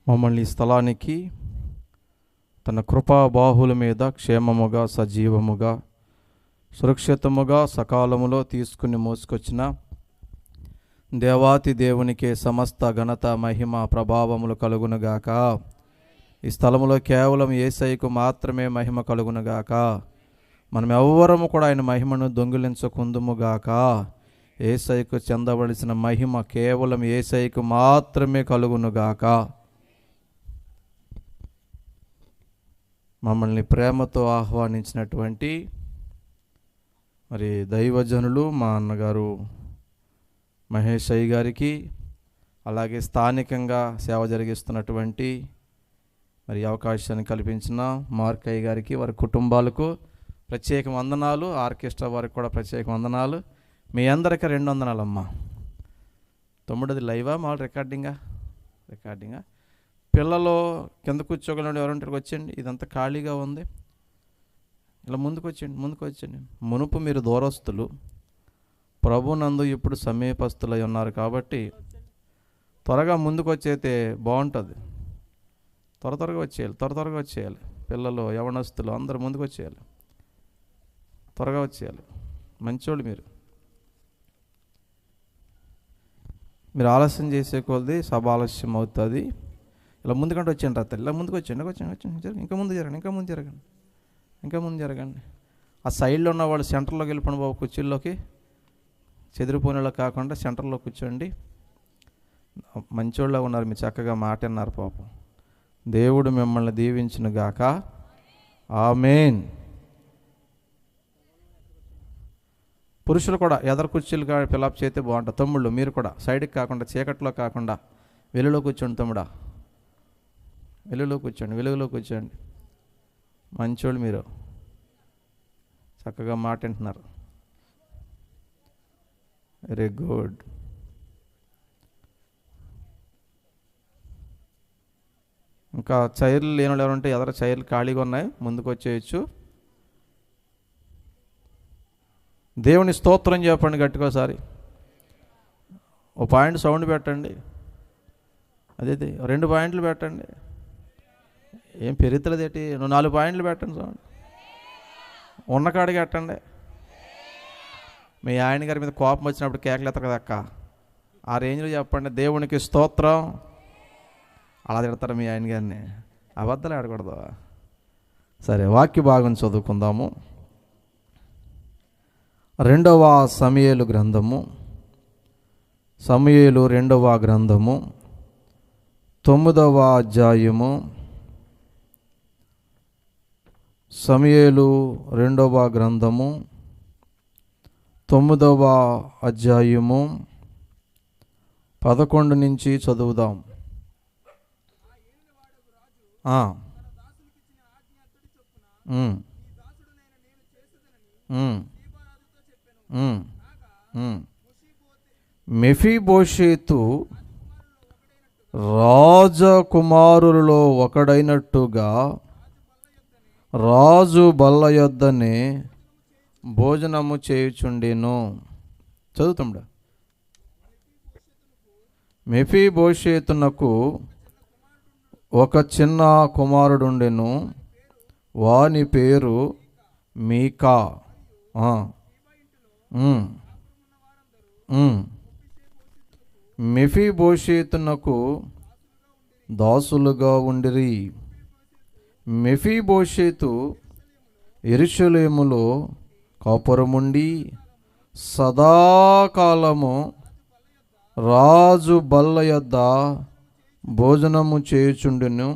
మమ్మల్ని ఈ స్థలానికి తన కృపా బాహుల మీద క్షేమముగా, సజీవముగా, సురక్షితముగా సకాలములో తీసుకుని మోసుకొచ్చిన దేవాతి దేవునికే సమస్త ఘనత, మహిమ, ప్రభావములు కలుగునుగాక. ఈ స్థలములో కేవలం యేసయ్యకు మాత్రమే మహిమ కలుగునుగాక. మనం ఎవ్వరము కూడా ఆయన మహిమను దొంగిలించకుందుముగాక. యేసయ్యకు చెందవలసిన మహిమ కేవలం యేసయ్యకు మాత్రమే కలుగునుగాక. మమ్మల్ని ప్రేమతో ఆహ్వానించినటువంటి మరి దైవజనులు మా అన్నగారు మహేష్ అయ్య గారికి, అలాగే స్థానికంగా సేవ జరిగిస్తున్నటువంటి మరి అవకాశాన్ని కల్పించిన మార్క్ అయ్య గారికి, వారి కుటుంబాలకు ప్రత్యేక వందనాలు. ఆర్కెస్ట్రా వారికి కూడా ప్రత్యేక వందనాలు. మీ అందరికీ 2 వందనాలమ్మా. తమ్ముడిది లైవా మామూలు రికార్డింగా పిల్లలు కింద కూర్చోగలండి, ఎవరంటారు వచ్చేయండి. ఇదంతా ఖాళీగా ఉంది, ఇలా ముందుకు వచ్చేయండి. మునుపు మీరు దూరస్తులు, ప్రభునందు ఇప్పుడు సమీపస్తులై ఉన్నారు కాబట్టి త్వరగా ముందుకు వచ్చేస్తే బాగుంటుంది. త్వరగా వచ్చేయాలి. పిల్లలు, యవనస్తులు అందరూ ముందుకు వచ్చేయాలి, త్వరగా వచ్చేయాలి. మంచోళ్ళు మీరు ఆలస్యం చేసే కొలది సభ ఆలస్యం అవుతుంది. ఇలా ముందుకంటే వచ్చేయండి తల్లి, ఇలా ముందుకు వచ్చేయండి. ఇంకా ముందు జరగండి. ఆ సైడ్లో ఉన్న వాళ్ళు సెంటర్లోకి వెళ్ళిపోండి బాబు, కుర్చీల్లోకి చెదిరిపోయినలో కాకుండా సెంటర్లో కూర్చోండి. మంచోళ్ళ ఉన్నారు, మీరు చక్కగా మాట అన్నారు. పాపం దేవుడు మిమ్మల్ని దీవించును గాక. ఆమేన్. పురుషులు కూడా ఎదరు కుర్చీలు ఫిలప్ చేస్తే బాగుంటుంది. తమ్ముళ్ళు మీరు కూడా సైడ్కి కాకుండా, చీకట్లో కాకుండా వెలుగులో కూర్చోండి. తమ్ముడా వెలుగులో కూర్చోండి. మంచోళ్ళు మీరు, చక్కగా మాట వింటున్నారు. Very good. ఇంకా చైర్లు లేని వాళ్ళు ఎవరంటే ఎదర చైర్లు ఖాళీగా ఉన్నాయి, ముందుకు వచ్చేయచ్చు. దేవుని స్తోత్రం చెప్పండి గట్టిగా ఒకసారి. ఓ పాయింట్ సౌండ్ పెట్టండి. అదే 2 పాయింట్లు పెట్టండి. ఏం పెరుగుతలేదేటి? 4 పాయింట్లు పెట్టండి. సౌండ్ ఉన్న కాడికి పెట్టండి. మీ ఆయన గారి మీద కోపం వచ్చినప్పుడు కేకలు ఎత్తరు కదా అక్క, ఆ రేంజ్లో చెప్పండి దేవునికి స్తోత్రం. అలా తిడతారు మీ ఆయన గారిని, అబద్ధాలు ఆడకూడదు. సరే, వాక్య భాగం చదువుకుందాము. 2వ సమూయేలు గ్రంథము, 2వ గ్రంథము 9వ అధ్యాయము. సమూయేలు 2వ గ్రంథము 9వ అధ్యాయము 11 నుంచి చదువుదాం. మెఫీబోషెతు రాజకుమారులలో ఒకడైనట్టుగా రాజు బల్ల యొద్దనే భోజనము చేయుచుండెను. చదువుతాండా. మెఫీబోషెతునకు ఒక చిన్న కుమారుడుండెను, వాని పేరు మీకా. మెఫీబోషెతునకు దాసులుగా ఉండిరి. మెఫీబోషెతు యెరూషలేములో కాపురముండి సదాకాలము రాజు బల్ల యొద్ద భోజనము చేయుచుండెను.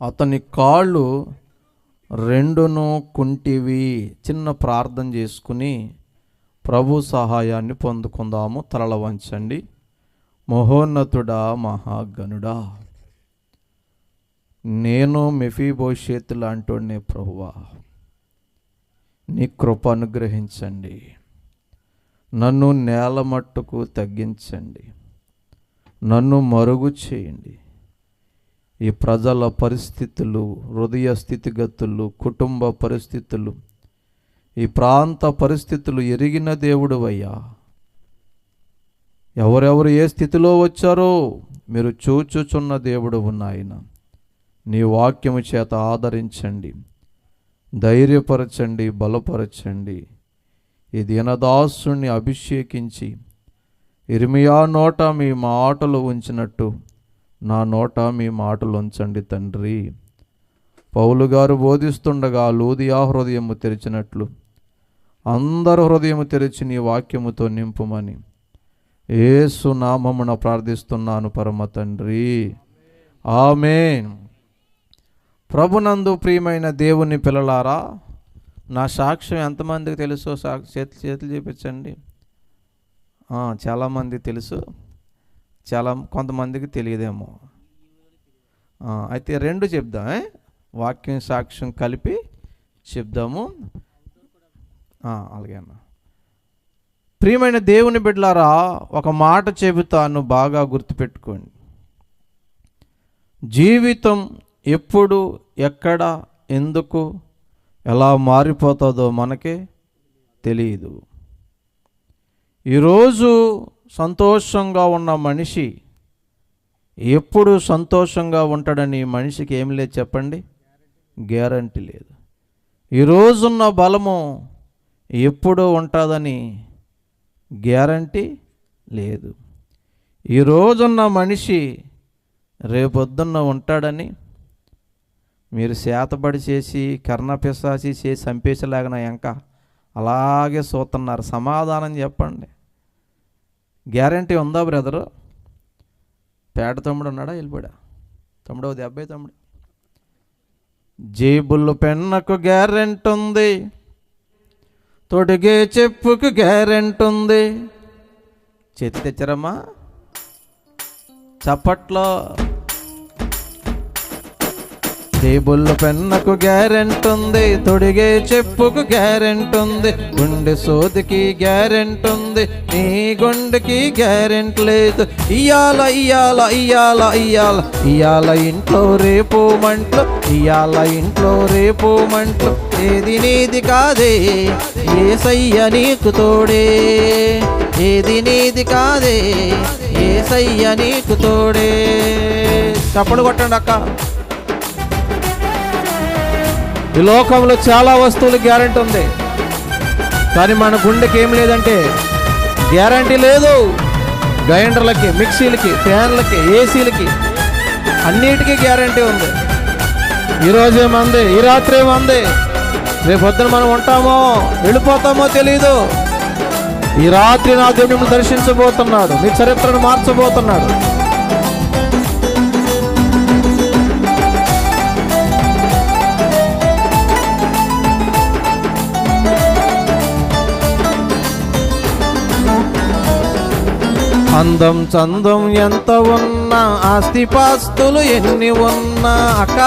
అతని కాళ్ళు 2 కుంటివి. చిన్న ప్రార్థన చేసుకుని ప్రభు సహాయాన్ని పొందుకుందాము. తలల వంచండి. మహోన్నతుడా, మహాగణుడా, నేను మెఫీబోషెతు లాంటోడినే ప్రభువా, నీ కృప అనుగ్రహించండి. నన్ను నేల మట్టుకు తగ్గించండి, నన్ను మరుగు చేయండి. ఈ ప్రజల పరిస్థితులు, హృదయ స్థితిగతులు, కుటుంబ పరిస్థితులు, ఈ ప్రాంత పరిస్థితులు ఎరిగిన దేవుడు అయ్యా. ఎవరెవరు ఏ స్థితిలో వచ్చారో మీరు చూచుచున్న దేవుడు నాయన. నీ వాక్యము చేత ఆదరించండి, ధైర్యపరచండి, బలపరచండి. ఈ దీనదాసుని అభిషేకించి ఇర్మియా నోట మీ మాటలు ఉంచినట్టు నా నోట మీ మాటలు ఉంచండి తండ్రి. పౌలు గారు బోధిస్తుండగా లూదియా హృదయము తెరిచినట్లు అందరు హృదయము తెరిచి నీ వాక్యముతో నింపుమని యేసు నామమున ప్రార్థిస్తున్నాను పరమ తండ్రి, ఆమేన్. ప్రభునందు ప్రియమైన దేవుని పిల్లలారా, నా సాక్ష్యం ఎంతమందికి తెలుసో చేతులు చూపించండి. చాలామంది తెలుసు, కొంతమందికి తెలియదేమో. అయితే రెండు చెప్దాం, వాక్యం సాక్ష్యం కలిపి చెప్దాము. అలాగే అన్న. ప్రియమైన దేవుని బిడ్డలారా, ఒక మాట చెబుతాను, బాగా గుర్తుపెట్టుకోండి. జీవితం ఎప్పుడు, ఎక్కడ, ఎందుకు, ఎలా మారిపోతుందో మనకే తెలియదు. ఈరోజు సంతోషంగా ఉన్న మనిషి ఎప్పుడు సంతోషంగా ఉంటాడని మనిషికి ఏం లేదు చెప్పండి, గ్యారంటీ లేదు. ఈరోజున్న బలము ఎప్పుడు ఉంటుందని గ్యారంటీ లేదు. ఈరోజున్న మనిషి రేపొద్దున్న ఉంటాడని మీరు శాతబడి చేసి కర్ణపిశాచి చేసి చంపేసేలాగిన ఇంకా అలాగే చూస్తున్నారు. సమాధానం చెప్పండి, గ్యారంటీ ఉందా బ్రదరు? పేట తమ్ముడు ఉన్నాడా, వెళ్ళిపోయా తమ్ముడు? అబ్బాయి తమ్ముడు. జేబుల్లో పెన్నకు గ్యారెంటీ ఉంది, తొడిగే చెప్పుకు గ్యారెంటీ ఉంది. చేతి తెచ్చారమ్మా చప్పట్లో. జేబుల్లో పెన్నకు గ్యారెంటీ ఉంది, తొడిగే చెప్పుకు గ్యారెంటీ ఉంది, గుండె సోదికి గ్యారెంటీ ఉంది, నీ గుండెకి గ్యారెంటీ లేదు. ఇయ్యాల ఇయ్యాల ఇయ్యాల ఇయ్యాల ఇయ్యాల ఇంట్లో రేపు మంటలు, ఇయ్యాల ఇంట్లో రేపు మంటలు. ఏది నీది కాదే యేసయ్య నీకు తోడే, ఏది నీది కాదే యేసయ్య నీకు తోడే. చప్పలు కొట్టండి అక్క. ఈ లోకంలో చాలా వస్తువులు గ్యారెంటీ ఉంది, కానీ మన గుండెకి ఏం లేదంటే గ్యారెంటీ లేదు. గ్రైండర్లకి, మిక్సీలకి, ఫ్యాన్లకి, ఏసీలకి అన్నిటికీ గ్యారెంటీ ఉంది. ఈరోజు ఏమంది, ఈ రాత్రి ఏమంది, రేపొద్దున మనం ఉంటామో వెళ్ళిపోతామో తెలీదు. ఈ రాత్రి నా దేవుడిని దర్శించబోతున్నాడు, నీ చరిత్రను మార్చబోతున్నాడు. అందం చందం ఎంత ఉన్నా, ఆస్తిపాస్తులు ఎన్ని ఉన్నా, అక్క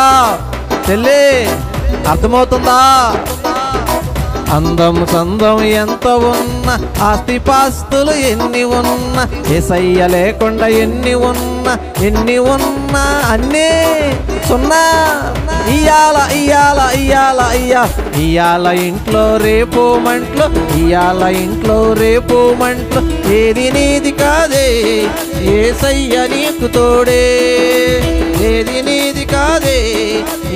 చెల్లి అర్థమవుతుందా? అందం చందం ఎంత ఉన్నా, ఆస్తిపాస్తులు ఎన్ని ఉన్నా, యేసయ్య లేకుండా ఎన్ని ఉన్నా అన్నీ సున్నా. ఇయ్యాల ఇయ్యాల ఇయ్యాల ఇయ్యాల ఇంట్లో రేపు మంటలు, ఇయ్యాల ఇంట్లో రేపు మంటలు. ఏది నీది కాదే యేసయ్య నీకు తోడే, ఏది నీది కాదే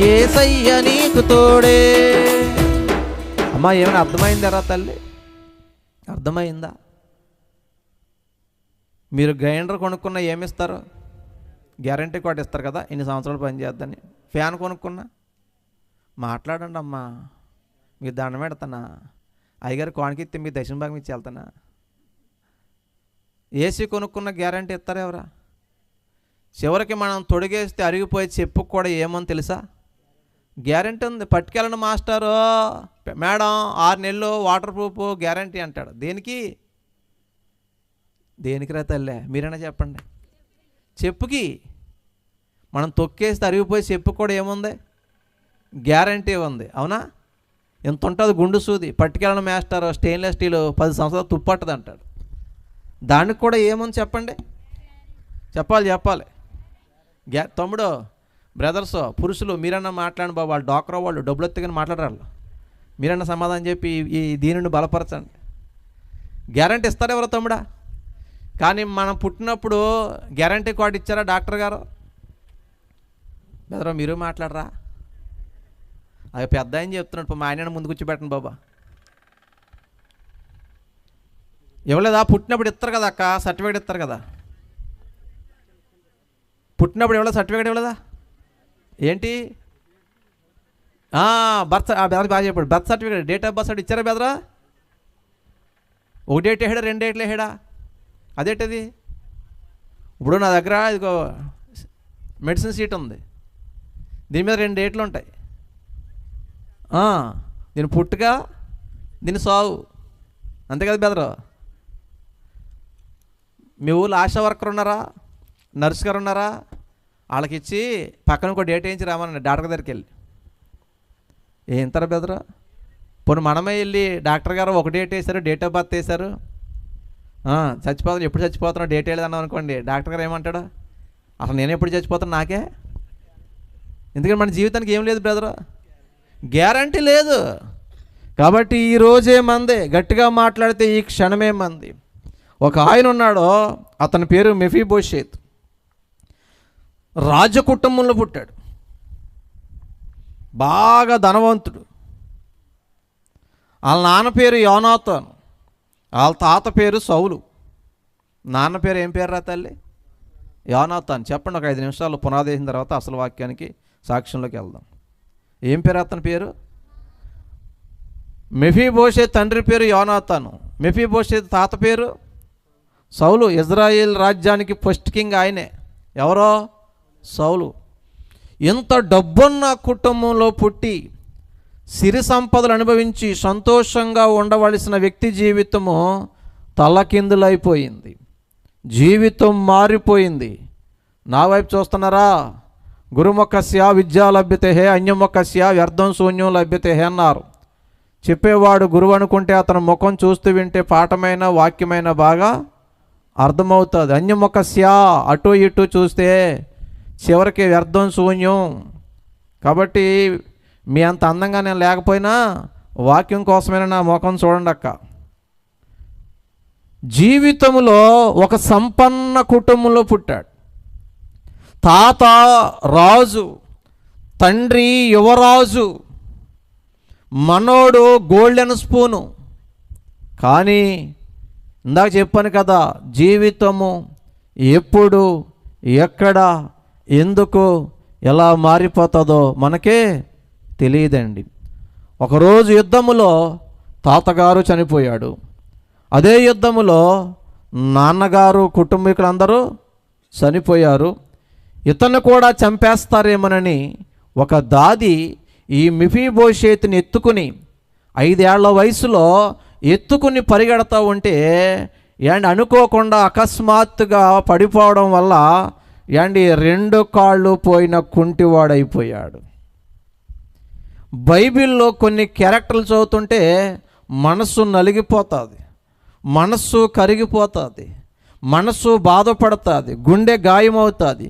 యేసయ్య నీకు తోడే. అమ్మా ఏమైనా అర్థమైందరా తల్లి? అర్థమైందా? మీరు గ్రైండర్ కొనుక్కున్న ఏమిస్తారు? గ్యారంటీ కార్డు ఇస్తారు కదా, ఇన్ని సంవత్సరాలు పనిచేద్దని. ఫ్యాన్ కొనుక్కున్నా మాట్లాడండి అమ్మా, మీరు దండం పెడతానా, అయ్యగారు కోణకి ఇస్తే మీ దక్షిణ భాగం ఇచ్చి వెళ్తానా. ఏసీ కొనుక్కున్న గ్యారంటీ ఇస్తారా ఎవరా? చివరికి మనం తొడిగేస్తే అరిగిపోయి చెప్పుకు కూడా ఏమని తెలుసా, గ్యారంటీ ఉంది. పట్టుకెళ్ళండి మాస్టరు, మేడం 6 నెలలు వాటర్ ప్రూఫ్ గ్యారంటీ అంటాడు. దేనికి రా తల్లే, మీరైనా చెప్పండి. చెప్పుకి మనం తొక్కేస్తే అరిగిపోయి చెప్పు కూడా ఏముంది, గ్యారంటీ ఉంది. అవునా? ఎంత ఉంటుంది గుండు సూది, పట్టుకెళ్ళిన మాస్టర్ స్టెయిన్లెస్ స్టీల్ 10 సంవత్సరాలు తుప్పట్టదు అంటాడు. దానికి కూడా ఏముంది చెప్పండి, చెప్పాలి. తమ్ముడు, బ్రదర్స్, పురుషులు మీరన్నా మాట్లాడండి బాబు, వాళ్ళు డాక్టర్ వాళ్ళు డబ్బులు ఎత్తుకొని మాట్లాడరాళ్ళు. మీరన్నా సమాధానం చెప్పి ఈ దీనిని బలపరచండి. గ్యారంటీ ఇస్తారు ఎవరో తమ్ముడా? కానీ మనం పుట్టినప్పుడు గ్యారంటీ కార్డు ఇచ్చారా డాక్టర్ గారు? బెదరా మీరు మాట్లాడరా? అది పెద్ద ఆయన చెప్తున్నాడు, మా ఆయన ముందు కూర్చోబెట్టండి బాబా. ఇవ్వలేదా? పుట్టినప్పుడు ఇస్తారు కదా అక్క, సర్టిఫికేట్ ఇస్తారు కదా. పుట్టినప్పుడు ఇవ్వలేదు, సర్టిఫికేట్ ఇవ్వలేదా? ఏంటి బర్త్ బాగా చెప్పాడు. Birth certificate, date of birth ఇచ్చారా బెదరా? ఒక డేట్ వేసాడా, 2 డేట్లు వేసాడా? అదేంటది? ఇప్పుడు నా దగ్గర ఇదిగో మెడిసిన్ సీట్ ఉంది, దీని మీద 2 డేట్లు ఉంటాయి. దీని పుట్టుక, దీని సావు, అంతే కదా బెదరు? మీ ఊళ్ళో ఆశా వర్కర్ ఉన్నారా, నర్స్ గారు ఉన్నారా? వాళ్ళకి ఇచ్చి పక్కన ఇంకో డేట్ వేయించి రామని డాక్టర్ దగ్గరికి వెళ్ళి ఏంటారా బెదరు? పోనీ మనమే వెళ్ళి డాక్టర్ గారు ఒక డేట్ వేశారు, డేట్ ఆఫ్ బర్త్ వేశారు, చచ్చిపోతాను, ఎప్పుడు చచ్చిపోతున్నా డేట్ వేయలేదన్నాం అనుకోండి, డాక్టర్ గారు ఏమంటాడు? అసలు నేను ఎప్పుడు చచ్చిపోతాను నాకే? ఎందుకంటే మన జీవితానికి ఏం లేదు బ్రదరు, గ్యారంటీ లేదు. కాబట్టి ఈరోజే మంది, గట్టిగా మాట్లాడితే ఈ క్షణమే మంది. ఒక ఆయన ఉన్నాడు, అతని పేరు మెఫీబోషేత్. రాజకుటుంబంలో పుట్టాడు, బాగా ధనవంతుడు. వాళ్ళ నాన్న పేరు యోనాతాను, వాళ్ళ తాత పేరు సౌలు. నాన్న పేరు ఏం పేరు రా తల్లి? యోనాతాను. చెప్పండి, ఒక 5 నిమిషాలు పునాది వేసిన తర్వాత అసలు వాక్యానికి సాక్ష్యంలోకి వెళ్దాం. ఏం పేరు అతని పేరు? మెఫీబోషేత్ తండ్రి పేరు యోనాతాను, మెఫీబోషేత్ తాత పేరు సౌలు. ఇజ్రాయేల్ రాజ్యానికి ఫస్ట్ కింగ్ ఆయనే. ఎవరో? సౌలు. ఎంత డబ్బున్న కుటుంబంలో పుట్టి సిరి సంపదలు అనుభవించి సంతోషంగా ఉండవలసిన వ్యక్తి జీవితము తల్లకిందులైపోయింది, జీవితం మారిపోయింది. నా వైపు చూస్తున్నారా? గురుముఖస్య విద్యా లభ్యతే అన్యముఖస్య వ్యర్థం శూన్యం లభ్యతే అన్నారు. చెప్పేవాడు గురువు అనుకుంటే అతని ముఖం చూస్తూ వింటే పాఠమైన వాక్యమైన బాగా అర్థమవుతుంది. అన్యముఖస్య అటు ఇటు చూస్తే చివరికి వ్యర్థం శూన్యం. కాబట్టి మీ అంత అందంగా నేను లేకపోయినా వాక్యం కోసమైనా నా ముఖం చూడండి అక్క. జీవితంలో ఒక సంపన్న కుటుంబంలో పుట్టాడు. తాత రాజు, తండ్రి యువరాజు, మనోడు గోల్డెన్ స్పూను. కానీ ఇందాక చెప్పాను కదా, జీవితము ఎప్పుడు, ఎక్కడ, ఎందుకు, ఎలా మారిపోతుందో మనకే తెలియదండి. ఒకరోజు యుద్ధములో తాతగారు చనిపోయాడు. అదే యుద్ధములో నాన్నగారు, కుటుంబీకులందరూ చనిపోయారు. ఇతను కూడా చంపేస్తారేమోనని ఒక దాది ఈ మెఫీబోషేతుని ఎత్తుకుని 5 ఏళ్ల వయసులో ఎత్తుకుని పరిగెడతా ఉంటే అనుకోకుండా అకస్మాత్తుగా పడిపోవడం వల్ల 2 కాళ్ళు పోయిన కుంటివాడైపోయాడు. బైబిల్లో కొన్ని క్యారెక్టర్లు చదువుతుంటే మనస్సు నలిగిపోతుంది, మనస్సు కరిగిపోతుంది, మనస్సు బాధపడుతుంది, గుండె గాయమవుతుంది,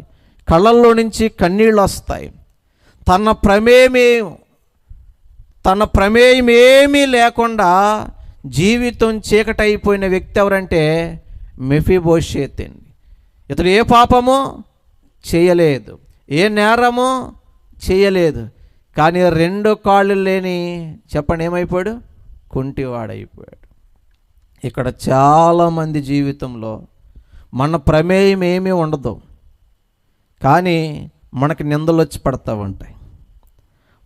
కళ్ళల్లో నుంచి కన్నీళ్ళు వస్తాయి. తన ప్రమేయం ఏమీ లేకుండా జీవితం చీకటైపోయిన వ్యక్తి ఎవరంటే మెఫీబోషేత్ అండి. ఇతడు ఏ పాపము చేయలేదు, ఏ నేరము చేయలేదు, కానీ 2 కాళ్ళు లేని, చెప్పండి ఏమైపోయాడు? కుంటివాడైపోయాడు. ఇక్కడ చాలామంది జీవితంలో మన ప్రమేయం ఏమీ ఉండదు, కానీ మనకి నిందలు వచ్చి పడతా ఉంటాయి.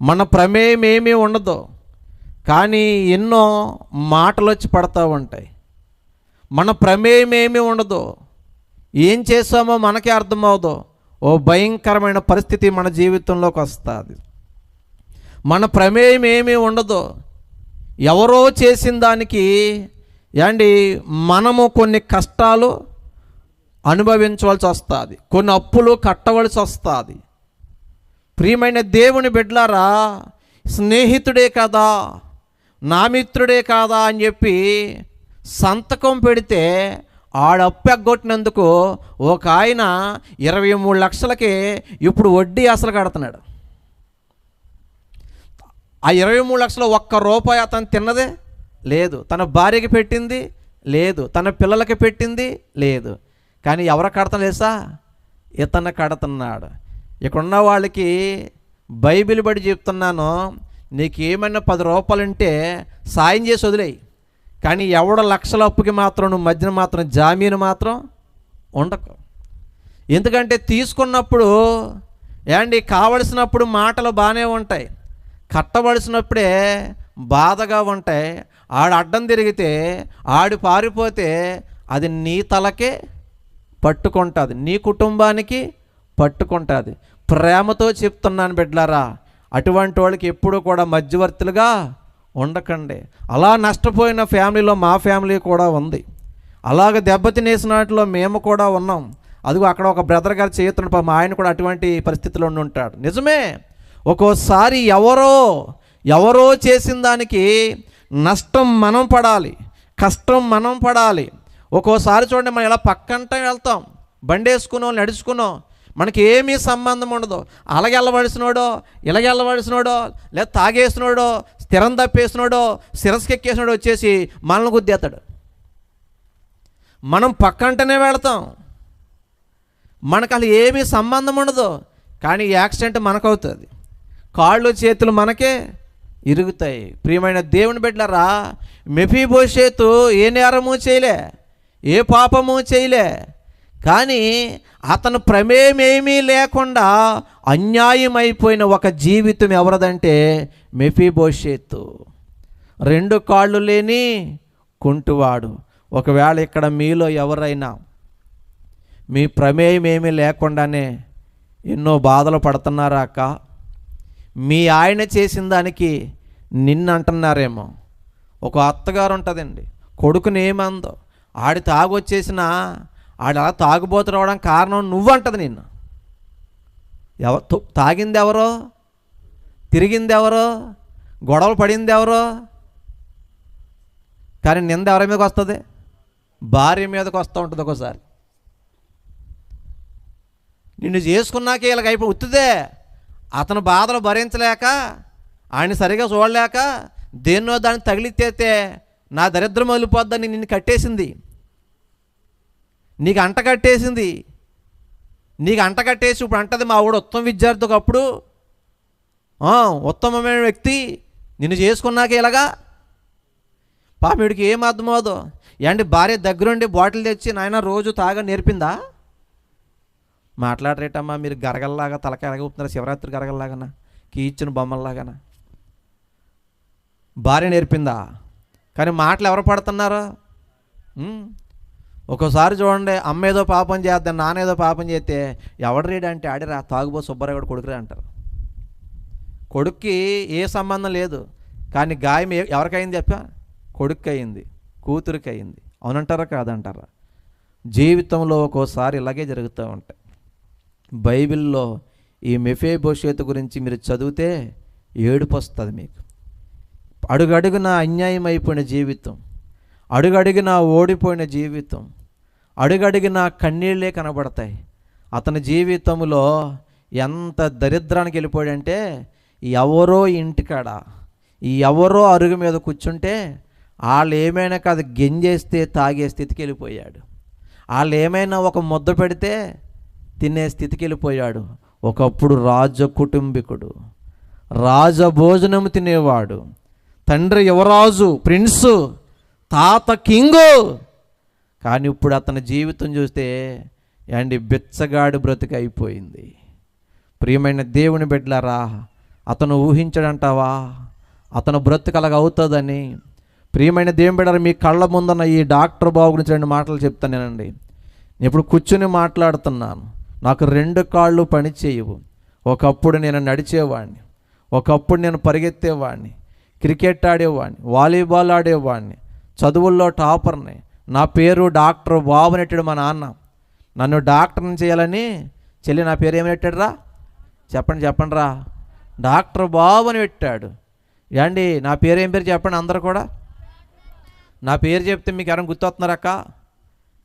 మన ప్రమేయం ఏమీ ఉండదు, కానీ ఎన్నో మాటలు వచ్చి పడతా ఉంటాయి. మన ప్రమేయం ఏమీ ఉండదు, ఏం చేసామో మనకే అర్థమవుదో ఓ భయంకరమైన పరిస్థితి మన జీవితంలోకి వస్తుంది. మన ప్రమేయం ఏమీ ఉండదు, ఎవరో చేసిన దానికి మనము కొన్ని కష్టాలు అనుభవించవలసి వస్తుంది, కొన్ని అప్పులు కట్టవలసి వస్తుంది. ప్రియమైన దేవుని బిడ్డలారా, స్నేహితుడే కదా, నా మిత్రుడే కాదా అని చెప్పి సంతకం పెడితే ఆడప్పు ఎగ్గొట్టినందుకు ఒక ఆయన 23 లక్షలకి ఇప్పుడు వడ్డీ అసలు కడుతున్నాడు. ఆ 23 లక్షలు ఒక్క రూపాయి అతను తిన్నదే లేదు, తన భార్యకి పెట్టింది లేదు. తన పిల్లలకి పెట్టింది లేదు. కానీ ఎవరు కడతాను తెలుసా? ఇతను కడుతున్నాడు. ఇక్కడున్న వాళ్ళకి బైబిల్ బడి చెప్తున్నాను, నీకు ఏమైనా 10 రూపాయలుంటే సాయం చేసి వదిలేయి. కానీ ఎవడ లక్షల అప్పుకి మాత్రం నువ్వు మధ్యన మాత్రం జామీను మాత్రం ఉండకు. ఎందుకంటే తీసుకున్నప్పుడు కావలసినప్పుడు మాటలు బాగానే ఉంటాయి, కట్టవలసినప్పుడే బాధగా ఉంటాయి. ఆడు అడ్డం తిరిగితే, ఆడు పారిపోతే అది నీ తలకే పట్టుకుంటుంది, నీ కుటుంబానికి పట్టుకుంటుంది. ప్రేమతో చెప్తున్నాను బిడ్డలారా, అటువంటి వాళ్ళకి ఎప్పుడు కూడా మధ్యవర్తులుగా ఉండకండి. అలా నష్టపోయిన ఫ్యామిలీలో మా ఫ్యామిలీ కూడా ఉంది. అలాగ దెబ్బతినేసినట్లో మేము కూడా ఉన్నాం. అదిగో అక్కడ ఒక బ్రదర్ గారు చేస్తున్నాడు, మా ఆయన కూడా అటువంటి పరిస్థితిలో ఉండి ఉంటాడు. నిజమే, ఒక్కోసారి ఎవరో చేసిన దానికి నష్టం మనం పడాలి, కష్టం మనం పడాలి. ఒక్కోసారి చూడండి, మనం ఇలా పక్కంట వెళ్తాం, బండి వేసుకున్నాం, నడుచుకున్నాం, మనకి ఏమీ సంబంధం ఉండదు. అలాగెళ్ళవలసినోడో ఇలాగెళ్ళవలసినోడో లేదా తాగేసినోడో స్థిరం తప్పేసినోడో శిరస్కెక్కేసినోడో వచ్చేసి మనల్ని గుద్దేస్తాడు. మనం పక్కంటనే వెళతాం, మనకు అసలు ఏమీ సంబంధం ఉండదు. కానీ యాక్సిడెంట్ మనకవుతుంది, కాళ్ళు చేతులు మనకే ఇరుగుతాయి. ప్రియమైన దేవుని బిడ్డలారా, మెఫీబోషేతు ఏ నేరము చేయలే, ఏ పాపము చేయలే. కానీ అతను ప్రమేయమేమీ లేకుండా అన్యాయమైపోయిన ఒక జీవితం ఎవరదంటే మెఫీబోషేతు. 2 కాళ్ళు లేని కుంటువాడు. ఒకవేళ ఇక్కడ మీలో ఎవరైనా మీ ప్రమేయం ఏమీ లేకుండానే ఎన్నో బాధలు పడుతున్నారా అక్క? మీ ఆయన చేసిన దానికి నిన్ను అంటున్నారేమో. ఒక అత్తగారు ఉంటుందండి, కొడుకుని ఏమందో, ఆడి తాగొచ్చేసిన ఆడు అలా తాగుబోతు రావడం కారణం నువ్వంటది నిన్ను. తాగింది ఎవరో, తిరిగింది ఎవరో, గొడవలు పడింది ఎవరో. కానీ నింద ఎవరి మీదకి వస్తుంది? భార్య మీదకి వస్తూ ఉంటుంది. ఒకసారి నిన్ను చేసుకున్నాకే ఇలాగ అయిపోయి ఉత్తుదే. అతను బాధలు భరించలేక, ఆయన సరిగా చూడలేక దేన్నో దాన్ని తగిలితే నా దరిద్రం వదిలిపోద్దని నిన్ను కట్టేసింది, నీకు అంట కట్టేసింది. నీకు అంట కట్టేసి ఇప్పుడు అంటది, మా వాడు ఉత్తమ విద్యార్థి, ఒకప్పుడు ఉత్తమమైన వ్యక్తి, నిన్ను చేసుకున్నాకే ఇలాగా. పాపిడికి ఏం అర్థమవుదో భార్య దగ్గరుండి బాటిల్ తెచ్చి నాయన రోజు తాగా నేర్పిందా? మాట్లాడరేటమ్మా మీరు, గరగల్లాగా తలకాయ ఊపుతున్నారు, శివరాత్రి గరగల్లాగానా, కీచ్చిన బొమ్మల్లాగానా? భార్య నేర్పిందా? కానీ మాటలు ఎవరు పడుతున్నారు? ఒక్కోసారి చూడండి, అమ్మ ఏదో పాపం చేద్దాం, నానేదో పాపం చేస్తే ఎవడు రీడు అంటే ఆడిరా తాగుబో సుబ్బారావు కూడా కొడుకురా అంటారు. కొడుక్కి ఏ సంబంధం లేదు, కానీ గాయం ఎవరికైంది చెప్పా? కొడుక్కి అయింది, కూతురికి అయింది. అవునంటారా కాదంటారా? జీవితంలో ఒక్కోసారి ఇలాగే జరుగుతూ ఉంటాయి. బైబిల్లో ఈ మెఫీబోషేతు గురించి మీరు చదివితే ఏడుపు వస్తుంది మీకు. అడుగడుగున అన్యాయం అయిపోయిన జీవితం, అడుగడుగున ఓడిపోయిన జీవితం, అడుగడుగున కన్నీళ్ళే కనబడతాయి. అతని జీవితంలో ఎంత దరిద్రానికి వెళ్ళిపోయాడంటే, ఎవరో ఇంటికాడ ఎవరో అరుగు మీద కూర్చుంటే వాళ్ళు ఏమైనా కాదు గెంజేస్తే తాగే స్థితికి వెళ్ళిపోయాడు. వాళ్ళు ఏమైనా ఒక ముద్ద పెడితే తినే స్థితికి వెళ్ళిపోయాడు. ఒకప్పుడు రాజ కుటుంబీకుడు, రాజభోజనం తినేవాడు, తండ్రి యువరాజు, ప్రిన్సు, తాత కింగు. కానీ ఇప్పుడు అతని జీవితం చూస్తే బిచ్చగాడు బ్రతుకు అయిపోయింది. ప్రియమైన దేవుని బిడ్డలారా, అతను ఊహించడంటావా అతను బ్రతుకు అలాగ అవుతుందని? ప్రియమైన దేవుని బిడ్డలారా, మీ కళ్ళ ముందున్న ఈ డాక్టర్ బాబు గురించి 2 మాటలు చెప్తాను నేనండి. నేను ఇప్పుడు కూర్చుని మాట్లాడుతున్నాను. నాకు 2 కాళ్ళు పని చేయవు. ఒకప్పుడు నేను నడిచేవాడిని, ఒకప్పుడు నేను పరిగెత్తేవాడిని, క్రికెట్ ఆడేవాడిని, వాలీబాల్ ఆడేవాడిని, చదువుల్లో టాపర్ని. నా పేరు డాక్టర్ బాబు నెట్టాడు మా నాన్న. నన్ను డాక్టర్ని చేయాలని చెల్లి నా పేరు ఏమి పెట్టాడు రా? చెప్పండి రా, డాక్టర్ బాబు అని పెట్టాడు. నా పేరు ఏం పేరు చెప్పండి అందరు కూడా. నా పేరు చెప్తే మీకు ఎవరైనా గుర్తొస్తున్నారక్క?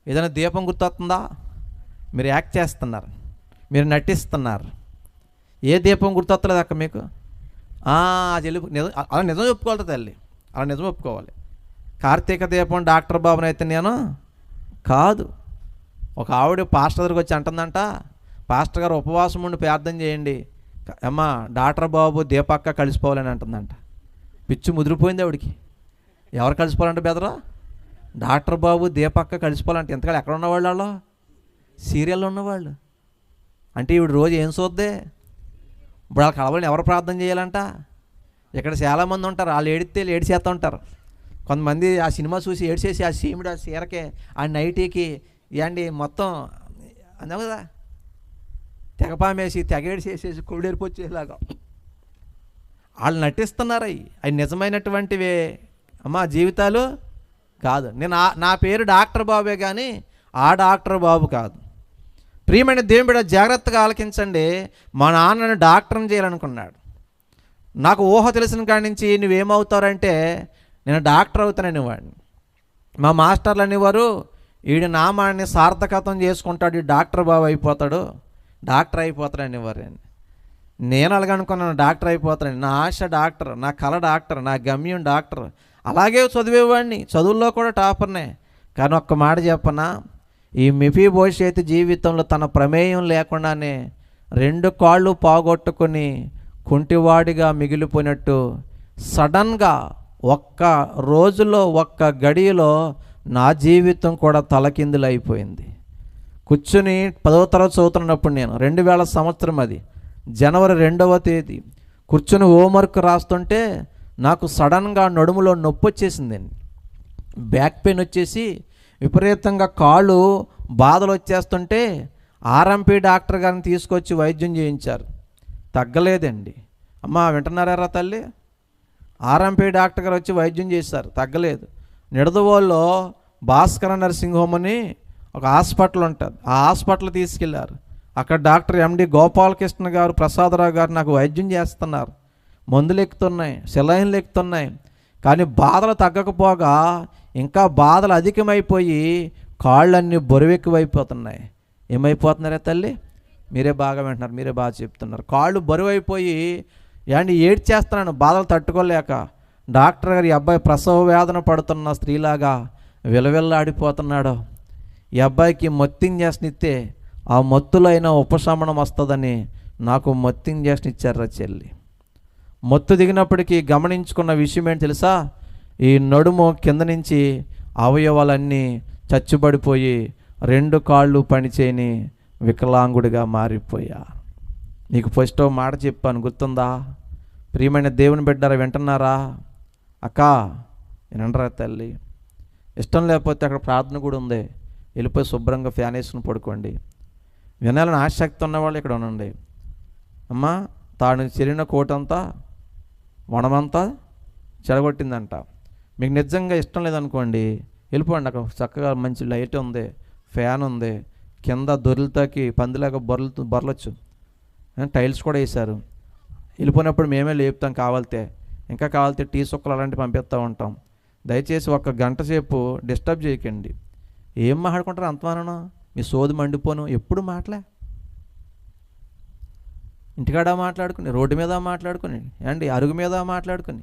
ఏదైనా దీపం గుర్తొస్తుందా? మీరు యాక్ట్ చేస్తున్నారు, మీరు నటిస్తున్నారు. ఏ దీపం గుర్తొస్తలేదు అక్క మీకు? అది అలా నిజం ఒప్పుకోవాలి తల్లి, అలా నిజం ఒప్పుకోవాలి. కార్తీక దీపం డాక్టర్ బాబుని అయితే నేను కాదు. ఒక ఆవిడ పాస్టర్ దగ్గరికి వచ్చి అంటుందంట, పాస్టర్ గారు ఉపవాసం ఉండి ప్రార్థన చేయండి, అమ్మ డాక్టర్ బాబు దీపక్క కలిసిపోవాలని అంటుందంట. పిచ్చి ముదిరిపోయింది ఆవిడికి. ఎవరు కలిసిపోవాలంటే బెదరా? డాక్టర్ బాబు దీపక్క కలిసిపోవాలంటే ఎంతకాలం ఎక్కడ ఉన్నవాళ్ళు? వాళ్ళు సీరియల్లో ఉన్నవాళ్ళు. అంటే ఈవిడ రోజు ఏం చూద్దే? ఇప్పుడు వాళ్ళ కలవాలని ఎవరు ప్రార్థన చేయాలంట? ఇక్కడ చాలామంది ఉంటారు, వాళ్ళు ఏడిచేస్తూ ఉంటారు. కొంతమంది ఆ సినిమా చూసి ఏడ్చేసి ఆ సీముడు ఆ చీరకే ఆ నైటీకి ఇవ్వండి మొత్తం అన్నావు కదా, తెగపామేసి తెగేడిసేసేసి కొడేరిపోచ్చేలాగా వాళ్ళు నటిస్తున్నారు. అవి నిజమైనటువంటివే అమ్మా జీవితాలు కాదు. నేను నా పేరు డాక్టర్ బాబే కానీ ఆ డాక్టర్ బాబు కాదు. ప్రియమైన దేవుని బిడ్డ జాగ్రత్తగా ఆలకించండి. మా నాన్నను డాక్టర్ని చేయాలనుకున్నాడు. నాకు ఊహ తెలిసిన కాడి నుంచి నువ్వేమవుతారంటే నేను డాక్టర్ అవుతానని వాడిని. మా మాస్టర్లు అనేవారు, వీడి నామాన్ని సార్థకతం చేసుకుంటాడు, ఈ డాక్టర్ బాబు అయిపోతాడు, డాక్టర్ అయిపోతాడు అనేవారు. నేను అలాగనుకున్నాను, డాక్టర్ అయిపోతానని. నా ఆశ డాక్టర్, నా కళ డాక్టర్, నా గమ్యం డాక్టర్. అలాగే చదివేవాడిని, చదువుల్లో కూడా టాపర్నే. కానీ ఒక్క మాట చెప్పనా, ఈ మెఫీబోషెతు జీవితంలో తన ప్రమేయం లేకుండానే 2 కాళ్ళు పోగొట్టుకొని కుంటివాడిగా మిగిలిపోయినట్టు సడన్గా ఒక్క రోజులో ఒక్క గడియలో నా జీవితం కూడా తలకిందులు అయిపోయింది. కూర్చుని 10వ తరగతి చదువుతున్నప్పుడు నేను 2000 సంవత్సరం, అది జనవరి 2వ తేదీ కూర్చుని హోంవర్క్ రాస్తుంటే నాకు సడన్గా నడుములో నొప్పి వచ్చేసిందండి. బ్యాక్ పెయిన్ వచ్చేసి విపరీతంగా కాళ్ళు బాధలు వచ్చేస్తుంటే ఆర్ఎంపీ డాక్టర్ గారిని తీసుకొచ్చి వైద్యం చేయించారు. తగ్గలేదండి. అమ్మ వింటున్నారా తల్లి? ఆర్ఎంపీ డాక్టర్ గారు వచ్చి వైద్యం చేశారు, తగ్గలేదు. నిడదవోల్లో భాస్కర నర్సింగ్ హోమ్ అని ఒక హాస్పిటల్ ఉంటుంది, ఆ హాస్పిటల్ తీసుకెళ్లారు. అక్కడ డాక్టర్ ఎండి గోపాలకృష్ణ గారు, ప్రసాదరావు గారు నాకు వైద్యం చేస్తున్నారు. మందులు ఎక్కుతున్నాయి, సెలైన్లు ఎక్కుతున్నాయి. కానీ బాధలు తగ్గకపోగా ఇంకా బాధలు అధికమైపోయి కాళ్ళన్నీ బరువెక్కువైపోతున్నాయి. ఏమైపోతున్నారే తల్లి? మీరే బాగా వింటున్నారు, మీరే బాగా చెప్తున్నారు. కాళ్ళు బరువైపోయి ఏడ్చేస్తున్నాను బాధలు తట్టుకోలేక. డాక్టర్ గారు ఈ అబ్బాయి ప్రసవ వేదన పడుతున్న స్త్రీలాగా విలవిల్లాడిపోతున్నాడు. ఈ అబ్బాయికి మత్తు ఇంజెక్షన్ ఇస్తే ఆ మత్తులో అయినా ఉపశమనం వస్తుందని నాకు మత్తు ఇంజెక్షన్ ఇచ్చారా చెల్లి. మత్తు దిగినప్పటికీ గమనించుకున్న విషయం ఏంటి తెలుసా? ఈ నడుము కింద నుంచి అవయవాలన్నీ చచ్చుబడిపోయి 2 కాళ్ళు పనిచేయని వికలాంగుడిగా మారిపోయా. నీకు ఫస్ట్ మాట చెప్పాను, గుర్తుందా? ప్రియమైన దేవుని బిడ్డారా, వింటున్నారా? అక్క వినండిరా తల్లి, ఇష్టం లేకపోతే అక్కడ ప్రార్థన కూడా ఉంది, వెళ్ళిపోయి శుభ్రంగా ఫ్యాన్ వేసుకుని పడుకోండి. వినాలని ఆసక్తి ఉన్నవాళ్ళు ఇక్కడ ఉండండి. అమ్మా తాను చెరిన కోటంతా వనమంతా చెడగొట్టిందంట. మీకు నిజంగా ఇష్టం లేదనుకోండి, వెళ్ళిపోండి. అక్కడ చక్కగా మంచి లైట్ ఉంది, ఫ్యాన్ ఉంది, కింద దొర్లతాకి పందిలాగా బొరలొచ్చు, టైల్స్ కూడా వేశారు. వెళ్ళిపోయినప్పుడు మేమే లేపుతాం కావాలితే, ఇంకా కావాలితే టీ సుక్కలు అలాంటివి పంపిస్తూ ఉంటాం. దయచేసి 1 గంట సేపు డిస్టర్బ్ చేయకండి. ఏం మాట్లాడుకుంటారు అంతమానం? మీ సోది మండిపోను. ఎప్పుడు మాటలే, ఇంటికాడ మాట్లాడుకుని, రోడ్డు మీద మాట్లాడుకుని, అరుగు మీద మాట్లాడుకుని,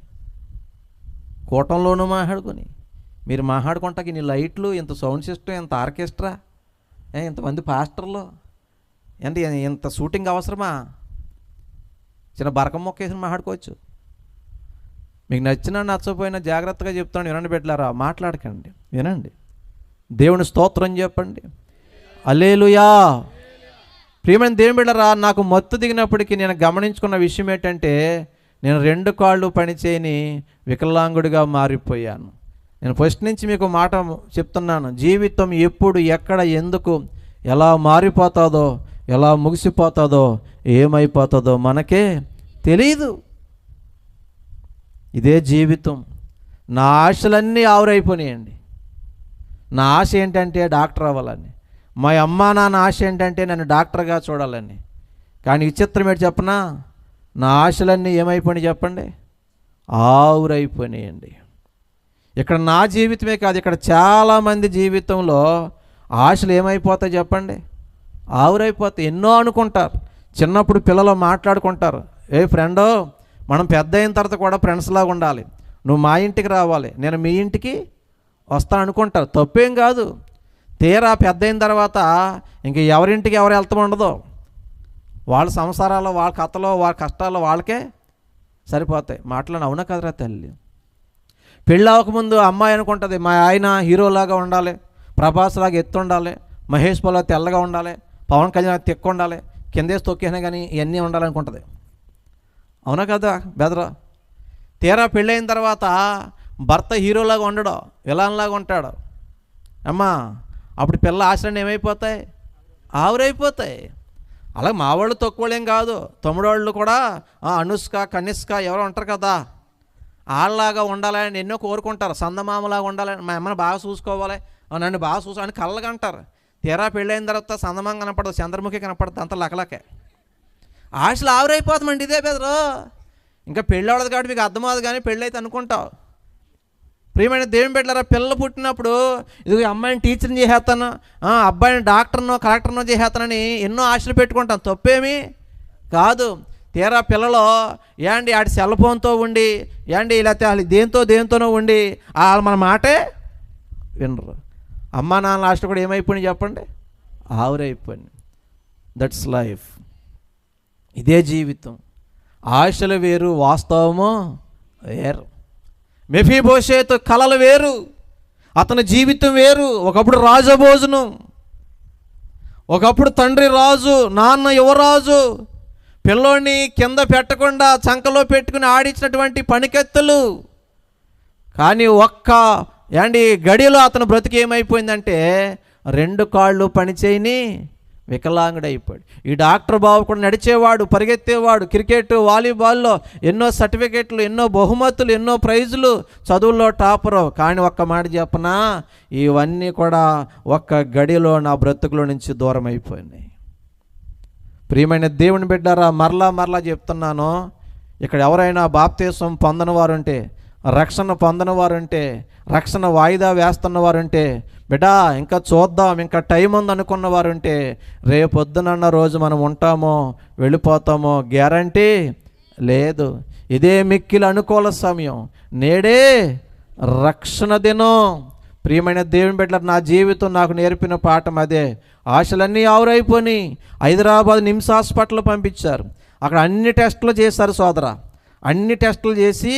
కూటంలోనూ మాట్లాడుకుని, మీరు మాట్లాడుకుంటాకి ఇన్ని లైట్లు, ఇంత సౌండ్ సిస్టమ్, ఇంత ఆర్కెస్ట్రా, ఇంతమంది పాస్టర్లు, ఇంత షూటింగ్ అవసరమా? చిన్న బరకం మొక్క వేసి మాట్లాడుకోవచ్చు. మీకు నచ్చినా నచ్చపోయినా జాగ్రత్తగా చెప్తాను, వినండి బిడ్డలారా, మాట్లాడకండి, వినండి. దేవుని స్తోత్రం చెప్పండి. హల్లెలూయా. ప్రియమైన దేవుని బిడ్డలారా, నాకు మత్తు దిగినప్పటికీ నేను గమనించుకున్న విషయం ఏంటంటే, నేను 2 కాళ్ళు పనిచేయని వికలాంగుడిగా మారిపోయాను. నేను ఫస్ట్ నుంచి మీకు మాట చెప్తున్నాను, జీవితం ఎప్పుడు, ఎక్కడ, ఎందుకు, ఎలా మారిపోతుందో, ఎలా ముగిసిపోతుందో, ఏమైపోతుందో మనకే తెలీదు. ఇదే జీవితం. నా ఆశలన్నీ ఆవిరైపోయినాయండి. నా ఆశ ఏంటంటే డాక్టర్ అవ్వాలని. మా అమ్మ నాన్న ఆశ ఏంటంటే నన్ను డాక్టర్గా చూడాలని. కానీ విచిత్రం ఏంటి చెప్పనా? నా ఆశలన్నీ ఏమైపోయినాయి చెప్పండి? ఆవిరైపోయినాయండి. ఇక్కడ నా జీవితమే కాదు, ఇక్కడ చాలామంది జీవితంలో ఆశలు ఏమైపోతాయి చెప్పండి? ఆవిరైపోతాయి. ఎన్నో అనుకుంటారు. చిన్నప్పుడు పిల్లలు మాట్లాడుకుంటారు, ఏ ఫ్రెండో మనం పెద్ద అయిన తర్వాత కూడా ఫ్రెండ్స్ లాగా ఉండాలి, నువ్వు మా ఇంటికి రావాలి, నేను మీ ఇంటికి వస్తాను అనుకుంటారు, తప్పేం కాదు. తీరా పెద్ద అయిన తర్వాత ఇంక ఎవరింటికి ఎవరు వెళ్తాం ఉండదు. వాళ్ళ సంసారాలు, వాళ్ళ కథలో, వాళ్ళ కష్టాలు వాళ్ళకే సరిపోతాయి. మాటలను అవునా కదరా తల్లి? పెళ్ళి అవ్వకముందు అమ్మాయి అనుకుంటుంది, మా ఆయన హీరోలాగా ఉండాలి, ప్రభాస్లాగా ఎత్తు ఉండాలి, మహేష్ బాబులా తెల్లగా ఉండాలి, పవన్ కళ్యాణ్ తిక్కు ఉండాలి, కిందేసి తొక్కినా కానీ ఇవన్నీ ఉండాలనుకుంటుంది. అవునా కదా బెదరా? తీరా పెళ్ళైన తర్వాత భర్త హీరోలాగా ఉండడు, విలన్లాగా ఉంటాడు. అమ్మా అప్పుడు పిల్ల ఆశలన్నీ ఏమైపోతాయి? ఆవిరైపోతాయి. అలాగే మా వాళ్ళు తక్కువ వాళ్ళేం కాదు, తమ్ముడోళ్ళు కూడా అనుష్క, కనిష్క ఎవరో ఉంటారు కదా, వాళ్ళలాగా ఉండాలని ఎన్నో కోరుకుంటారు. సందమామలాగా ఉండాలని, మా అమ్మని బాగా చూసుకోవాలి, నన్ను బాగా చూసుకోవాలని కళ్ళగా అంటారు. తీరా పెళ్ళైన తర్వాత సందమామ కనపడదు, చంద్రముఖి కనపడుతుంది, అంత లకలకే. ఆశలు ఆవిరైపోతామండి. ఇదే బెదరు. ఇంకా పెళ్ళి అవ్వదు కాబట్టి మీకు అర్థమవుతుంది, కానీ పెళ్ళి అయితే అనుకుంటావు. ప్రియమైన దేవుని బిడ్డలారా, పిల్లలు పుట్టినప్పుడు ఇది అమ్మాయిని టీచర్ని చేసేస్తాను, అబ్బాయిని డాక్టర్నో కలెక్టర్నో చేసేస్తానని ఎన్నో ఆశలు పెట్టుకుంటాం. తప్పేమీ కాదు. తీరా పిల్లలు ఏండి ఆడి సెల్ ఫోన్తో ఉండి, ఏండి లేకపోతే దేంతోనో ఉండి వాళ్ళు మన మాటే వినరు. అమ్మా నాన్న లాస్ట్ కూడా ఏమైపోయింది చెప్పండి? ఆవిరైపోయింది. That's life. ఇదే జీవితం. ఆశలు వేరు, వాస్తవము వేరు. మెఫీబోషేతు కలలు వేరు, అతని జీవితం వేరు. ఒకప్పుడు రాజభోజనం, ఒకప్పుడు తండ్రి రాజు, నాన్న యువరాజు, పిల్లోని కింద పెట్టకుండా చంకలో పెట్టుకుని ఆడించినటువంటి పనికెత్తులు. కానీ గడిలో అతను బ్రతికి ఏమైపోయిందంటే 2 కాళ్ళు పనిచేయని వికలాంగుడైపోయాడు. ఈ డాక్టర్ బాబు కూడా నడిచేవాడు, పరిగెత్తేవాడు, క్రికెట్, వాలీబాల్లో ఎన్నో సర్టిఫికెట్లు, ఎన్నో బహుమతులు, ఎన్నో ప్రైజులు, చదువుల్లో టాపరు. కానీ ఒక్క మాట చెప్పనా, ఇవన్నీ కూడా ఒక్క గడిలో నా బ్రతుకులో నుంచి దూరం అయిపోయినాయి. ప్రియమైన దేవుని బిడ్డారా, మరలా చెప్తున్నాను, ఇక్కడ ఎవరైనా బాప్తీసం పొందని వారుంటే, రక్షణ పొందని వారుంటే, రక్షణ వాయిదా వేస్తున్న వారుంటే, బిడ్డా ఇంకా చూద్దాం, ఇంకా టైం ఉంది అనుకున్న వారుంటే, రేపొద్దునన్న రోజు మనం ఉంటామో వెళ్ళిపోతామో గ్యారంటీ లేదు. ఇదే మిక్కిలి అనుకూల సమయం, నేడే రక్షణ దినం. ప్రియమైన దేవుని బిడ్డలారా, నా జీవితం నాకు నేర్పిన పాఠం అదే. ఆశలన్నీ ఆవిరైపోయి హైదరాబాద్ నిమ్స్ హాస్పిటల్ పంపించారు. అక్కడ అన్ని టెస్టులు చేశారు సోదరా. అన్ని టెస్టులు చేసి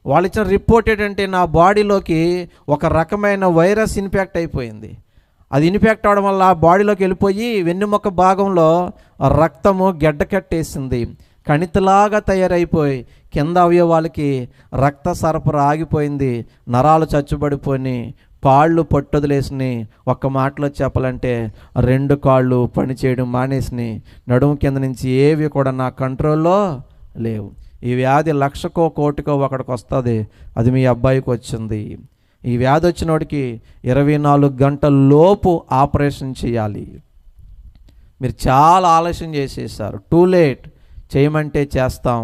వాళ్ళు ఇచ్చిన రిపోర్ట్ ఏంటంటే, నా బాడీలోకి ఒక రకమైన వైరస్ ఇన్ఫెక్ట్ అయిపోయింది. అది ఇన్ఫెక్ట్ అవడం వల్ల బాడీలోకి వెళ్ళిపోయి వెన్నుముక్క భాగంలో రక్తము గెడ్డ కట్టేసింది. కణితిలాగా తయారైపోయి కింద అవయవాలకి రక్త సరఫరా ఆగిపోయింది. నరాలు చచ్చుబడిపోయి కాళ్ళు పట్టుదలేసినాయి. ఒక్క మాటలో చెప్పాలంటే 2 కాళ్ళు పనిచేయడం మానేసినాయి. నడుము కింద నుంచి ఏవి కూడా నా కంట్రోల్లో లేవు. ఈ వ్యాధి 1,00,000కో 1,00,000కో ఒకడికి వస్తుంది. అది మీ అబ్బాయికి వచ్చింది. ఈ వ్యాధి వచ్చినోడికి 24 గంటల లోపు ఆపరేషన్ చేయాలి. మీరు చాలా ఆలస్యం చేసేసారు. Too late. చేయమంటే చేస్తాం,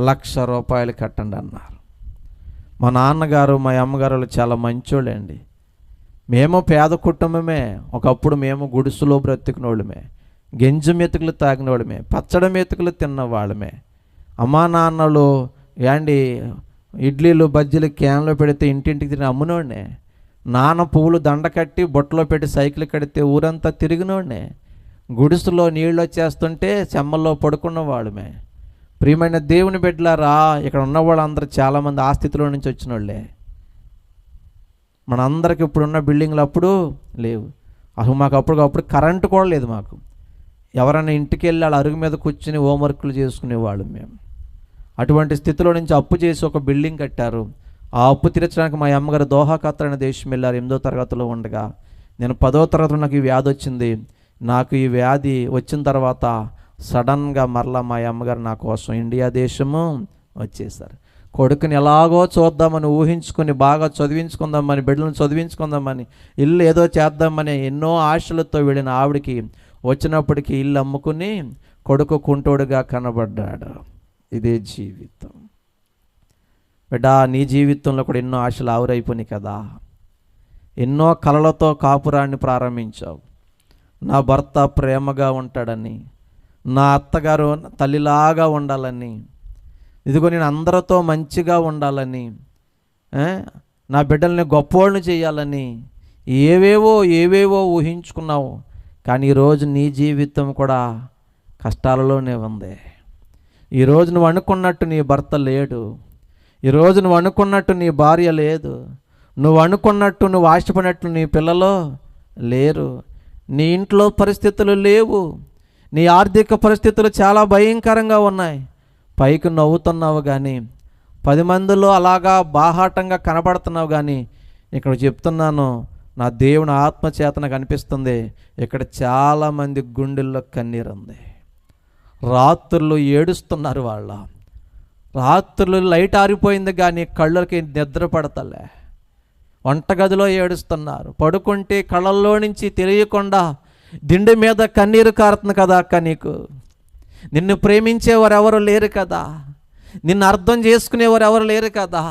1,00,000 రూపాయలు కట్టండి అన్నారు. మా నాన్నగారు మా అమ్మగారు చాలా మంచోళ్ళండి. మేము పేద కుటుంబమే. ఒకప్పుడు మేము గుడిసులో బ్రతికినోళ్ళమే, గెంజు మెతుకులు తాగినోళ్ళమే, పచ్చడి మెతుకులు తిన్నవాళ్ళమే. అమ్మా నాన్నలు ఇడ్లీలు బజ్జీలు క్యాన్లో పెడితే ఇంటింటికి తిని అమ్మునోడినే. నాన్న పువ్వులు దండ కట్టి బొట్టలో పెట్టి సైకిల్ కడితే ఊరంతా తిరిగినోడినే. గుడిసులో నీళ్ళు వచ్చేస్తుంటే చెమ్మల్లో పడుకున్న వాళ్ళమే. ప్రియమైన దేవుని బిడ్డలారా, ఇక్కడ ఉన్న వాళ్ళందరూ చాలామంది ఆ స్థితిలో నుంచి వచ్చిన వాళ్ళే. మనందరికి ఇప్పుడున్న బిల్డింగ్లు అప్పుడు లేవు. అసలు మాకు అప్పుడు కరెంటు కూడా లేదు. మాకు ఎవరైనా ఇంటికి వెళ్ళి వాళ్ళ అరుగు మీద కూర్చుని హోంవర్క్లు చేసుకునేవాళ్ళు మేము. అటువంటి స్థితిలో నుంచి అప్పు చేసి ఒక బిల్డింగ్ కట్టారు. ఆ అప్పు తీర్చడానికి మా అమ్మగారు దోహా ఖతర్ అనే దేశం వెళ్ళారు. 8వ తరగతిలో ఉండగా నేను 10వ తరగతిలో నాకు ఈ వ్యాధి వచ్చింది. నాకు ఈ వ్యాధి వచ్చిన తర్వాత సడన్గా మరలా మా అమ్మగారు నా కోసం ఇండియా దేశము వచ్చేసారు. కొడుకుని ఎలాగో చూద్దామని ఊహించుకొని, బాగా చదివించుకుందామని, బిడ్డలను చదివించుకుందామని, ఇల్లు ఏదో చేద్దామని ఎన్నో ఆశలతో వెళ్ళిన ఆవిడికి వచ్చినప్పటికీ ఇల్లు అమ్ముకుని కొడుకు కుంటోడుగా కనబడ్డాడు. ఇదే జీవితం. బిడ్డా, నీ జీవితంలో కూడా ఎన్నో ఆశలు ఆవిరైపోయినాయి కదా. ఎన్నో కలలతో కాపురాన్ని ప్రారంభించావు. నా భర్త ప్రేమగా ఉంటాడని, నా అత్తగారు తల్లిలాగా ఉండాలని, ఇదిగో నేను అందరితో మంచిగా ఉండాలని, నా బిడ్డల్ని గొప్పోళ్ళని చేయాలని ఏవేవో ఊహించుకున్నావు. కానీ ఈరోజు నీ జీవితం కూడా కష్టాలలోనే ఉంది. ఈరోజు నువ్వు అనుకున్నట్టు నీ భర్త లేడు. ఈరోజు నువ్వు అనుకున్నట్టు నీ భార్య లేదు. నువ్వు అనుకున్నట్టు, నువ్వు ఆశపడినట్లు నీ పిల్లలు లేరు. నీ ఇంట్లో పరిస్థితులు లేవు. నీ ఆర్థిక పరిస్థితులు చాలా భయంకరంగా ఉన్నాయి. పైకి నవ్వుతున్నావు కానీ, 10 మందిలో అలాగా బాహాటంగా కనబడుతున్నావు కానీ, ఇక్కడ చెప్తున్నాను, నా దేవుని ఆత్మచేతన కనిపిస్తుంది, ఇక్కడ చాలామంది గుండెల్లో కన్నీరు ఉంది. రాత్రులు ఏడుస్తున్నారు. రాత్రులు లైట్ ఆరిపోయింది కానీ కళ్ళకి నిద్ర పడతలే. వంటగదిలో ఏడుస్తున్నారు. పడుకుంటే కళ్ళల్లో నుంచి తెలియకుండా దిండి మీద కన్నీరు కారుతుంది కదా అక్క. నీకు నిన్ను ప్రేమించేవారు ఎవరు లేరు కదా, నిన్ను అర్థం చేసుకునేవారు ఎవరు లేరు కదా.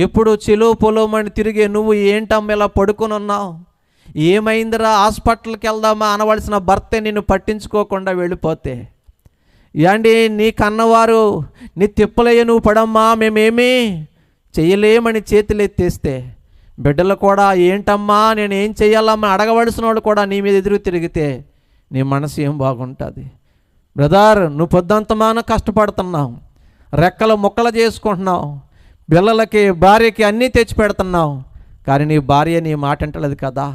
ఎప్పుడు చెలో పొలోమని తిరిగే నువ్వు ఏంటమ్మ ఇలా పడుకొని ఉన్నావు, ఏమైందిరా హాస్పిటల్కి వెళ్దామా అనవలసిన భర్తే నిన్ను పట్టించుకోకుండా వెళ్ళిపోతే, ఏంటి నీ కన్నవారు నీ తిప్పలయ్య నువ్వు పడమ్మా మేమేమీ చెయ్యలేమని చేతులు ఎత్తేస్తే, బిడ్డలు కూడా ఏంటమ్మా నేను ఏం చెయ్యాలమ్మా అడగవలసిన వాళ్ళు కూడా నీ మీద ఎదురు తిరిగితే నీ మనసు ఏం బాగుంటుంది. బ్రదర్, నువ్వు పొద్దంతమాన కష్టపడుతున్నావు, రెక్కలు ముక్కలు చేసుకుంటున్నావు, పిల్లలకి భార్యకి అన్నీ తెచ్చి పెడుతున్నావు, కానీ నీ భార్య నీ మాట అంటలేదు కదా,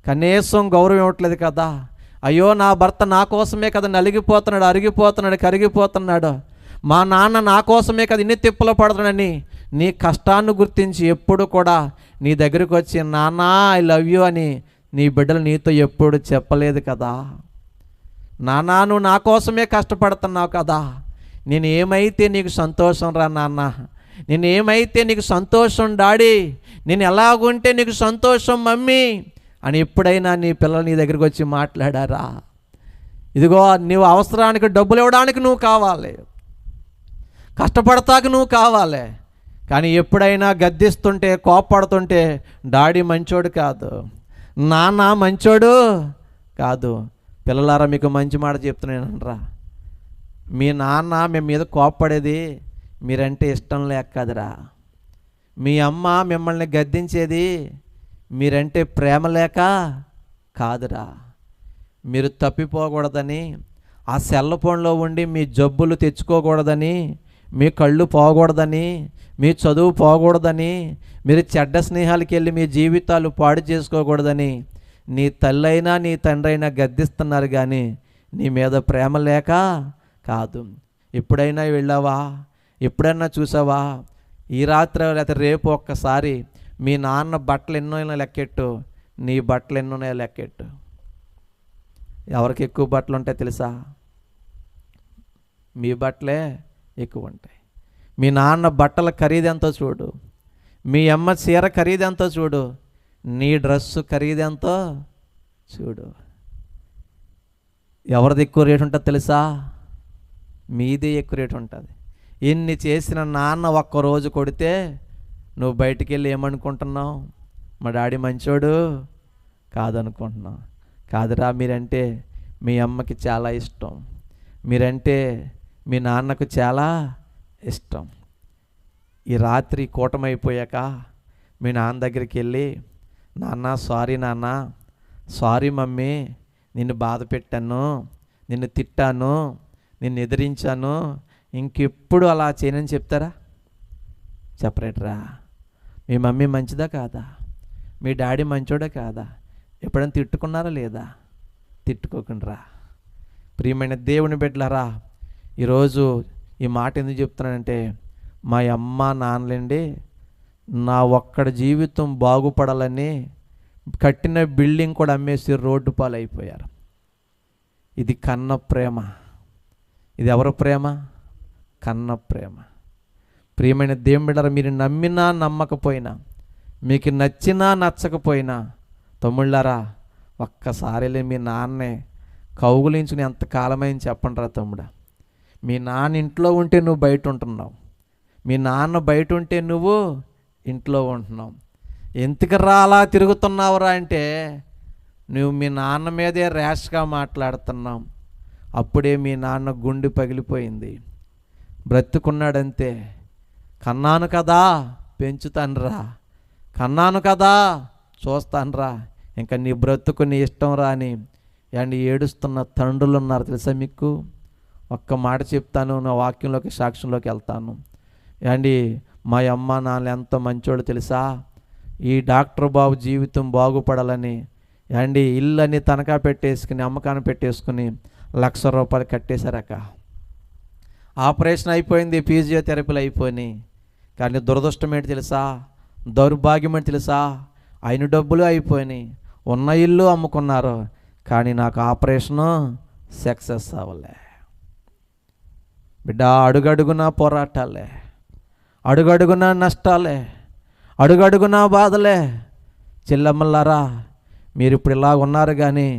కనీసం గౌరవం ఇవ్వట్లేదు కదా. అయ్యో నా భర్త నా కోసమే కదా నలిగిపోతున్నాడు, అరిగిపోతున్నాడు, కరిగిపోతున్నాడు, మా నాన్న నా కోసమే కదా ఇన్ని తిప్పలు పడుతున్నాడని నీ కష్టాన్ని గుర్తించి ఎప్పుడు కూడా నీ దగ్గరికి వచ్చి నాన్న ఐ లవ్ యూ అని నీ బిడ్డలు నీతో ఎప్పుడు చెప్పలేదు కదా. నాన్న నువ్వు నా కోసమే కష్టపడుతున్నావు కదా, నేను ఏమైతే నీకు సంతోషం రా నాన్న, నేను ఏమైతే నీకు సంతోషం డాడీ, నేను ఎలాగుంటే నీకు సంతోషం మమ్మీ అని ఎప్పుడైనా నీ పిల్లలు నీ దగ్గరికి వచ్చి మాట్లాడారా? ఇదిగో నువ్వు అవసరానికి డబ్బులు ఇవ్వడానికి నువ్వు కావాలి, కష్టపడతాక నువ్వు కావాలి, కానీ ఎప్పుడైనా గద్దిస్తుంటే కోపడుతుంటే డాడీ మంచోడు కాదు, నాన్న మంచోడు కాదు. పిల్లలారా మీకు మంచి మాట చెప్తున్నానరా, మీ నాన్న మీ మీద కోపపడేది మీరంటే ఇష్టం లేక కాదురా, మీ అమ్మ మిమ్మల్ని గద్దించేది మీరంటే ప్రేమ లేక కాదురా. మీరు తప్పిపోకూడదని, ఆ సెల్ ఫోన్లో ఉండి మీ జబ్బులు తెచ్చుకోకూడదని, మీ కళ్ళు పోకూడదని, మీ చదువు పోకూడదని, మీరు చెడ్డ స్నేహాలకి వెళ్ళి మీ జీవితాలు పాడు చేసుకోకూడదని నీ తల్లి అయినా నీ తండ్రి అయినా గద్దిస్తున్నారు కానీ నీ మీద ప్రేమ లేక కాదు. ఎప్పుడైనా వెళ్ళావా, ఎప్పుడైనా చూసావా? ఈ రాత్రి లేకపోతే రేపు ఒక్కసారి మీ నాన్న బట్టలు ఎన్నో లెక్కెట్టు, నీ బట్టలు ఎన్నో లెక్కెట్టు. ఎవరికి ఎక్కువ బట్టలు ఉంటాయి తెలుసా? మీ బట్టలే ఎక్కువ ఉంటాయి. మీ నాన్న బట్టల ఖరీదెంతో చూడు, మీ అమ్మ చీర ఖరీదెంతో చూడు, నీ డ్రెస్సు ఖరీదెంతో చూడు. ఎవరిది ఎక్కువ రేటు ఉంటుంది తెలుసా? మీదే ఎక్కువ రేటు ఉంటుంది. ఇన్ని చేసిన నాన్న ఒక్కరోజు కొడితే నువ్వు బయటికి వెళ్ళి ఏమనుకుంటున్నావు? మా డాడీ మంచోడు కాదనుకుంటున్నావు. కాదురా, మీరంటే మీ అమ్మకి చాలా ఇష్టం, మీరంటే మీ నాన్నకు చాలా ఇష్టం. ఈ రాత్రి కూటమైపోయాక మీ నాన్న దగ్గరికి వెళ్ళి, నాన్న సారీ నాన్న, సారీ మమ్మీ, నిన్ను బాధ పెట్టాను, నిన్ను తిట్టాను, నిన్ను ఎదిరించాను, ఇంకెప్పుడు అలా చేయనని చెప్తారా? చెప్పరేట్రా? మీ మమ్మీ మంచిదా కాదా? మీ డాడీ మంచోడా కాదా? ఎప్పుడైనా తిట్టుకున్నారా లేదా? తిట్టుకోకుండా. ప్రియమైన దేవుని బిడ్డలారా, ఈరోజు ఈ మాట ఎందుకు చెప్తున్నానంటే, మా అమ్మ నాన్నలండి నా ఒక్కడి జీవితం బాగుపడాలని కట్టిన బిల్డింగ్ కూడా అమ్మేసి రోడ్డు పాలైపోయారు. ఇది కన్న ప్రేమ. ఇది ఎవరి ప్రేమ? కన్న ప్రేమ. ప్రియమైన దేవుని బిడ్డలారా, మీరు నమ్మినా నమ్మకపోయినా, మీకు నచ్చినా నచ్చకపోయినా, తమ్ముళ్ళారా ఒక్కసారి మీ నాన్నే కౌగులించుకుని ఎంత కాలమైంది చెప్పండి రా తమ్ముడా. మీ నాన్న ఇంట్లో ఉంటే నువ్వు బయట ఉంటున్నావు, మీ నాన్న బయట ఉంటే నువ్వు ఇంట్లో ఉంటున్నావు. ఎందుకు రా అలా తిరుగుతున్నావురా అంటే, నువ్వు మీ నాన్న మీదే ర్యాష్గా మాట్లాడుతున్నావు. అప్పుడే మీ నాన్న గుండె పగిలిపోయింది, బ్రతుకున్నాడంతే. కన్నాను కదా పెంచుతానురా, కన్నాను కదా చూస్తానురా, ఇంకా నీ బ్రతుకు నీ ఇష్టం రా అని అండి ఏడుస్తున్న తండ్రులు ఉన్నారు తెలుసా మీకు? ఒక్క మాట చెప్తాను, నా వాక్యంలోకి సాక్ష్యంలోకి వెళ్తాను. అండి మా అమ్మ నాన్న ఎంత మంచోళ్ళు తెలుసా? ఈ డాక్టర్ బాబు జీవితం బాగుపడాలని అండి ఇల్లని తనఖా పెట్టేసుకుని అమ్మకాన్ని పెట్టేసుకుని ₹1,00,000 కట్టేశారక. ఆపరేషన్ అయిపోయింది, ఫిజియోథెరపీలు అయిపోయినాయి. కానీ దురదృష్టం ఏంటి తెలుసా? దౌర్భాగ్యం ఏంటి తెలుసా? అయిన డబ్బులు అయిపోయినాయి, ఉన్న ఇల్లు అమ్ముకున్నారు, కానీ నాకు ఆపరేషను సక్సెస్ అవ్వలే. బిడ్డ, అడుగడుగునా పోరాటాలే, అడుగడుగునా నష్టాలే, అడుగడుగునా బాధలే. చెల్లెమ్మలారా, మీరు ఇప్పుడు ఇలా ఉన్నారు, కానీ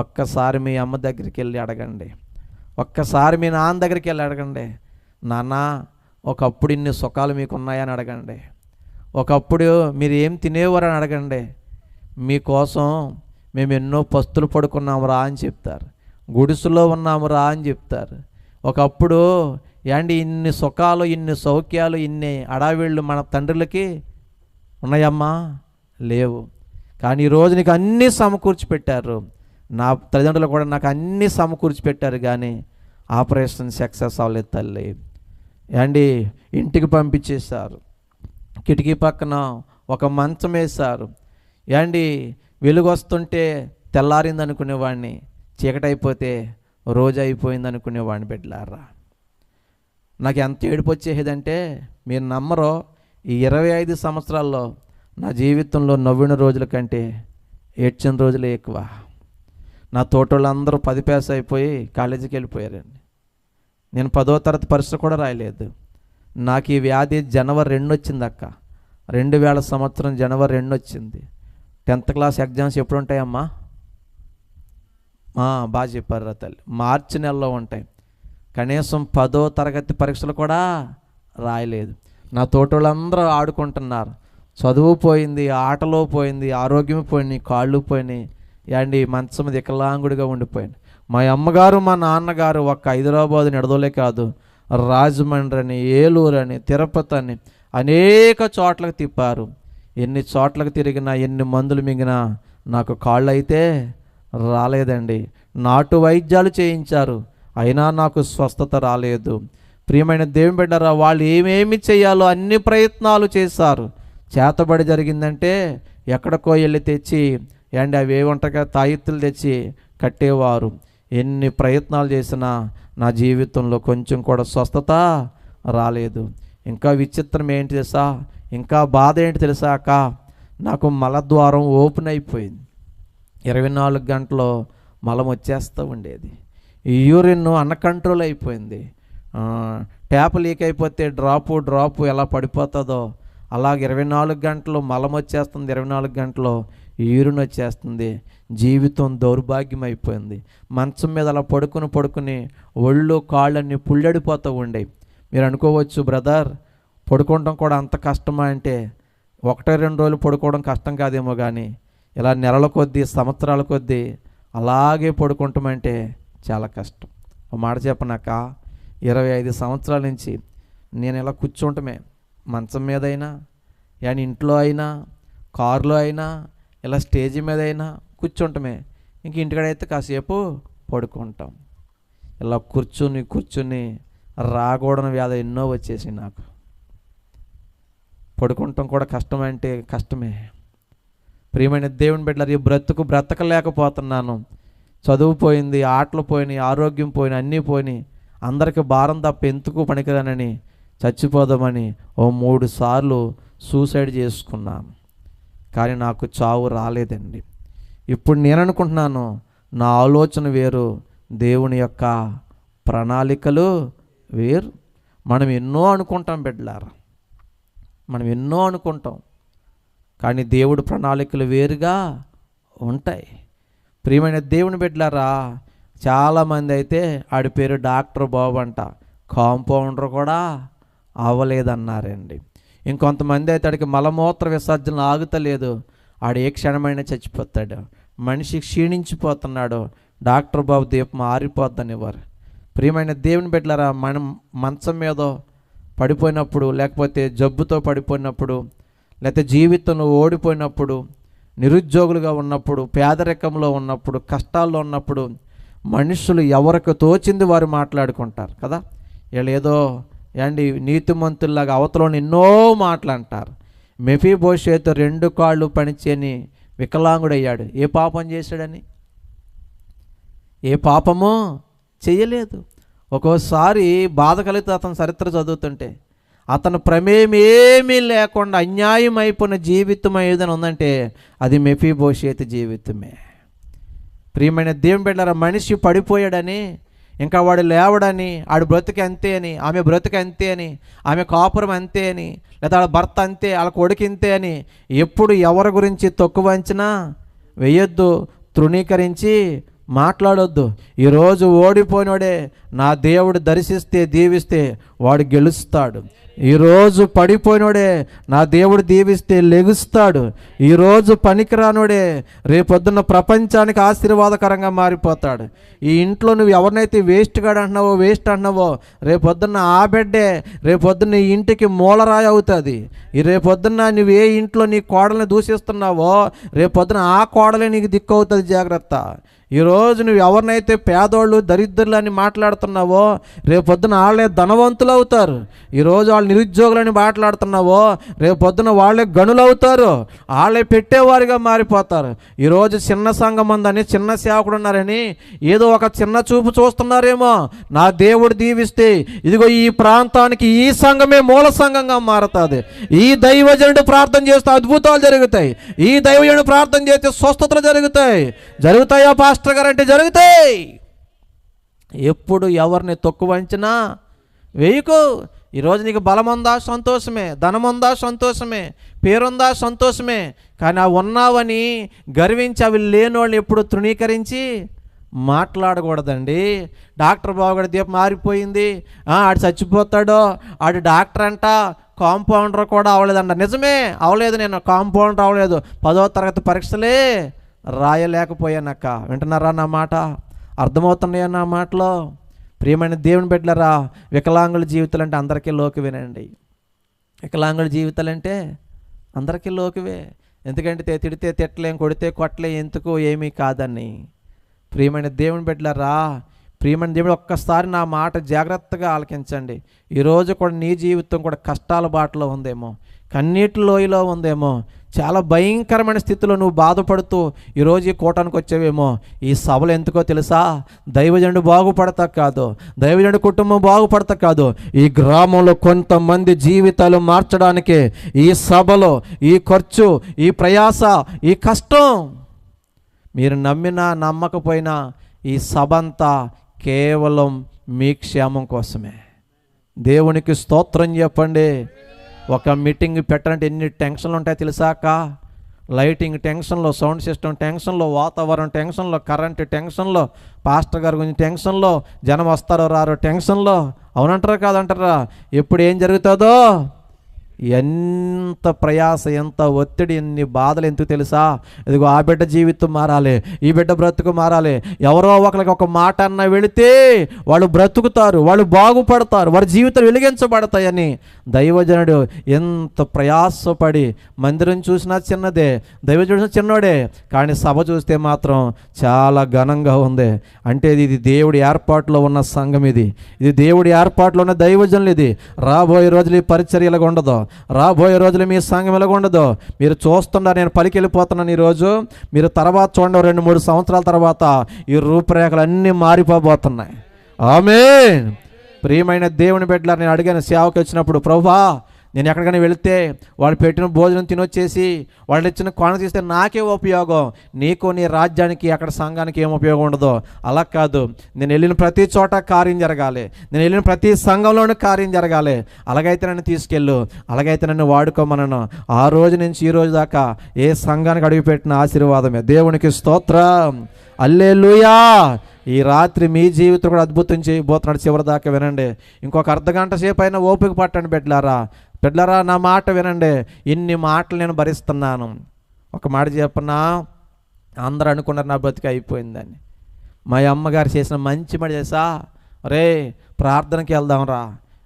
ఒక్కసారి మీ అమ్మ దగ్గరికి వెళ్ళి అడగండి, ఒక్కసారి మీ నాన్న దగ్గరికి వెళ్ళి అడగండి, నాన్న ఒకప్పుడు ఇన్ని సుఖాలు మీకు ఉన్నాయని అడగండి, ఒకప్పుడు మీరు ఏం తినేవారని అడగండి. మీకోసం మేము ఎన్నో పస్తులు పడుకున్నామురా అని చెప్తారు, గుడిసులో ఉన్నామురా అని చెప్తారు. ఒకప్పుడు ఏండి ఇన్ని సుఖాలు, ఇన్ని సౌఖ్యాలు, ఇన్ని అడావిళ్ళు మన తండ్రులకి ఉన్నాయమ్మా? లేవు. కానీ ఈరోజు నీకు అన్నీ సమకూర్చి పెట్టారు. నా తల్లిదండ్రులు కూడా నాకు అన్నీ సమకూర్చి పెట్టారు, కానీ ఆపరేషన్ సక్సెస్ అవ్వలేదు తల్లి. ఏండి ఇంటికి పంపించేశారు, కిటికీ పక్కన ఒక మంచం వేశారు. ఏండి వెలుగు వస్తుంటే తెల్లారింది అనుకునేవాడిని, చీకటైపోతే రోజు అయిపోయింది అనుకునేవాడిని. బిడ్డలారా, నాకు ఎంత ఏడుపు వచ్చేదంటే మీరు నమ్మరో, ఈ 25 సంవత్సరాల్లో నా జీవితంలో నవ్విన రోజుల కంటే ఏడ్చిన రోజులే ఎక్కువ. నా తోటోళ్ళందరూ 10 పాస్ అయిపోయి కాలేజీకి వెళ్ళిపోయారండి. నేను 10వ తరగతి పరీక్ష కూడా రాయలేదు. నాకు ఈ వ్యాధి జనవరి 2 వచ్చింది అక్క. 2000 సంవత్సరం జనవరి 2 వచ్చింది. 10th క్లాస్ ఎగ్జామ్స్ ఎప్పుడు ఉంటాయమ్మా? బాగా చెప్పారు రా తల్లి, మార్చి నెలలో ఉంటాయి. కనీసం 10వ తరగతి పరీక్షలు కూడా రాయలేదు. నా తోటోళ్ళందరూ ఆడుకుంటున్నారు, చదువు పోయింది, ఆటలో పోయింది, ఆరోగ్యం పోయింది, కాళ్ళు పోయినాయి. అండి మంచం వికలాంగుడిగా ఉండిపోయింది. మా అమ్మగారు మా నాన్నగారు ఒక్క హైదరాబాద్ నిడదోలే కాదు, రాజమండ్రి అని, ఏలూరు అని, తిరుపతి అని అనేక చోట్లకు తిప్పారు. ఎన్ని చోట్లకు తిరిగినా, ఎన్ని మందులు మింగినా నాకు కాళ్ళు అయితే రాలేదండి. నాటు వైద్యాలు చేయించారు, అయినా నాకు స్వస్థత రాలేదు. ప్రియమైన దేవుని బిడ్డరా, వాళ్ళు ఏమేమి చేయాలో అన్ని ప్రయత్నాలు చేశారు. చేతబడి జరిగిందంటే ఎక్కడికో వెళ్ళి తెచ్చి అండి అవి ఏమంటారుగా తాయెత్తులు తెచ్చి కట్టేవారు. ఎన్ని ప్రయత్నాలు చేసినా నా జీవితంలో కొంచెం కూడా స్వస్థత రాలేదు. ఇంకా విచిత్రం ఏంటి తెలుసా? ఇంకా బాధ ఏంటి తెలుసా అక్క? నాకు మలద్వారం ఓపెన్ అయిపోయింది. 24 గంటలు మలం వచ్చేస్తూ ఉండేది. ఈ యూరిన్ అన్కంట్రోల్ అయిపోయింది. ట్యాప్ లీక్ అయిపోతే డ్రాపు ఎలా పడిపోతుందో అలాగే 24 గంటలు మలం వచ్చేస్తుంది, 24 గంటలు యూరిన్ వచ్చేస్తుంది. జీవితం దౌర్భాగ్యం అయిపోయింది. మంచం మీద అలా పడుకుని ఒళ్ళు కాళ్ళన్నీ పుల్లడిపోతూ ఉండేవి. మీరు అనుకోవచ్చు, బ్రదర్ పడుకోవడం కూడా అంత కష్టమా అంటే, 1-2 రోజులు పడుకోవడం కష్టం కాదేమో, కానీ ఇలా నెలల కొద్దీ, సంవత్సరాల కొద్దీ అలాగే పడుకుంటామంటే చాలా కష్టం. ఒక మాట చెప్పనాక 25 సంవత్సరాల నుంచి నేను ఇలా కూర్చుంటమే, మంచం మీద అయినా, కానీ ఇంట్లో అయినా, కారులో అయినా, ఇలా స్టేజీ మీద అయినా కూర్చుంటమే. ఇంక ఇంటికాడైతే కాసేపు పడుకుంటాం. ఇలా కూర్చుని రాకూడని వ్యాధి ఎన్నో వచ్చేసి నాకు. పడుకుంటాం కూడా కష్టమంటే కష్టమే. ప్రియమైన దేవుని బిడ్డలారా, ఈ బ్రతకలేకపోతున్నాను. చదువు పోయింది, ఆటలు పోయినాయి, ఆరోగ్యం పోయినాయి, అన్నీ పోయినాయి. అందరికి భారం తప్ప ఎందుకు పనికిరానని చచ్చిపోదామని 3 సార్లు సూసైడ్ చేసుకున్నాను. కానీ నాకు చావు రాలేదండి. ఇప్పుడు నేను అనుకుంటున్నాను, నా ఆలోచన వేరు, దేవుని యొక్క ప్రణాళికలు వేరు. మనం ఎన్నో అనుకుంటాం బిడ్డలారా, మనం ఎన్నో అనుకుంటాం, కానీ దేవుడు ప్రణాళికలు వేరుగా ఉంటాయి. ప్రియమైన దేవుని బిడ్డలారా, చాలామంది అయితే ఆడి పేరు డాక్టర్ బాబు అంట, కాంపౌండర్ కూడా అవ్వలేదన్నారండి. ఇంకొంతమంది అయితే ఆడికి మలమూత్ర విసర్జన ఆగుతలేదు, ఆడు ఏ క్షణమైనా చచ్చిపోతాడు, మనిషి క్షీణించిపోతున్నాడు, డాక్టర్ బాబు దీపం ఆరిపోద్దనివారు. ప్రియమైన దేవుని బిడ్డలారా, మనం మంచం మీద పడిపోయినప్పుడు, లేకపోతే జబ్బుతో పడిపోయినప్పుడు, లేకపోతే జీవితంలో ఓడిపోయినప్పుడు, నిరుద్యోగులుగా ఉన్నప్పుడు, పేదరికంలో ఉన్నప్పుడు, కష్టాల్లో ఉన్నప్పుడు మనుషులు ఎవరికి తోచింది వారు మాట్లాడుకుంటారు కదా. వీళ్ళు ఏదో ఏండి నీతిమంతుల్లాగా అవతలని ఎన్నో మాటలు అంటారు. మెఫీబోషేతు 2 కాళ్ళు పనిచేయని వికలాంగుడయ్యాడు. ఏ పాపం చేశాడని? ఏ పాపమో చెయ్యలేదు. ఒక్కోసారి బాధ కలిగితే అతని చరిత్ర చదువుతుంటే అతను ప్రమేయం ఏమీ లేకుండా అన్యాయం అయిపోయిన జీవితం ఏదైనా ఉందంటే అది మెఫీబోషేతు జీవితమే. ప్రియమైన దేవుని బిడ్డలారా, మనిషి పడిపోయాడని, ఇంకా వాడు లేవడని, ఆడు బ్రతుకు అంతే అని, ఆమె బ్రతుకు అంతే అని, ఆమె కాపురం అంతే అని, లేదా వాళ్ళ భర్త అంతే, వాళ్ళ కొడుకు ఇంతే అని ఎప్పుడు ఎవరి గురించి తక్కువ అంచనా వేయొద్దు, తృణీకరించి మాట్లాడొద్దు. ఈరోజు ఓడిపోయినోడే నా దేవుడు దర్శిస్తే దీవిస్తే వాడు గెలుస్తాడు. ఈరోజు పడిపోయినోడే నా దేవుడు దీవిస్తే లెగుస్తాడు. ఈరోజు పనికిరానోడే రేపొద్దున్న ప్రపంచానికి ఆశీర్వాదకరంగా మారిపోతాడు. ఈ ఇంట్లో నువ్వు ఎవరినైతే వేస్ట్ అంటున్నావో రేపొద్దున్న ఆ బిడ్డే రేపొద్దున్న ఈ ఇంటికి మూలరాయి అవుతుంది. ఈ రేపొద్దున్న నువ్వు ఏ ఇంట్లో నీ కోడల్ని దూషిస్తున్నావో రేపొద్దున ఆ కోడలే నీకు దిక్కు అవుతుంది. జాగ్రత్త. ఈరోజు నువ్వు ఎవరినైతే పేదోళ్ళు దరిద్రులని మాట్లాడుతున్నావో రేపొద్దున వాళ్ళే ధనవంతులు అవుతారు. ఈరోజు వాళ్ళు నిరుద్యోగులని మాట్లాడుతున్నావో రేపొద్దున వాళ్ళే గనులు అవుతారు, వాళ్ళే పెట్టేవారిగా మారిపోతారు. ఈరోజు చిన్న సంఘం ఉందని, చిన్న సేవకుడు ఉన్నారని ఏదో ఒక చిన్న చూపు చూస్తున్నారేమో. నా దేవుడు దీవిస్తే ఇదిగో ఈ ప్రాంతానికి ఈ సంఘమే మూల సంఘంగా మారుతుంది. ఈ దైవజనుడు ప్రార్థన చేస్తే అద్భుతాలు జరుగుతాయి. ఈ దైవజనుడు ప్రార్థన చేస్తే స్వస్థతలు జరుగుతాయా పాస్టర్ గారు అంటే జరుగుతాయి. ఎప్పుడు ఎవరిని తక్కువ అంచనా వేయకు. ఈరోజు నీకు బలం ఉందా సంతోషమే, ధనం ఉందా సంతోషమే, పేరుందా సంతోషమే. కానీ అవి ఉన్నావని గర్వించి అవి లేనోళ్ళని ఎప్పుడు తృణీకరించి మాట్లాడకూడదండి. డాక్టర్ బావగడ దీపం మారిపోయింది, ఆడు చచ్చిపోతాడో, ఆడు డాక్టర్ అంట, కాంపౌండర్ కూడా అవ్వలేదంట. నిజమే, అవ్వలేదు, నేను కాంపౌండర్ అవ్వలేదు, 10వ తరగతి పరీక్షలే రాయలేకపోయానక్క. వింటున్నారా నా మాట? అర్థమవుతున్నాయా నా మాటలో? ప్రియమైన దేవుని బిడ్డలారా, వికలాంగుల జీవితాలు అంటే అందరికీ లోకువేనండి. వికలాంగుల జీవితాలు అంటే అందరికీ లోకువే. ఎందుకంటే తిడితే తిట్టలేం, కొడితే కొట్టలేం, ఎందుకు ఏమీ కాదని. ప్రియమైన దేవుని బిడ్డలారా, ప్రియమైన దేవుడు ఒక్కసారి నా మాట జాగ్రత్తగా ఆలకించండి. ఈరోజు కూడా నీ జీవితం కూడా కష్టాల బాటలో ఉందేమో, కన్నీటి లోయలో ఉందేమో, చాలా భయంకరమైన స్థితిలో నువ్వు బాధపడుతూ ఈరోజు ఈ కూటానికి వచ్చావేమో. ఈ సభలు ఎందుకో తెలుసా? దైవజనుడు బాగుపడతా కాదు, దైవజనుడు కుటుంబం బాగుపడతా కాదు, ఈ గ్రామంలో కొంతమంది జీవితాలు మార్చడానికి ఈ సభలో ఈ ఖర్చు, ఈ ప్రయాస, ఈ కష్టం. మీరు నమ్మినా నమ్మకపోయినా ఈ సభ అంతా కేవలం మీ క్షేమం కోసమే. దేవునికి స్తోత్రం చెప్పండి. ఒక మీటింగ్ పెట్టాలంటే ఎన్ని టెన్షన్లు ఉంటాయో తెలుసాక? లైటింగ్ టెన్షన్లో, సౌండ్ సిస్టమ్ టెన్షన్లో, వాతావరణం టెన్షన్లో, కరెంటు టెన్షన్లో, పాస్టర్ గారి గురించి టెన్షన్లో, జనం వస్తారో రారో టెన్షన్లో. అవునంటారా కాదంటారా? ఎప్పుడు ఏం జరుగుతుందో, ఎంత ప్రయాస, ఎంత ఒత్తిడి, ఎన్ని బాధలు ఎందుకు తెలుసా? ఇదిగో ఆ బిడ్డ జీవితం మారాలి, ఈ బిడ్డ బ్రతుకు మారాలి. ఎవరో ఒకరికి ఒక మాట అన్న వెళితే వాళ్ళు బ్రతుకుతారు, వాళ్ళు బాగుపడతారు, వారి జీవితం వెలిగించబడతాయని దైవజనుడు ఎంత ప్రయాసపడి, మందిరం చూసినా చిన్నదే, దైవజనుడు చిన్నోడే, కానీ సభ చూస్తే మాత్రం చాలా ఘనంగా ఉంది. అంటే ఇది దేవుడి ఏర్పాటులో ఉన్న సంఘం, ఇది దేవుడి ఏర్పాటులో ఉన్న దైవజనులు. ఇది రాబోయే రోజులు ఈ పరిచర్య ఇలాగ ఉండదు, రాబోయే రోజులు మీ సంఘం ఇలాగ ఉండదు. మీరు చూస్తున్నారు, నేను పలికి వెళ్ళిపోతున్నాను ఈరోజు. మీరు తర్వాత చూడండి, 2-3 సంవత్సరాల తర్వాత ఈ రూపురేఖలు అన్నీ మారిపోబోతున్నాయి. ఆమేన్. ప్రియమైన దేవుని బిడ్డలారా, నేను అడిగాను సేవకి వచ్చినప్పుడు, ప్రభువా నేను ఎక్కడికైనా వెళితే వాళ్ళు పెట్టిన భోజనం తినొచ్చేసి వాళ్ళు ఇచ్చిన కొన తీస్తే నాకే ఉపయోగం, నీకు నీ రాజ్యానికి అక్కడ సంఘానికి ఏం ఉపయోగం ఉండదు. అలా కాదు, నేను వెళ్ళిన ప్రతి చోట కార్యం జరగాలి, నేను వెళ్ళిన ప్రతి సంఘంలోనూ కార్యం జరగాలి. అలాగైతే నన్ను తీసుకెళ్ళు, అలాగైతే నన్ను వాడుకోమనను. ఆ రోజు నుంచి ఈ రోజు దాకా ఏ సంఘానికి అడుగుపెట్టిన ఆశీర్వాదమే. దేవునికి స్తోత్రం, హల్లెలూయా. ఈ రాత్రి మీ జీవితం కూడా అద్భుతం చేయబోతున్నాడు. చివరి దాకా వినండి. ఇంకొక అర్ధగంట సేపు అయినా ఓపిక పట్టండి బిడ్డలారా, నా మాట వినండి. ఇన్ని మాటలు నేను భరిస్తున్నాను. ఒక మాట చెప్పనా, అందరూ అనుకున్నారు నా బతికి అయిపోయిందని. మా అమ్మగారు చేసిన మంచి మాట చేసా, రే ప్రార్థనకి వెళ్దాం రా,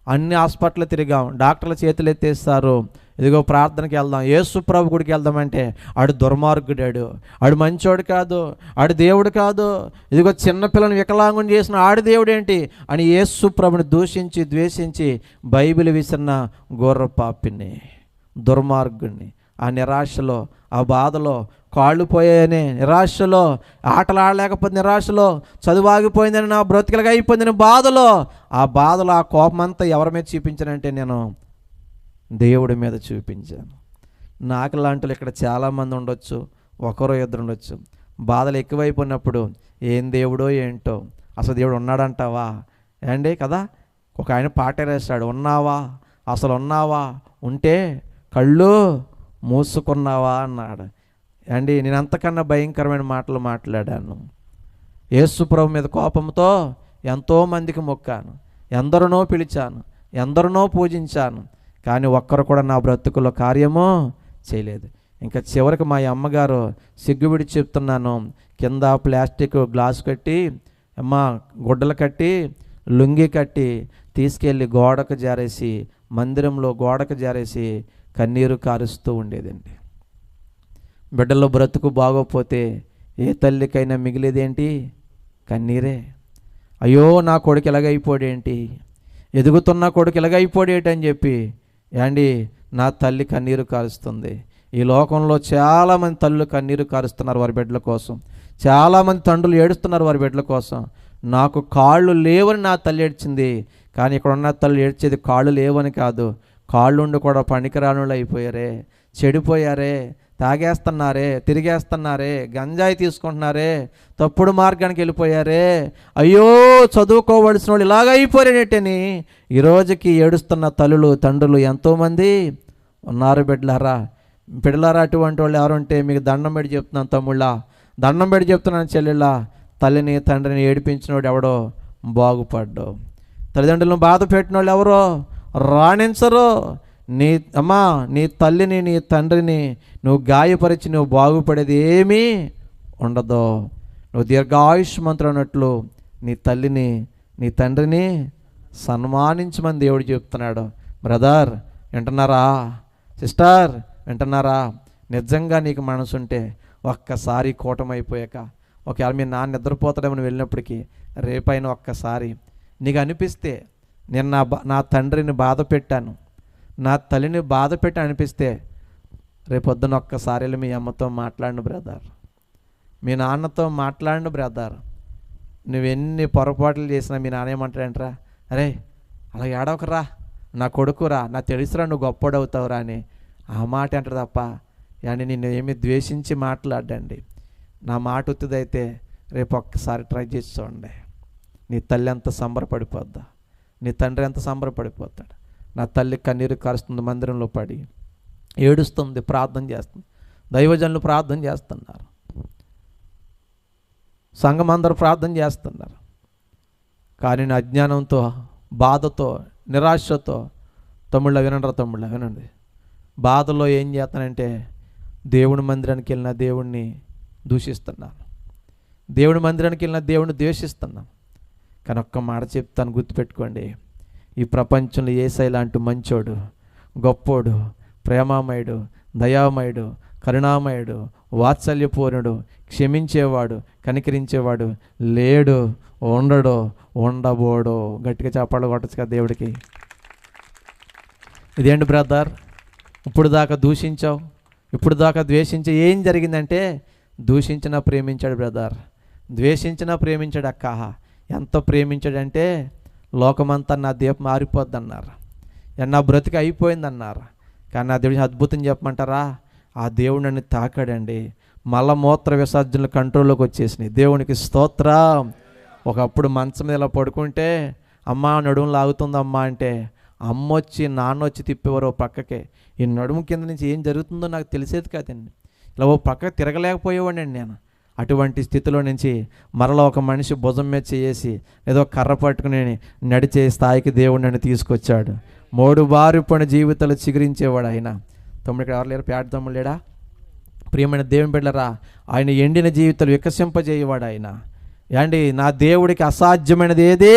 అన్ని హాస్పిటల్ తిరిగాం, డాక్టర్ల చేతులు ఎత్తేస్తారు, ఇదిగో ప్రార్థనకి వెళ్దాం, యేసు ప్రభు గుడికి వెళ్దామంటే ఆడు దుర్మార్గుడాడు, ఆడు మంచోడు కాదు, ఆడు దేవుడు కాదు, ఇదిగో చిన్నపిల్లని వికలాంగుని చేసిన ఆడు దేవుడేంటి అని యేసు ప్రభుని దూషించి ద్వేషించి బైబిల్ విసిరిన ఘోర పాపిని, దుర్మార్గుడిని. ఆ నిరాశలో, ఆ బాధలో, కాళ్ళు పోయాయని నిరాశలో, ఆటలు ఆడలేకపోతే నిరాశలో, చదువు ఆగిపోయిందని, నా బ్రతికలుగా అయిపోయిందని బాధలో, ఆ బాధలో ఆ కోపం అంతా ఎవరి మీద చూపించానంటే నేను దేవుడి మీద చూపించాను. నాకు లాంటి ఇక్కడ చాలామంది ఉండొచ్చు, ఒకరో ఇద్దరు ఉండొచ్చు. బాధలు ఎక్కువైపోయినప్పుడు ఏం దేవుడో ఏంటో, అసలు దేవుడు ఉన్నాడంటావా ఏండి కదా. ఒక ఆయన పాట రాశాడు, ఉన్నావా అసలు ఉన్నావా, ఉంటే కళ్ళు మూసుకున్నావా అన్నాడు. అండి నేను అంతకన్నా భయంకరమైన మాటలు మాట్లాడాను. యేసు ప్రభు మీద కోపంతో ఎంతోమందికి మొక్కాను, ఎందరినో పిలిచాను, ఎందరినో పూజించాను, కానీ ఒక్కరు కూడా నా బ్రతుకులో కార్యము చేయలేదు. ఇంకా చివరికి మా అమ్మగారు సిగ్గువిడి చెప్తున్నాను, కింద ప్లాస్టిక్ గ్లాసు కట్టి, గుడ్డలు కట్టి, లుంగి కట్టి తీసుకెళ్ళి గోడకు జారేసి, మందిరంలో గోడకు జారేసి కన్నీరు కారుస్తూ ఉండేదండి. బిడ్డలో బ్రతుకు బాగోపోతే ఏ తల్లికైనా మిగిలేదేంటి? కన్నీరే. అయ్యో నా కొడుకు ఎలాగైపోడేంటి, ఎదుగుతున్న కొడుకు ఎలాగైపోడేటి అని చెప్పి ఏండి నా తల్లి కన్నీరు కారుస్తుంది. ఈ లోకంలో చాలామంది తల్లులు కన్నీరు కారుస్తున్నారు వారి బిడ్డల కోసం, చాలామంది తండ్రులు ఏడుస్తున్నారు వారి బిడ్డల కోసం. నాకు కాళ్ళు లేవని నా తల్లి ఏడ్చింది, కానీ ఇక్కడ ఉన్న తల్లి ఏడ్చేది కాళ్ళు లేవని కాదు, కాళ్ళుండి కూడా పనికిరానులు అయిపోయారే, చెడిపోయారే, తాగేస్తున్నారే, తిరిగేస్తున్నారే, గంజాయి తీసుకుంటున్నారే, తప్పుడు మార్గానికి వెళ్ళిపోయారే, అయ్యో చదువుకోవలసిన వాళ్ళు ఇలాగ అయిపోయారేటని ఈరోజుకి ఏడుస్తున్న తల్లులు తండ్రులు ఎంతోమంది ఉన్నారు. బిడ్డలారా అటువంటి వాళ్ళు ఎవరుంటే మీకు దండం పెట్టి చెప్తున్నాను తమ్ముళ్ళ, దండం పెట్టి చెప్తున్నాను చెల్లెళ్ళ, తల్లిని తండ్రిని ఏడిపించినోడు ఎవడో బాగుపడ్డావు. తల్లిదండ్రులను బాధ పెట్టిన వాళ్ళు ఎవరో రాణించరు. నీ తల్లిని నీ తండ్రిని నువ్వు గాయపరిచి నువ్వు బాగుపడేది ఏమీ ఉండదు. నువ్వు దీర్ఘాయుష్మంతుడు అన్నట్లు నీ తల్లిని నీ తండ్రిని సన్మానించమని దేవుడు చెప్తున్నాడు. బ్రదర్ వింటున్నారా? సిస్టర్ వింటున్నారా? నిజంగా నీకు మనసుంటే ఒక్కసారి కూటమైపోయాక, ఒకవేళ మీ నాన్న నిద్రపోతాడేమని వెళ్ళినప్పటికీ రేపైనా ఒక్కసారి నీకు అనిపిస్తే నేను నా తండ్రిని బాధ పెట్టాను, నా తల్లిని బాధ పెట్టి అనిపిస్తే రేపొద్దున ఒక్కసారి మీ అమ్మతో మాట్లాడండి బ్రదర్, మీ నాన్నతో మాట్లాడండి బ్రదర్. నువ్వెన్ని పొరపాట్లు చేసినా మీ నాన్న ఏమంటాడంటరా, అరే అలా ఏడవకరా, నా కొడుకురా, నా తెలుసురా నువ్వు గొప్పడవుతావురా అని ఆ మాట అంటారు తప్ప అని నిన్ను ఏమీ ద్వేషించి మాట్లాడండి. నా మాట ఉత్తుదైతే రేపు ఒక్కసారి ట్రై చేసి చూడండి. నీ తల్లి ఎంత సంబరపడిపోద్దా, నీ తండ్రి ఎంత సంబరపడిపోతాడు. నా తల్లి కన్నీరు కారుస్తుంది, మందిరంలో పడి ఏడుస్తుంది, ప్రార్థన చేస్తుంది, దైవజనులు ప్రార్థన చేస్తున్నారు, సంఘం అందరూ ప్రార్థన చేస్తున్నారు. కానీ నా అజ్ఞానంతో, బాధతో, నిరాశతో, తమ్ముళ్ళ వినండి, బాధలో ఏం చేస్తానంటే దేవుని మందిరానికి వెళ్ళిన దేవుణ్ణి దూషిస్తున్నాను, దేవుని మందిరానికి వెళ్ళిన దేవుణ్ణి ద్వేషిస్తున్నాను. కానీ ఒక్క మాట చెప్తాను, గుర్తుపెట్టుకోండి, ఈ ప్రపంచంలో యేసయ్య లాంటి మంచోడు, గొప్పోడు, ప్రేమామయుడు, దయామయుడు, కరుణామయుడు, వాత్సల్యపూర్ణుడు, క్షమించేవాడు, కనికరించేవాడు లేడు, ఉండడు, ఉండబోడు. గట్టిగా చెప్పాలి కొట్టచ్చు కదా దేవుడికి. ఇదేంటి బ్రదర్, ఇప్పుడు దాకా దూషించావు, ఇప్పుడు దాకా ద్వేషించి ఏం జరిగిందంటే దూషించినా ప్రేమించాడు బ్రదర్, ద్వేషించినా ప్రేమించాడు అక్క. ఎంత ప్రేమించాడంటే లోకమంతా నా దీపం ఆరిపోద్ది అన్నారు, నా బ్రతికి అయిపోయిందన్నారు. కానీ నా దేవుడి అద్భుతం చెప్పమంటారా, ఆ దేవుడు నన్ను తాకాడండి, మలమూత్ర విసర్జనలు కంట్రోల్లోకి వచ్చేసినాయి. దేవునికి స్తోత్రం. ఒకప్పుడు మంచం మీద ఇలా పడుకుంటే అమ్మ నడుము లాగుతుందమ్మా అంటే అమ్మొచ్చి నాన్నొచ్చి తిప్పేవారు పక్కకే. ఈ నడుము కింద నుంచి ఏం జరుగుతుందో నాకు తెలిసేది కాదండి, ఇలా ఓ పక్క తిరగలేకపోయేవాడిని నేను. అటువంటి స్థితిలో నుంచి మరలా ఒక మనిషి భుజం మీద చేసి ఏదో కర్ర పట్టుకుని నడిచే స్థాయికి దేవుడు నన్ను తీసుకొచ్చాడు. 3 బారిపోయిన జీవితాలు చిగురించేవాడు ఆయన. తమ్ముడు ఎవరు లేరు, పేట తమ్ముడు లేడా? ప్రియమైన దేవుని బిడ్డలారా, ఆయన ఎండిన జీవితాలు వికసింపజేయవాడు ఆయన. ఏండి నా దేవుడికి అసాధ్యమైనది ఏది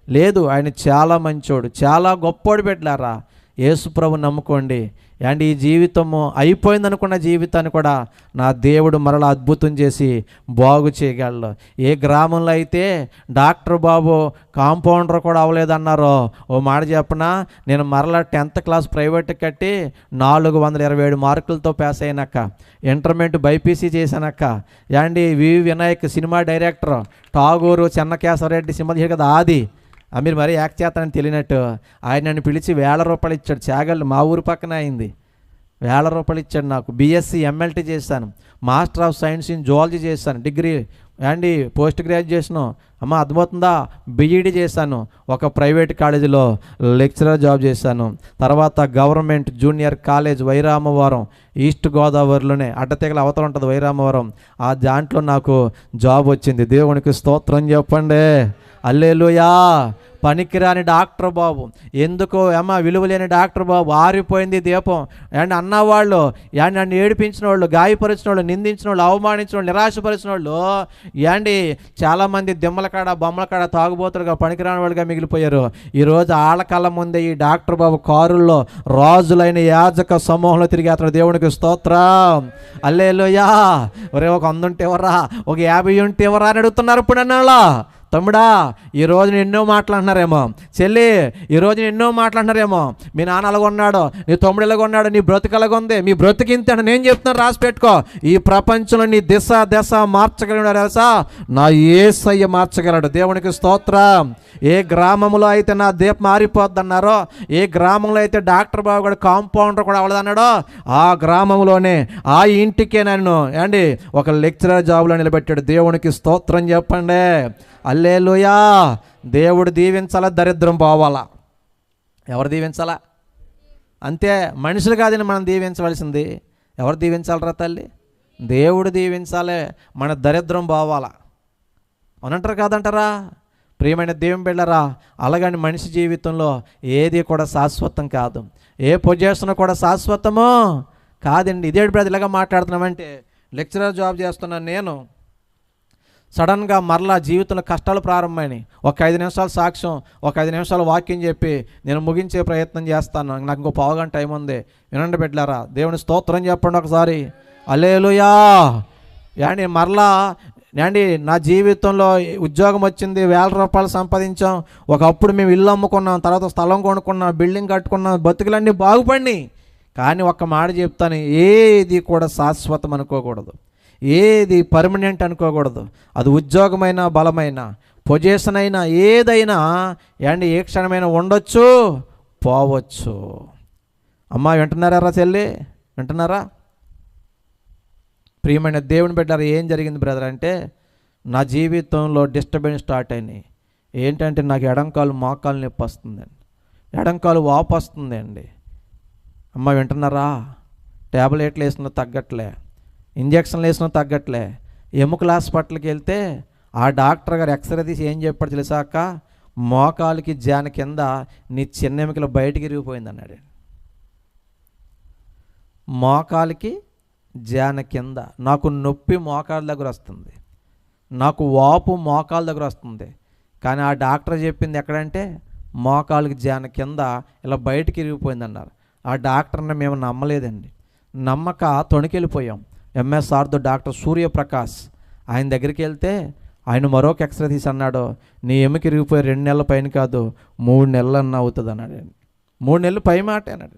లేదు. ఆయన చాలా మంచోడు, చాలా గొప్పోడు బిడ్డలారా. యేసు ప్రభు నమ్ముకోండి, అండ్ ఈ జీవితము అయిపోయిందనుకున్న జీవితాన్ని కూడా నా దేవుడు మరలా అద్భుతం చేసి బాగు చేయగలడు. ఏ గ్రామంలో అయితే డాక్టర్ బాబు కాంపౌండర్ కూడా అవ్వలేదన్నారో, ఓ మాట చెప్పనా, నేను మరలా 10th క్లాస్ ప్రైవేట్ కట్టి 427 మార్కులతో పాస్ అయినాక, ఇంటర్మీడియట్ బైపీసీ చేశానక్క. అండి Vinayak cinema director, Tagore Chennakesava Reddy cinema చేశారు కదా, అది మీరు మరీ యాక్ట్ చేస్తానని తెలియనట్టు ఆయన నన్ను పిలిచి 1000 రూపాయలు ఇచ్చాడు. చాగళ్ళు మా ఊరు పక్కన అయింది. 1000 రూపాయలు ఇచ్చాడు నాకు. బీఎస్సీ ఎంఎల్టీ చేశాను, master of science in zoology చేశాను, డిగ్రీ అండి పోస్ట్ గ్రాడ్యుయేషను, అమ్మ అర్థమవుతుందా, బీఈడీ చేశాను, ఒక ప్రైవేట్ కాలేజీలో లెక్చరర్ జాబ్ చేశాను. తర్వాత government junior college Vairamavaram, east గోదావరిలోనే అడ్డతెగల అవతల ఉంటుంది వైరామవరం, ఆ దాంట్లో నాకు జాబ్ వచ్చింది. దేవునికి స్తోత్రం చెప్పండి. హల్లెలూయా. పనికిరాని డాక్టర్ బాబు, ఎందుకో విలువలేని డాక్టర్ బాబు, ఆరిపోయింది దీపం అండ్ అన్నవాళ్ళు, నన్ను ఏడిపించిన వాళ్ళు, గాయపరిచిన వాళ్ళు, నిందించిన వాళ్ళు, అవమానించిన వాళ్ళు, నిరాశపరిచిన వాళ్ళు చాలామంది దిమ్మల కాడ బొమ్మల కాడ తాగుబోతులుగా పనికిరాని వాళ్ళుగా మిగిలిపోయారు. ఈరోజు ఆళ్ళ కళ్ళ ముందే ఈ డాక్టర్ బాబు కారుల్లో రాజులైన యాజక సమూహంలో తిరిగి అతను. దేవునికి స్తోత్రం. హల్లెలూయా. ఒరే ఒక 100 ఉంటే ఎవరా, ఒక 50 ఉంటే ఎవరా అని అడుగుతున్నారు ఇప్పుడు అన్నాళ్ళ. తమ్ముడా ఈరోజు నేను ఎన్నో మాట్లాడినారేమో, చెల్లి ఈరోజు నేను ఎన్నో మాట్లాడినారేమో, మీ నాన్న ఎలాగొన్నాడు, నీ తమ్ముడు ఎలాగొన్నాడు, నీ బ్రతుకు ఎలాగొంది, మీ బ్రతుకు ఇంత అని నేను చెప్తున్నాను, రాసి పెట్టుకో. ఈ ప్రపంచంలో నీ దశ మార్చగలడు తెలుసా, నా యేసయ్య మార్చగలడు. దేవునికి స్తోత్రం. ఏ గ్రామంలో అయితే నా దీపం మారిపోద్దన్నారో, ఏ గ్రామంలో అయితే డాక్టర్ బాబు కూడా కాంపౌండర్ కూడా అవ్వదన్నాడో, ఆ గ్రామంలోనే ఆ ఇంటికే నన్ను ఒక లెక్చరర్ జాబ్లో నిలబెట్టాడు. దేవునికి స్తోత్రం చెప్పండి. హల్లెలూయా. దేవుడు దీవించాలా, దరిద్రం పోవాలా. ఎవరు దీవించాలా? అంతే, మనుషులు కాదని మనం దీవించవలసింది. ఎవరు దీవించాలరా తల్లి? దేవుడు దీవించాలే, మన దరిద్రం పోవాలా. అనంటారు కాదంటారా? ప్రియమైన దేవుని బిడ్డలారా, అలాగని మనిషి జీవితంలో ఏది కూడా శాశ్వతం కాదు, ఏ పొజిషన్ కూడా శాశ్వతమో కాదండి. ఇదే బ్రదర్ ఇలాగా మాట్లాడుతున్నామంటే, లెక్చరర్ జాబ్ చేస్తున్నాను నేను, సడన్గా మరలా జీవితంలో కష్టాలు ప్రారంభమైనాయి. ఒక 5 నిమిషాలు సాక్ష్యం, ఒక 5 నిమిషాలు వాక్యం చెప్పి నేను ముగించే ప్రయత్నం చేస్తాను. నాకు ఇంకో పావుగంట టైం ఉంది. వినండి బిడ్డలారా, దేవుని స్తోత్రం చెప్పండి ఒకసారి. హల్లెలూయా. మరలా నా జీవితంలో ఉద్యోగం వచ్చింది, 1000 రూపాయలు సంపాదించాం. ఒకప్పుడు మేము ఇల్లు అమ్ముకున్నాం, తర్వాత స్థలం కొనుక్కున్నాం, బిల్డింగ్ కట్టుకున్నాం, బతుకులన్నీ బాగుపడినాయి. కానీ ఒక్క మాట చెప్తాను, ఏది కూడా శాశ్వతం అనుకోకూడదు, ఏది పర్మనెంట్ అనుకోకూడదు. అది ఉద్యోగమైనా, బలమైన పొజిషన్ అయినా, ఏదైనా ఏ క్షణమైనా ఉండొచ్చు, పోవచ్చు. అమ్మా వింటున్నారా చెల్లి? వింటున్నారా? ప్రియమైన దేవుని బిడ్డారా, ఏం జరిగింది బ్రదర్ అంటే, నా జీవితంలో డిస్టర్బెన్స్ స్టార్ట్ అయినాయి. ఏంటంటే నాకు ఎడంకాలు మోకాలు నొప్పి వస్తుందండి, ఎడంకాలు వాపు వస్తుందండి. అమ్మ వింటున్నారా? ట్యాబ్లెట్లు వేసినా తగ్గట్లే, ఇంజక్షన్లు వేసినా తగ్గట్లే. ఎముకల హాస్పిటల్కి వెళ్తే ఆ డాక్టర్ గారు ఎక్స్రే తీసి ఏం చెప్పాడు తెలిసాక, మోకాలికి జాన కింద నీ చిన్న ఎముకలు బయటికి ఇరిగిపోయింది అన్నాడు. మోకాలికి జాన కింద నాకు నొప్పి మోకాల దగ్గర వస్తుంది, నాకు వాపు మోకాల దగ్గర వస్తుంది. కానీ ఆ డాక్టర్ చెప్పింది ఎక్కడంటే మోకాలికి జాన కింద ఇలా బయటికి ఇరిగిపోయింది అన్నారు. ఆ డాక్టర్ని మేము నమ్మలేదండి, నమ్మక తొణికెళ్ళిపోయాం. ఎంఎస్ఆర్తో డాక్టర్ సూర్యప్రకాష్ ఆయన దగ్గరికి వెళ్తే ఆయన మరొక ఎక్స్రే తీసి అన్నాడు, నీ ఎముక ఇరిగిపోయి 2 నెలల పైన కాదు 3 నెలలన్నా అవుతుంది అన్నాడు. 3 నెలలు పై మాట అన్నాడు.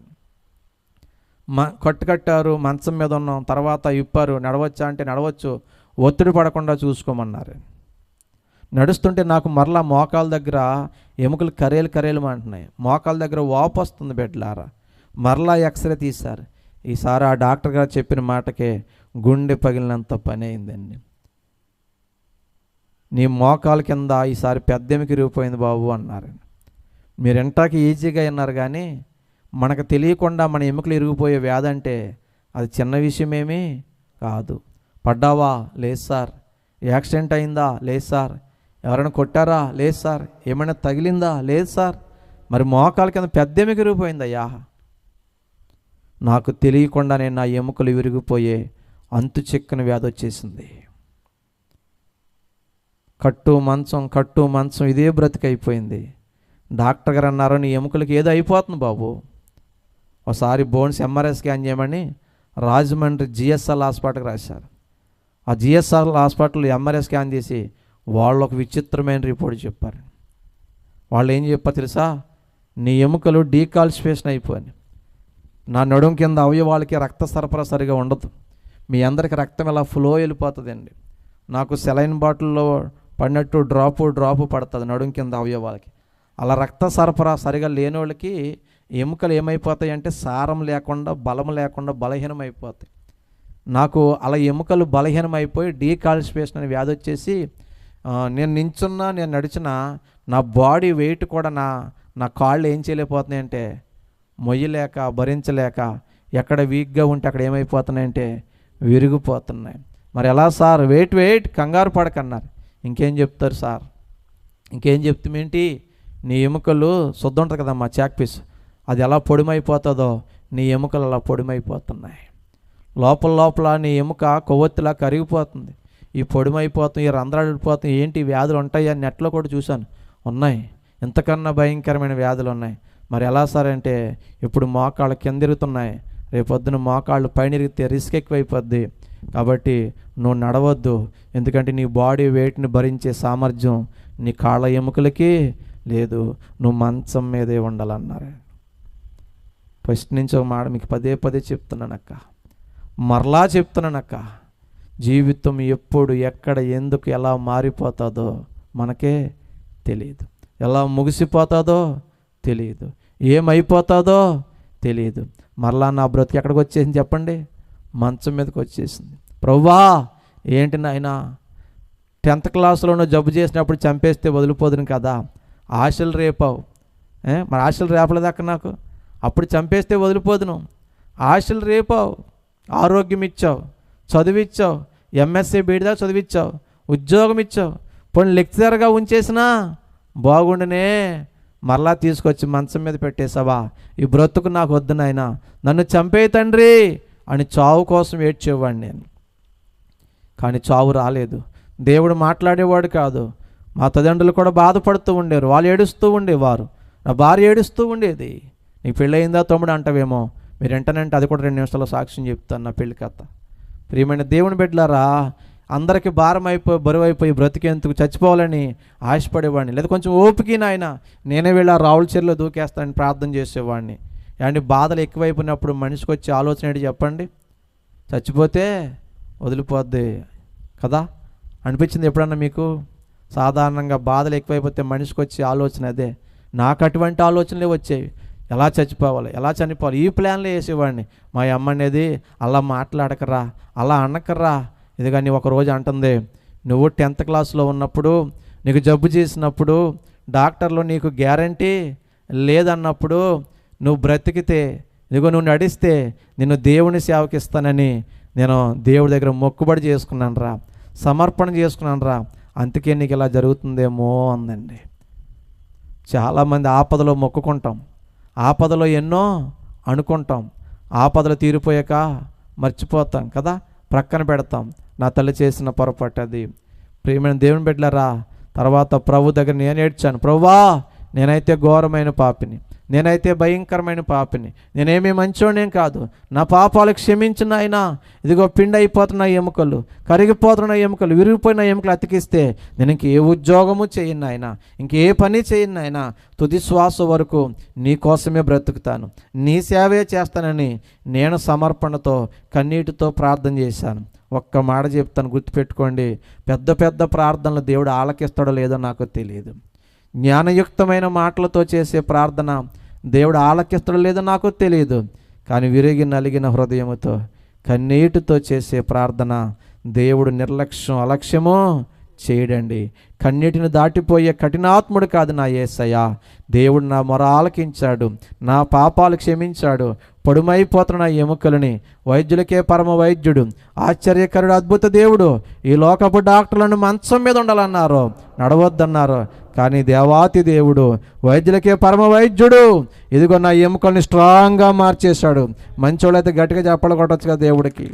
కట్టారు, మంచం మీద ఉన్నాం, తర్వాత ఇప్పారు. నడవచ్చా అంటే నడవచ్చు, ఒత్తిడి పడకుండా చూసుకోమన్నారు. నడుస్తుంటే నాకు మరలా మోకాల దగ్గర ఎముకలు కరేలు అంటున్నాయి, మోకాల దగ్గర వాపు వస్తుంది బిడ్డలారా. మరలా ఎక్స్రే తీశారు. ఈసారి ఆ డాక్టర్ గారు చెప్పిన మాటకే గుండె పగిలినంత పని అయిందండి. నీ మోకాల కింద ఈసారి పెద్ద ఎముక ఇరిగిపోయింది బాబు అన్నారు. మీరు ఎంటాకి ఈజీగా అన్నారు, కానీ మనకు తెలియకుండా మన ఎముకలు ఇరిగిపోయే వ్యాధి అంటే అది చిన్న విషయమేమీ కాదు. పడ్డావా? లేదు సార్. యాక్సిడెంట్ అయిందా? లేదు సార్. ఎవరైనా కొట్టారా? లేదు సార్. ఏమైనా తగిలిందా? లేదు సార్. మరి మోకాల కింద పెద్ద ఎముక ఇరిగిపోయిందయ్యా. నాకు తెలియకుండానే నా ఎముకలు విరిగిపోయే అంతు చిక్కని వ్యాధి వచ్చేసింది. కట్టు మంచం ఇదే బ్రతికైపోయింది. డాక్టర్ గారు అన్నారు, నీ ఎముకలకి ఏదో అయిపోతుంది బాబు, ఒకసారి బోన్స్ ఎంఆర్ఐ స్కాన్ చేయమని రాజమండ్రి జిఎస్ఎల్ హాస్పిటల్కి రాశారు. ఆ జిఎస్ఎల్ హాస్పిటల్ ఎంఆర్ఐ స్కాన్ చేసి వాళ్ళు ఒక విచిత్రమైన రిపోర్ట్ చెప్పారు. వాళ్ళు ఏం చెప్పారు తెలుసా? నీ ఎముకలు డీకాల్సిఫికేషన్ అయిపోయి, నా నడుం కింద అవయవాలకి రక్త సరఫరా సరిగా ఉండదు, మీ అందరికి రక్తం ఇలా ఫ్లో వెళ్ళిపోతుందండి, నాకు సెలైన్ బాటిల్లో పడినట్టు డ్రాపు పడుతుంది నడుం కింద అవయవాలకి. అలా రక్త సరఫరా సరిగా లేని వాళ్ళకి ఎముకలు ఏమైపోతాయి అంటే సారం లేకుండా బలం లేకుండా బలహీనం అయిపోతాయి. నాకు అలా ఎముకలు బలహీనం అయిపోయి డీకాల్సిఫికేషన్ అనే వ్యాధి వచ్చేసి నేను నించున్నా, నేను నడిచినా నా బాడీ వెయిట్ కూడా నా కాళ్ళు ఏం చేయలేకపోతున్నాయి అంటే మొయ్యలేక భరించలేక ఎక్కడ వీక్గా ఉంటే అక్కడ ఏమైపోతున్నాయంటే విరిగిపోతున్నాయి. మరి ఎలా సార్? వెయిట్ కంగారు పడకన్నారు. ఇంకేం చెప్తారు సార్? ఇంకేం చెప్తామేంటి? నీ ఎముకలు శుద్ధ ఉంటుంది కదమ్మా చాక్ పీస్, అది ఎలా పొడిమైపోతుందో నీ ఎముకలు అలా పొడిమైపోతున్నాయి. లోపల నీ ఎముక కొవ్వొత్తిలా కరిగిపోతుంది, ఈ పొడిమైపోతుంది, ఈ రంధ్రాలు వెళ్ళిపోతుంది. ఏంటి వ్యాధులు ఉంటాయి అని నెట్లో కూడా చూశాను, ఉన్నాయి. ఇంతకన్నా భయంకరమైన వ్యాధులు ఉన్నాయి. మరి ఎలా సార్ అంటే ఇప్పుడు మోకాళ్ళు కింద ఇరుగుతున్నాయి, రేపొద్దున మోకాళ్ళు పైన ఇరిగితే రిస్క్ ఎక్కువైపోద్ది. కాబట్టి నువ్వు నడవద్దు, ఎందుకంటే నీ బాడీ వెయిట్ని భరించే సామర్థ్యం నీ కాళ్ళ ఎముకలకి లేదు, నువ్వు మంచం మీదే ఉండాలన్నారు. ఫస్ట్ నుంచి ఒక మాట మీకు పదే చెప్తున్నానక్క, మరలా చెప్తున్నానక్క, జీవితం ఎప్పుడు ఎక్కడ ఎందుకు ఎలా మారిపోతుందో మనకే తెలియదు, ఎలా ముగిసిపోతుందో తెలియదు, ఏమైపోతుందో తెలియదు. మరలా నా బ్రతికి ఎక్కడికి వచ్చేసింది చెప్పండి? మంచం మీదకి వచ్చేసింది. ప్రభువా ఏంటి నాయనా, 10th క్లాస్లోనూ జబ్బు చేసినప్పుడు చంపేస్తే వదిలిపోదును కదా, ఆశలు రేపావు. మరి ఆశలు రేపలేదక్క నాకు, అప్పుడు చంపేస్తే వదిలిపోదును. ఆశలు రేపావు, ఆరోగ్యం ఇచ్చావు, చదివిచ్చావు, ఎంఎస్సీ బీడిదా చదివిచ్చావు, ఉద్యోగం ఇచ్చావు, పోనీ లెక్చరర్గా ఉంచేసినా బాగుండనే, మరలా తీసుకొచ్చి మంచం మీద పెట్టేసావా? ఈ బ్రతుకు నాకు వద్దు నాయనా, నన్ను చంపే తండ్రి అని చావు కోసం ఏడ్చేవాడిని నేను. కానీ చావు రాలేదు. దేవుడు మాట్లాడేవాడు కాదు. మా తల్లిదండ్రులు కూడా బాధపడుతూ ఉండేవారు, వాళ్ళు ఏడుస్తూ ఉండేవారు, నా భార్య ఏడుస్తూ ఉండేది. నీకు పెళ్ళయిందా తమ్ముడు అంటావేమో, మీరు వెంటనంటే అది కూడా 2 నిమిషాల్లో సాక్ష్యం చెప్తాను నా పెళ్లి కథ. ప్రియమైన దేవుని బిడ్డలారా, అందరికీ భారం అయిపోయి బరువు అయిపోయి బ్రతికేందుకు చచ్చిపోవాలని ఆశపడేవాడిని, లేదా కొంచెం ఓపిక నాయన నేనే వెళ్ళి ఆ రావుల చెరువులో దూకేస్తానని ప్రార్థన చేసేవాడిని. అండ్ బాధలు ఎక్కువైపోయినప్పుడు మనిషికి వచ్చే ఆలోచన ఏంటి చెప్పండి? చచ్చిపోతే వదిలిపోద్ది కదా అనిపించింది ఎప్పుడన్నా మీకు? సాధారణంగా బాధలు ఎక్కువైపోతే మనిషికి వచ్చే ఆలోచన అదే. నాకు అటువంటి ఆలోచనలే వచ్చేవి, ఎలా చచ్చిపోవాలి, ఎలా చనిపోవాలి, ఈ ప్లాన్లో వేసేవాడిని. మా అమ్మ అనేది అలా మాట్లాడకరా, అలా అనకరా. ఇది కానీ ఒకరోజు అంటుంది, నువ్వు 10th క్లాస్లో ఉన్నప్పుడు నీకు జబ్బు చేసినప్పుడు డాక్టర్లు నీకు గ్యారంటీ లేదన్నప్పుడు నువ్వు బ్రతికితే, ఇదిగో నువ్వు నడిస్తే నిన్ను దేవుని సేవకి ఇస్తానని నేను దేవుడి దగ్గర మొక్కుబడి చేసుకున్నాను రా, సమర్పణ చేసుకున్నాను రా, అందుకే నీకు ఇలా జరుగుతుందేమో అందండి. చాలామంది ఆపదలో మొక్కుకుంటాం, ఆపదలో ఎన్నో అనుకుంటాం, ఆపదలు తీరిపోయాక మర్చిపోతాం కదా, ప్రక్కన పెడతాం. నా తల్లి చేసిన పొరపాటు అది. ప్రియమైన దేవుని బిడ్డలారా, తర్వాత ప్రభు దగ్గర నేను ఏడ్చాను, ప్రభువా నేనైతే ఘోరమైన పాపిని, నేనైతే భయంకరమైన పాపిని, నేనేమీ మంచోనేం కాదు, నా పాపాలు క్షమించిన అయినా ఇదిగో పిండి అయిపోతున్న ఎముకలు, కరిగిపోతున్న ఎముకలు, విరిగిపోయిన ఎముకలు అతికిస్తే నేను ఇంకే ఉద్యోగము చేయను ఆయన, ఇంకే పని చేయను ఆయన, తుది శ్వాస వరకు నీ కోసమే బ్రతుకుతాను, నీ సేవే చేస్తానని నేను సమర్పణతో కన్నీటితో ప్రార్థన చేశాను. ఒక్క మాట చెప్తాను, గుర్తుపెట్టుకోండి, పెద్ద ప్రార్థనలు దేవుడు ఆలకిస్తాడో లేదో నాకు తెలియదు. జ్ఞానయుక్తమైన మాటలతో చేసే ప్రార్థన దేవుడు ఆలకిస్తాడో లేదో నాకు తెలియదు. కానీ విరిగి నలిగిన హృదయముతో కన్నీటితో చేసే ప్రార్థన దేవుడు అలక్ష్యమో చేయడండి. కన్నీటిని దాటిపోయే కఠినాత్ముడు కాదు నా యేసయ్య. దేవుడు నా మొర ఆలకించాడు, నా పాపాలు క్షమించాడు. పొడుమైపోతున్న ఎముకలని వైద్యులకే పరమ వైద్యుడు, ఆశ్చర్యకరుడు, అద్భుత దేవుడు. ఈ లోకపు డాక్టర్లను మంచం మీద ఉండాలన్నారు, నడవద్దన్నారు. కానీ దేవాతి దేవుడు వైద్యులకే పరమ వైద్యుడు. ఇదిగో నా ఎముకల్ని స్ట్రాంగ్గా మార్చేశాడు. మంచోళ్ళైతే గట్టిగా చెప్పలు కొట్టచ్చు కదా దేవుడికి.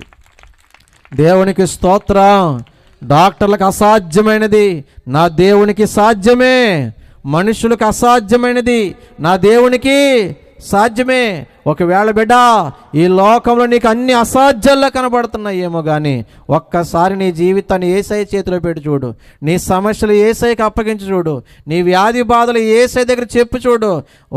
దేవునికి స్తోత్రం. డాక్టర్లకు అసాధ్యమైనది నా దేవునికి సాధ్యమే, మనుషులకు అసాధ్యమైనది నా దేవునికి సాధ్యమే. ఒకవేళ బిడ్డ ఈ లోకంలో నీకు అన్ని అసాధ్యాల్లో కనబడుతున్నాయేమో కానీ ఒక్కసారి నీ జీవితాన్ని యేసయ్య చేతిలో పెట్టి చూడు. నీ సమస్యలు యేసయ్యకి అప్పగించి చూడు. నీ వ్యాధి బాధలు యేసయ్య దగ్గర చెప్పు చూడు.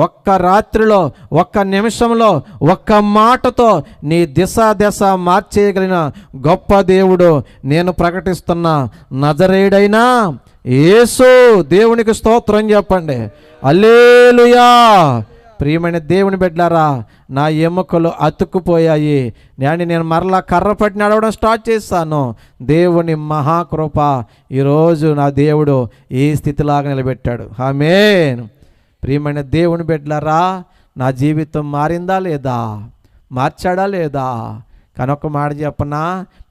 ఒక్క రాత్రిలో, ఒక్క నిమిషంలో, ఒక్క మాటతో నీ దశ మార్చేయగలిగిన గొప్ప దేవుడు నేను ప్రకటిస్తున్నా నజరేయుడైన యేసు. దేవునికి స్తోత్రం చెప్పండి. హల్లెలూయా. ప్రియమైన దేవుని బిడ్డలారా, నా ఎముకలు అతుక్కుపోయాయి. నేను మరలా కర్ర పట్టి నడవడం స్టార్ట్ చేస్తాను. దేవుని మహాకృప ఈరోజు నా దేవుడు ఈ స్థితిలాగా నిలబెట్టాడు. ఆమేన్. ప్రియమైన దేవుని బిడ్డలారా, నా జీవితం మారిందా లేదా? మార్చాడా లేదా? కానీ ఒక్క మాట చెప్పనా,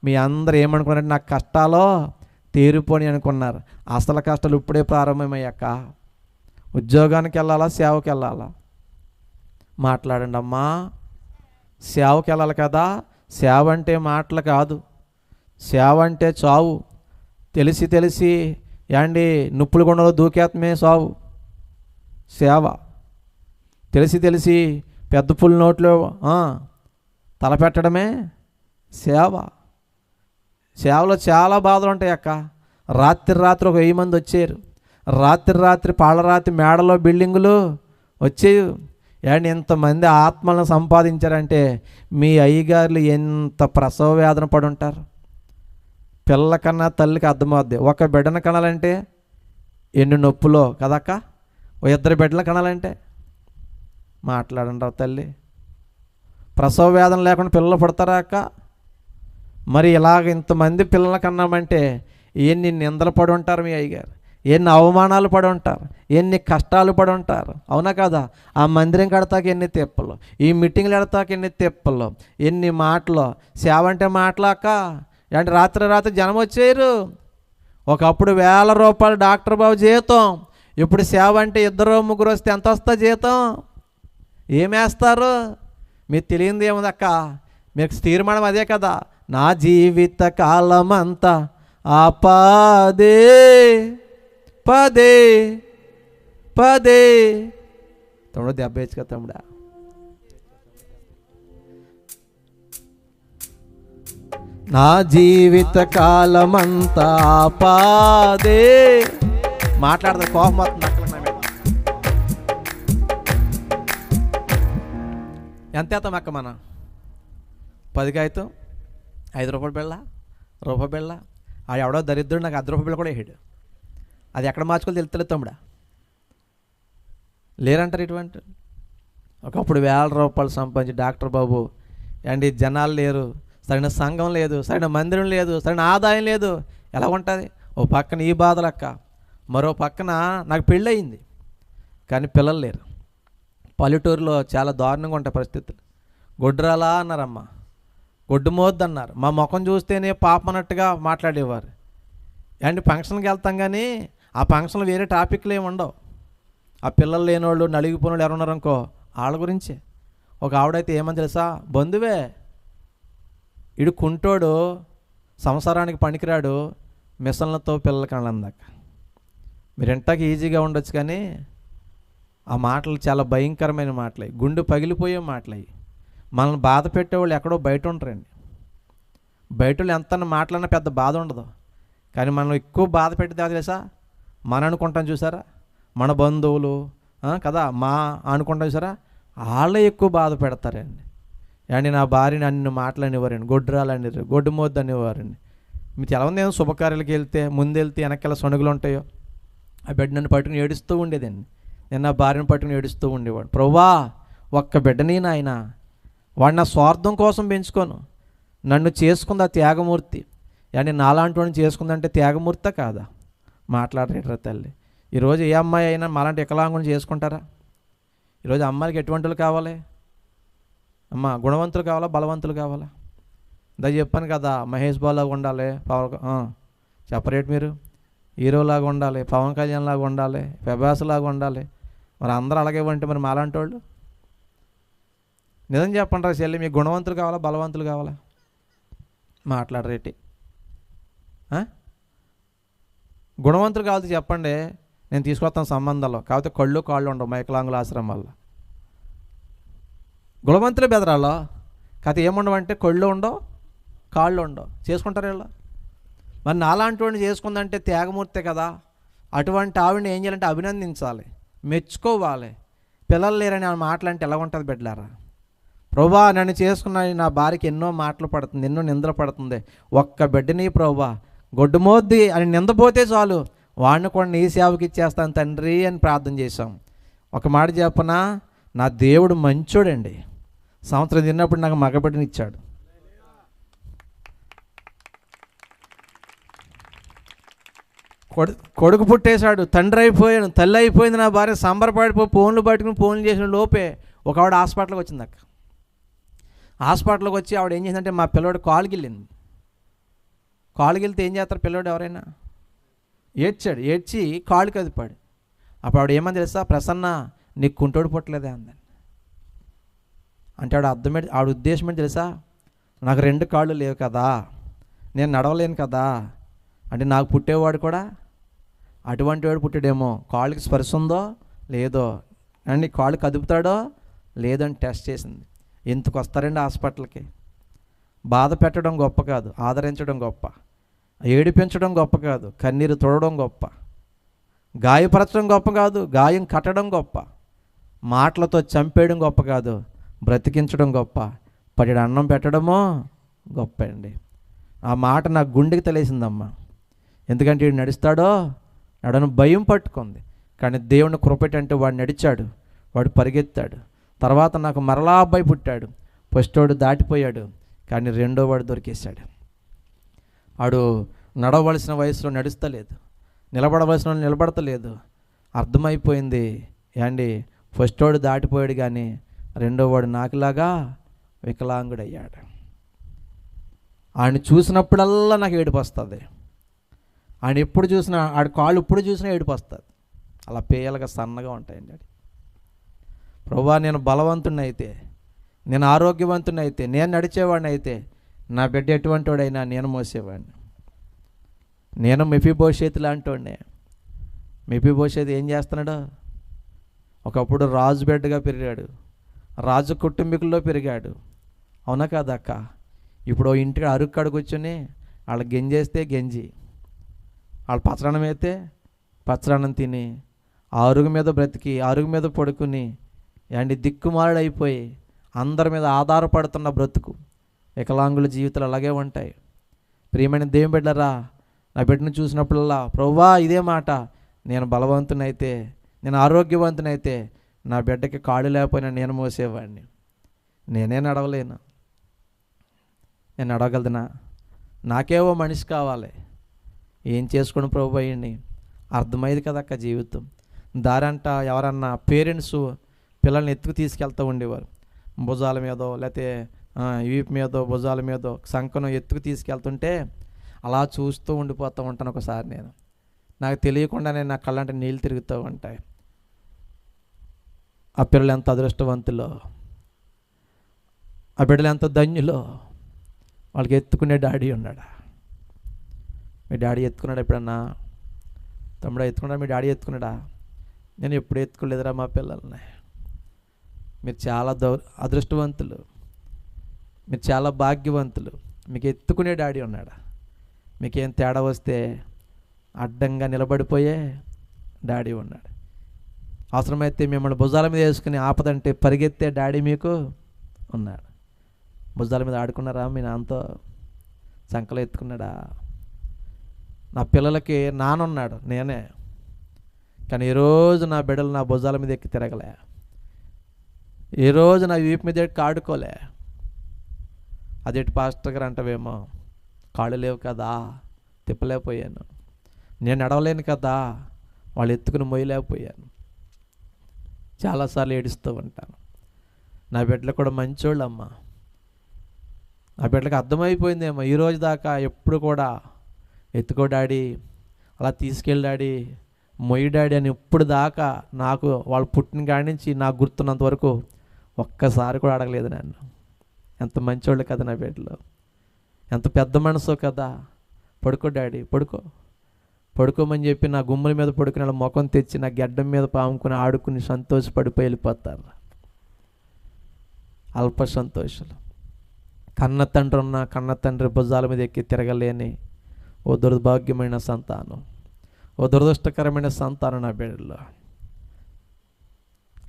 మీ అందరూ ఏమనుకున్నారంటే నాకు కష్టాలు తీరిపోని అనుకున్నారు. అసలు కష్టాలు ఇప్పుడే ప్రారంభమయ్యాక. ఉద్యోగానికి వెళ్ళాలా, సేవకి వెళ్ళాలా? మాట్లాడండి అమ్మా. సేవకి వెళ్ళాలి కదా. సేవ అంటే మాటలు కాదు. సేవ అంటే చావు. తెలిసి యాండి నుప్పులు కొండలో దూకేతమే సావు సేవ. తెలిసి పెద్ద పులి నోట్లో తలపెట్టడమే సేవ. సేవలో చాలా బాధలు ఉంటాయి అక్క. రాత్రి ఒక 1000 మంది వచ్చారు. రాత్రి పాలరాత్రి మేడలో బిల్డింగులు వచ్చేవి. అండ్ ఎంతమంది ఆత్మలను సంపాదించారంటే మీ అయ్యగారులు ఎంత ప్రసవ వేదన పడి ఉంటారు. పిల్ల కన్నా తల్లికి అర్థమవుద్ది. ఒక బిడ్డను కనాలంటే ఎన్ని నొప్పులో కదక్క. ఓ 2 బిడ్డలు కనాలంటే మాట్లాడండి తల్లి. ప్రసవ వేదన లేకుండా పిల్లలు పడతారా అక్క? మరి ఇలాగ ఇంతమంది పిల్లలు కన్నామంటే ఎన్ని నిందలు పడి ఉంటారు మీ అయ్యగారు, ఎన్ని అవమానాలు పడి ఉంటారు, ఎన్ని కష్టాలు పడి ఉంటారు. అవునా కదా? ఆ మందిరం కడతాక ఎన్ని తిప్పలు, ఈ మీటింగ్లు కడతాక ఎన్ని తిప్పలు, ఎన్ని మాటలు. సేవ అంటే మాటలాక. అంటే రాత్రి జనం వచ్చేయరు. ఒకప్పుడు 1000 రూపాయలు డాక్టర్ బాబు జీతం. ఇప్పుడు సేవ అంటే 2-3 వస్తే ఎంత వస్తా జీతం? ఏమేస్తారు? మీకు తెలియంది ఏముందక్క? మీకు తీర్మానం అదే కదా, నా జీవిత కాలం అంతా పదే తమ్ముడు దెబ్బ వేయచ్చు కదా తమ్ముడా. నా జీవిత కాలం అంతా పాదే. మాట్లాడతారు కోపం వస్తుంది అక్కడ. ఎంత వేస్తాం అక్క మన 10 కాగితం 5 రూపాయల బిళ్ళ, రూపాయి బిళ్ళ. ఆడు ఎవడో దరిద్రుడు నాకు 10 రూపాయల బిళ్ళ కూడా వేసాడు. అది ఎక్కడ మార్చుకోవాలి తెలుస్తలేదు తమ్ముడా. లేరంటారు ఇటువంటి. ఒకప్పుడు 1000 రూపాయలు సంపాదించి డాక్టర్ బాబు అండి జనాలు లేరు, సరైన సంఘం లేదు, సరైన మందిరం లేదు, సరైన ఆదాయం లేదు. ఎలా ఉంటుంది? ఓ పక్కన ఈ బాధలక్క, మరో పక్కన నాకు పెళ్ళి అయింది కానీ పిల్లలు లేరు. పల్లెటూరులో చాలా దారుణంగా ఉంటాయి పరిస్థితులు. గొడ్రాలా అన్నారమ్మ, గొడ్డు మోద్దు అన్నారు. మా ముఖం చూస్తేనే పాపం అన్నట్టుగా మాట్లాడేవారు. అండ్ ఫంక్షన్కి వెళ్తాం కానీ ఆ ఫంక్షన్లో వేరే టాపిక్లు ఏమి ఉండవు. ఆ పిల్లలు లేనివాళ్ళు నలిగిపోయిన వాళ్ళు ఎవరున్నారు అనుకో వాళ్ళ గురించే. ఒక ఆవిడైతే ఏమని తెలుసా, బంధువే ఇడు కుంటోడు, సంసారానికి పనికిరాడు, మిషన్లతో పిల్లలకి అనందాక. మీరు ఎంతకి ఈజీగా ఉండొచ్చు కానీ ఆ మాటలు చాలా భయంకరమైన మాటలు, గుండె పగిలిపోయే మాటలు. మనల్ని బాధ పెట్టేవాళ్ళు ఎక్కడో బయట ఉంటారండి. బయట వాళ్ళు ఎంత మాటలన్నా పెద్ద బాధ ఉండదు, కానీ మనం ఎక్కువ బాధ పెట్టేది తెలుసా, మన అనుకుంటాం చూసారా, మన బంధువులు కదా మా అనుకుంటాం చూసారా, వాళ్ళే ఎక్కువ బాధ పెడతారండి. అండి నా భార్యని అన్ని మాటలు అనేవారండి, గొడ్రాలు అనేవారు, గొడ్డు మోద్దు అనేవారండి. మీకు ఎలా ఉంది? శుభకార్యాలకు వెళ్తే ముందెళ్తే వెనకాల సొనుగులు ఉంటాయో, ఆ బిడ్డ నన్ను పట్టుకుని ఏడుస్తూ ఉండేదండి. నేను నా భార్యను పట్టుకుని ఏడుస్తూ ఉండేవాడు. ప్రభువా ఒక్క బిడ్డని నాయన, వాడు నా స్వార్థం కోసం పెంచుకోను, నన్ను చేసుకుంది ఆ త్యాగమూర్తి. అండి నాలాంటి వాడిని చేసుకుందంటే త్యాగమూర్తా కాదా? మాట్లాడరేట్రా తల్లి. ఈరోజు ఏ అమ్మాయి అయినా మాలాంటి వికలాంగుని చేసుకుంటారా? ఈరోజు అమ్మాయికి ఎటువంటి వాళ్ళు కావాలి అమ్మ? గుణవంతులు కావాలా, బలవంతులు కావాలా? ఇందా చెప్పాను కదా, మహేష్ బాబులాగా ఉండాలి, చెప్పరేట్ మీరు, హీరోలాగా ఉండాలి, పవన్ కళ్యాణ్ లాగా ఉండాలి, ప్రభాస్ లాగా ఉండాలి. మరి అందరూ అలాగే ఉంటే మరి మాలాంటి వాళ్ళు నిజం చెప్పండి రా చెల్లి, మీకు గుణవంతులు కావాలా, బలవంతులు కావాలా? మాట్లాడరేటి. గుణవంతులు కావాలి చెప్పండి, నేను తీసుకొస్తాను సంబంధాలు. కాకపోతే కళ్ళు కాళ్ళు ఉండవు మైకలాంగుల ఆశ్రమం వల్ల. గుణవంతులే బెదరాలో. కథ ఏముండవంటే కళ్ళు ఉండవు, కాళ్ళు ఉండవు, చేసుకుంటారు వీళ్ళు. మరి నాలాంటి వాడిని చేసుకుందంటే త్యాగమూర్తే కదా. అటువంటి ఆవిడని ఏం చేయాలంటే అభినందించాలి, మెచ్చుకోవాలి. పిల్లలు లేరని ఆ మాటలు అంటే ఎలా ఉంటుంది బిడ్డలారా? ప్రభువా నన్ను చేసుకున్న నా భార్యకి ఎన్నో మాటలు పడుతుంది, ఎన్నో నిందలు పడుతుంది, ఒక్క బిడ్డని ప్రభువా గొడ్డుమోద్ది అని నిందపోతే చాలు, వాడిని కూడా నీ సేవకి ఇచ్చేస్తాను తండ్రి అని ప్రార్థన చేశాం. ఒక మాట చెప్పనా, నా దేవుడు మంచోడండి. సంవత్సరం తిన్నప్పుడు నాకు మగబిడ్డని ఇచ్చాడు. కొడుకు పుట్టేశాడు, తండ్రి అయిపోయాను, తల్లి అయిపోయింది. నా భార్య సంబరపడిపోయి ఫోన్లు పట్టుకుని ఫోన్లు చేసిన లోపే ఒక ఆవిడ హాస్పిటల్కి వచ్చింది. అక్క హాస్పిటల్కి వచ్చి ఆవిడ ఏం చేసిందంటే మా పిల్లోడు కాలుకి వెళ్ళింది. కాలుకి వెళ్తే ఏం చేస్తారు పిల్లోడు ఎవరైనా? ఏడ్చాడు, ఏడ్చి కాలు కదిపాడు. అప్పుడు ఆవిడ ఏమని తెలుసా? ప్రసన్న నీకు కుంటోడు పుట్టలేదే అందని. అంటే ఆవిడ అర్థమేంటి, ఆవిడ ఉద్దేశం ఏంటి తెలుసా? నాకు 2 కాళ్ళు లేవు కదా, నేను నడవలేను కదా, అంటే నాకు పుట్టేవాడు కూడా అటువంటి వాడు పుట్టాడేమో, కాళ్ళకి స్పర్శ ఉందో లేదో అండి, కాళ్ళు కదుపుతాడో లేదో అని టెస్ట్ చేసింది. ఎందుకు వస్తారండి హాస్పిటల్కి? బాధ పెట్టడం గొప్ప కాదు, ఆదరించడం గొప్ప. ఏడిపించడం గొప్ప కాదు, కన్నీరు తొడడం గొప్ప. గాయపరచడం గొప్ప కాదు, గాయం కట్టడం గొప్ప. మాటలతో చంపేయడం గొప్ప కాదు, బ్రతికించడం గొప్ప. పడిన అన్నం పెట్టడమో గొప్ప అండి. ఆ మాట నా గుండెకి తెలిసిందమ్మా. ఎందుకంటే వీడు నడుస్తాడో నడను భయం పట్టుకుంది. కానీ దేవుని కృపేటంటే వాడు నడిచాడు, వాడు పరిగెత్తాడు. తర్వాత నాకు మరలా అబ్బాయి పుట్టాడు. ఫస్టోడు దాటిపోయాడు, కానీ రెండో వాడు దొరికేశాడు. వాడు నడవలసిన వయసులో నడుస్తలేదు, నిలబడవలసిన నిలబడతలేదు. అర్థమైపోయింది ఏండి, ఫస్టోడు దాటిపోయాడు కానీ రెండో వాడు నాకులాగా వికలాంగుడయ్యాడు. ఆయన చూసినప్పుడల్లా నాకు ఏడుపు వస్తుంది. ఆయన ఎప్పుడు చూసినా, ఆడి కాళ్ళు ఎప్పుడు చూసినా ఏడుపు వస్తుంది. అలా పేయలుగా సన్నగా ఉంటాయండి. అది ప్రభువా నేను బలవంతుని అయితే, నేను ఆరోగ్యవంతుని అయితే, నేను నడిచేవాడిని అయితే, నా బిడ్డ ఎటువంటి వాడైనా నేను మోసేవాడిని. నేను మెఫీబోషేతు లాంటి వాడిని. మెఫీబోషేతు ఏం చేస్తున్నాడు? ఒకప్పుడు రాజు బిడ్డగా పెరిగాడు, రాజు కుటుంబీకుల్లో పెరిగాడు. అవునా కాదా అక్క? ఇప్పుడు ఇంటికి అరుక్కాడు కూర్చొని వాళ్ళ గెంజేస్తే గెంజి, వాళ్ళు పచ్చడనం అయితే పచ్చడనం తిని, అరుగు మీద బ్రతికి అరుగు మీద పడుకుని అండి దిక్కుమారుడైపోయి అందరి మీద ఆధారపడుతున్న బ్రతుకు. వికలాంగుల జీవితాలు అలాగే ఉంటాయి. ప్రియమైన దేవుని బిడ్డలారా, నా బిడ్డను చూసినప్పుడల్లా ప్రభువా ఇదే మాట, నేను బలవంతునైతే, నేను ఆరోగ్యవంతునైతే, నా బిడ్డకి కాళ్ళు లేకపోయినా నేను మోసేవాడిని. నేనే నడవలేను, నేను నడవగలదునా? నాకేవో మనిషి కావాలి. ఏం చేసుకోండి ప్రభు అయ్యండి. అర్థమైంది కదా అక్క జీవితం. దారంట ఎవరన్నా పేరెంట్స్ పిల్లల్ని ఎత్తుకు తీసుకెళ్తూ ఉండేవారు. భుజాల మీదో లేకపోతే వీపు మీదో భుజాల మీదో సంకను ఎత్తుకు తీసుకెళ్తుంటే అలా చూస్తూ ఉండిపోతూ ఉంటాను. ఒకసారి నేను నాకు తెలియకుండానే నా కళ్ళంటే నీళ్ళు తిరుగుతూ ఉంటాయి. ఆ పిల్లలు ఎంత అదృష్టవంతులో, ఆ బిడ్డలు ఎంత ధన్యులో. వాళ్ళకి ఎత్తుకునే డాడీ ఉన్నాడా? మీ డాడీ ఎత్తుకున్నాడా ఎప్పుడన్నా? తమ్ముడా ఎత్తుకున్నాడా? మీ డాడీ ఎత్తుకున్నాడా? నేను ఎప్పుడు ఎత్తుకోలేదురా మా పిల్లల్ని. మీరు చాలా అదృష్టవంతులు, మీరు చాలా భాగ్యవంతులు. మీకు ఎత్తుకునే డాడీ ఉన్నాడా? మీకేం తేడా వస్తే అడ్డంగా నిలబడిపోయే డాడీ ఉన్నాడు. అవసరమైతే మిమ్మల్ని భుజాల మీద వేసుకుని ఆపదంటే పరిగెత్తే డాడీ మీకు ఉన్నాడు. భుజాల మీద ఆడుకున్నారా? మీ నాన్నతో సంకలో ఎత్తుకున్నాడా? నా పిల్లలకి నానున్నాడు, నేనే. కానీ ఈరోజు నా బిడ్డలు నా భుజాల మీద ఎక్కి తిరగలే, ఈరోజు నా వీపు మీద ఎక్కి ఆడుకోలే. అదేంటి పాస్టర్ గారు అంటావేమో, కాళ్ళు లేవు కదా తిప్పలేకపోయాను, నేను నడవలేను కదా వాళ్ళు ఎత్తుకుని మొయ్యలేకపోయాను. చాలాసార్లు ఏడుస్తూ ఉంటాను. నా బిడ్డలు కూడా మంచోళ్ళమ్మా. నా బిడ్డలకు అర్థమైపోయిందేమో ఈరోజు దాకా ఎప్పుడు కూడా ఎత్తుకో డాడీ, అలా తీసుకెళ్ళి డాడీ, మొయ్యి డాడీ అని ఇప్పుడు దాకా నాకు వాళ్ళు పుట్టిన కాడి నుంచి నాకు గుర్తున్నంత వరకు ఒక్కసారి కూడా అడగలేదు నన్ను. ఎంత మంచోళ్ళు కదా నా బిడ్డలు, ఎంత పెద్ద మనసు కదా. పడుకో డాడీ పడుకో, పడుకోమని చెప్పి నా గుమ్మల మీద పడుకుని వాళ్ళ ముఖం తెచ్చి నా గడ్డం మీద పాముకుని ఆడుకుని సంతోషపడిపోయి వెళ్ళిపోతారు. అల్ప సంతోషులు. కన్న తండ్రి ఉన్న కన్న తండ్రి భుజాల మీద ఎక్కి తిరగలేని ఓ దుర్భాగ్యమైన సంతానం, ఓ దురదృష్టకరమైన సంతానం నా బిడ్డలో.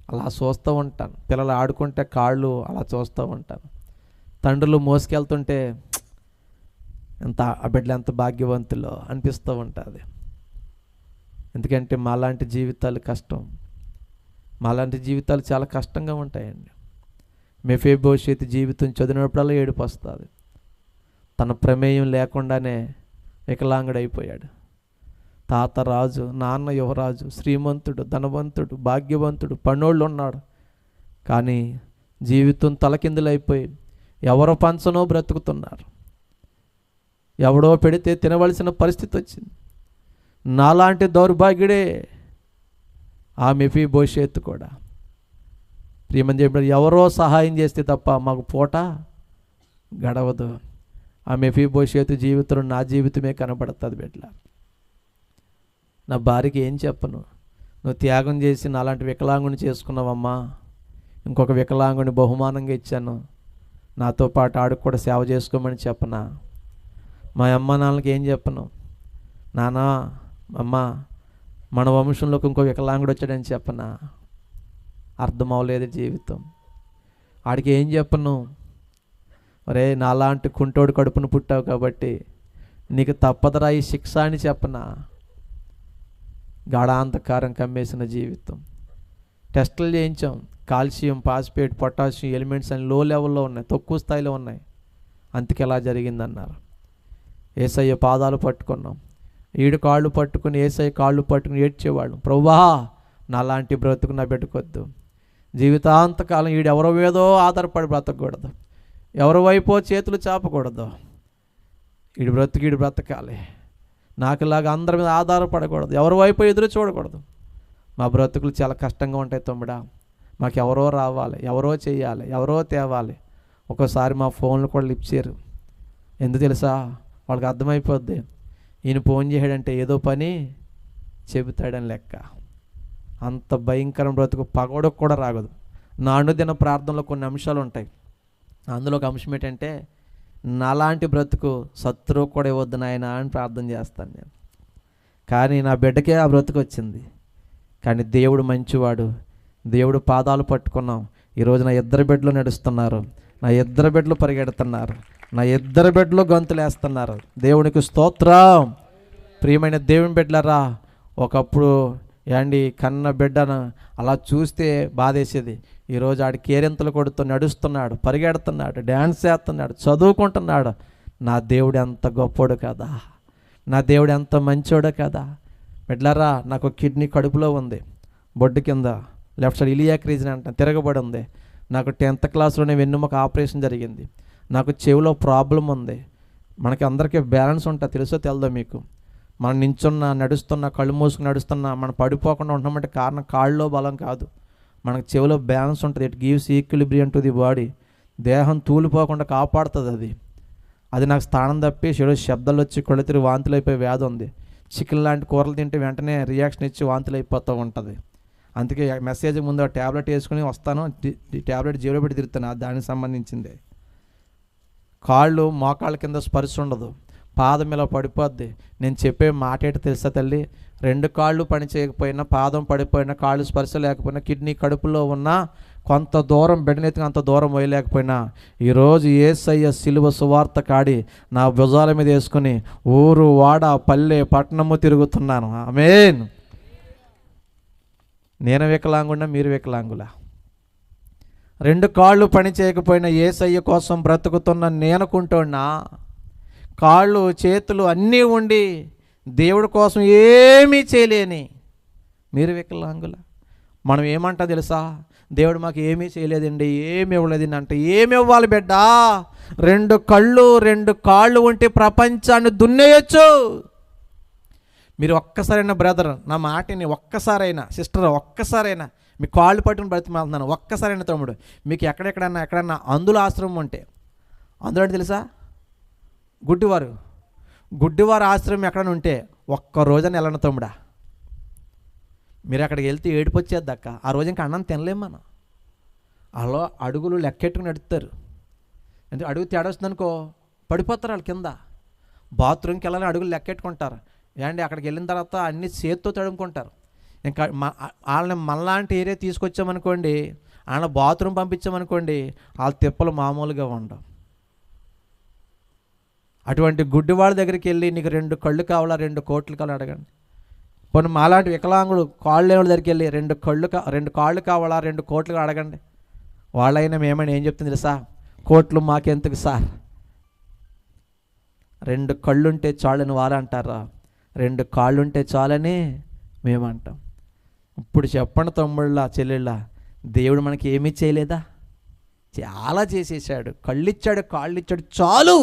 అలా చూస్తూ ఉంటాను. పిల్లలు ఆడుకుంటే కాళ్ళు అలా చూస్తూ ఉంటాను. తండ్రులు మోసుకెళ్తుంటే ఎంత ఆ బిడ్డలు ఎంత భాగ్యవంతులో అనిపిస్తూ ఉంటుంది. ఎందుకంటే మాలాంటి జీవితాలు కష్టం, మాలాంటి జీవితాలు చాలా కష్టంగా ఉంటాయండి. మెఫీబోషెతు జీవితం చదివినప్పుడల్లా ఏడుపు వస్తుంది. తన ప్రమేయం లేకుండానే వికలాంగుడైపోయాడు. తాత రాజు, నాన్న యువరాజు, శ్రీమంతుడు, ధనవంతుడు, భాగ్యవంతుడు, పనోళ్ళు ఉన్నాడు. కానీ జీవితం తలకిందులైపోయి ఎవరో పంచనో బ్రతుకుతున్నారు. ఎవడో పెడితే తినవలసిన పరిస్థితి వచ్చింది. నాలాంటి దౌర్భాగ్యుడే ఆ మెఫీబోషెతు కూడా. ప్రియమని చెప్పిన ఎవరో సహాయం చేస్తే తప్ప మాకు పూట గడవదు. ఆ మెఫీబోషెతు జీవితంలో నా జీవితమే కనబడుతుంది. బిడ్డ, నా భార్యకి ఏం చెప్పను, నువ్వు త్యాగం చేసి నాలాంటి వికలాంగుని చేసుకున్నావమ్మా, ఇంకొక వికలాంగుని బహుమానంగా ఇచ్చాను, నాతో పాటు ఆడికి కూడా సేవ చేసుకోమని చెప్పనా? మా అమ్మ నాన్నలకి ఏం చెప్పను, నాన్న అమ్మ మన వంశంలోకి ఇంకో వికలాంగుడు వచ్చాడని చెప్పనా? అర్థం అవ్వలేదు జీవితం. ఆడికి ఏం చెప్పను, ఒరే నాలాంటి కుంటోడు కడుపును పుట్టావు కాబట్టి నీకు తప్పదరా ఈ శిక్ష అని చెప్పనా? గాఢాంధకారం కమ్మేసిన జీవితం. టెస్టులు చేయించాం, కాల్షియం, ఫాస్ఫేట్, పొటాషియం ఎలిమెంట్స్ అని లో లెవెల్లో ఉన్నాయి, తక్కువ స్థాయిలో ఉన్నాయి. అందుకే ఎలా జరిగిందన్నారు. యేసయ్య పాదాలు పట్టుకున్నాం, ఈడు కాళ్ళు పట్టుకుని యేసయ్య కాళ్ళు పట్టుకుని ఏడ్చేవాళ్ళు, ప్రభువా నాలాంటి బ్రతుకు నా పెట్టుకొద్దు. జీవితాంతకాలం ఈడు ఎవరో ఏదో ఆధారపడి బ్రతకూడదు, ఎవరి వైపో చేతులు చాపకూడదు. ఈడు బ్రతకాలి, నాకులాగా అందరి మీద ఆధారపడకూడదు, ఎవరి వైపు ఎదురు చూడకూడదు. మా బ్రతుకులు చాలా కష్టంగా ఉంటాయి తమ్ముడా. మాకు ఎవరో రావాలి, ఎవరో చేయాలి, ఎవరో తేవాలి. ఒక్కోసారి మా ఫోన్లు కూడా లిఫ్ట్ చేయరు. ఎందుకు తెలుసా? వాళ్ళకి అర్థమైపోద్ది, ఈయన ఫోన్ చేయడంటే ఏదో పని చెబుతాడని లెక్క. అంత భయంకరం బ్రతుకు పగోడకు కూడా రాగదు. నా అనుదిన ప్రార్థనలో కొన్ని అంశాలు ఉంటాయి. అందులో ఒక అంశం ఏంటంటే, నాలాంటి బ్రతుకు శత్రువు కూడా ఇవ్వద్దు నాయన అని ప్రార్థన చేస్తాను నేను. కానీ నా బిడ్డకే ఆ బ్రతుకు వచ్చింది. కానీ దేవుడు మంచివాడు, దేవుడు పాదాలు పట్టుకున్నాం. ఈరోజు నా ఇద్దరు బిడ్డలు నడుస్తున్నారు, నా ఇద్దరు బిడ్డలు పరిగెడుతున్నారు, నా ఇద్దరు బిడ్డలు గొంతులేస్తున్నారు. దేవునికి స్తోత్రం. ప్రియమైన దేవుని బిడ్డలారా, ఒకప్పుడు ఏండి కన్న బిడ్డను అలా చూస్తే బాధేసేది. ఈరోజు ఆడి కేరింతలు కొడుతూ నడుస్తున్నాడు, పరిగెడుతున్నాడు, డ్యాన్స్ చేస్తున్నాడు, చదువుకుంటున్నాడు. నా దేవుడు ఎంత గొప్పోడు కదా, నా దేవుడు ఎంత మంచోడు కదా. బిడ్డలారా, నాకు కిడ్నీ కడుపులో ఉంది, బొడ్డు కింద లెఫ్ట్ సైడ్ ఇలియాక్ రీజన్ అంట తిరగబడి ఉంది. నాకు 10th క్లాస్లోనే వెన్నుముక ఆపరేషన్ జరిగింది. నాకు చెవిలో ప్రాబ్లం ఉంది. మనకి అందరికీ బ్యాలెన్స్ ఉంటుంది, తెలుసో తెలదో మీకు? మనం నించున్న, నడుస్తున్న, కళ్ళు మూసుకుని నడుస్తున్నా, మనం పడిపోకుండా ఉంటామంటే కారణం కాళ్ళలో బలం కాదు, మనకు చెవిలో బ్యాలెన్స్ ఉంటుంది. It gives equilibrium to the body. దేహం తూలిపోకుండా కాపాడుతుంది అది నాకు స్థానం తప్పి శబ్దాలు వచ్చి కళ్ళు తిరిగి వాంతులు అయిపోయి వ్యాధి ఉంది. చికెన్ లాంటి కూరలు తింటే వెంటనే రియాక్షన్ ఇచ్చి వాంతులు అయిపోతూ ఉంటుంది. అందుకే మెసేజ్ ముందు ఆ ట్యాబ్లెట్ వేసుకుని వస్తాను, ట్యాబ్లెట్ జేబులో పెట్టి తిరుగుతాను, దానికి సంబంధించింది. కాళ్ళు మోకాళ్ళ కింద స్పర్శ ఉండదు, పాదం ఇలా పడిపోద్ది. నేను చెప్పే మాట ఏంటో తెలుసా తల్లి? 2 కాళ్ళు పని చేయకపోయినా, పాదం పడిపోయినా, కాళ్ళు స్పర్శ లేకపోయినా, కిడ్నీ కడుపులో ఉన్న కొంత దూరం బిడ్డనెత్తుకు అంత దూరం వేయలేకపోయినా, ఈరోజు యేసయ్య సిలువ సువార్త కాడి నా భుజాల మీద వేసుకుని ఊరు, వాడ, పల్లె, పట్టణము తిరుగుతున్నాను. ఆమేన్. నేను వికలాంగున్నా, మీరు వికలాంగులా? 2 కాళ్ళు పని చేయకపోయినా యేసయ్య కోసం బ్రతుకుతున్న నేనుకుంటున్నా, కాళ్ళు చేతులు అన్నీ ఉండి దేవుడి కోసం ఏమీ చేయలేని మీరు వికలాంగుల. మనం ఏమంటా తెలుసా? దేవుడు మాకు ఏమీ చేయలేదండి, ఏమి ఇవ్వలేదండి అంటే, ఏమి ఇవ్వాలి బిడ్డ? 2 కళ్ళు 2 కాళ్ళు ఉంటే ప్రపంచాన్ని దున్నేయచ్చు. మీరు ఒక్కసారైనా బ్రదర్ నా మాటని, ఒక్కసారైనా సిస్టర్, ఒక్కసారైనా మీ కాళ్ళు పట్టుకుని బ్రతిమాలుతున్నాను, ఒక్కసారైనా తమ్ముడు, మీకు ఎక్కడన్నా అందుల ఆశ్రమం ఉంటే, అందులో అంటే తెలుసా? గుడ్డివారు ఆశ్రమం ఎక్కడైనా ఉంటే ఒక్క రోజున వెళ్ళను తమ్ముడా. మీరు అక్కడికి వెళ్తే ఏడుపు వచ్చేద్దక్క, ఆ రోజు ఇంకా అన్నం తినలేము మనం. అలా అడుగులు లెక్కెట్టుకుని నడుస్తారు. అంటే అడుగు తేడా వస్తుందనుకో పడిపోతారు వాళ్ళు కింద. బాత్రూమ్కి వెళ్ళాలని అడుగులు లెక్కెట్టుకుంటారు. ఏంటి అక్కడికి వెళ్ళిన తర్వాత అన్ని చేత్తో తడుముకుంటారు. ఇంకా వాళ్ళని మనలాంటి ఏరియా తీసుకొచ్చామనుకోండి, వాళ్ళ బాత్రూమ్ పంపించామనుకోండి, వాళ్ళ తిప్పలు మామూలుగా ఉండవు. అటువంటి గుడ్డివాళ్ళ దగ్గరికి వెళ్ళి నీకు 2 కళ్ళు కావాలా 2 కోట్లు కావాలా అడగండి. కొన్ని మాలాంటి వికలాంగులు కాళ్ళు లేని దగ్గరికి వెళ్ళి 2 కాళ్ళు కావాలా 2 కోట్లు అడగండి. వాళ్ళైనా మేమైనా ఏం చెప్తుంది తెలుసా? కోట్లు మాకెందుకు సార్, 2 కళ్ళుంటే చాలని వారు అంటారా, 2 కాళ్ళుంటే చాలని మేమంటాం. ఇప్పుడు చెప్పండి తమ్ముళ్ళ చెల్లెళ్ళ, దేవుడు మనకి ఏమీ చేయలేదా? చాలా చేసేసాడు. కళ్ళు ఇచ్చాడు, కాళ్ళు ఇచ్చాడు, చాలు.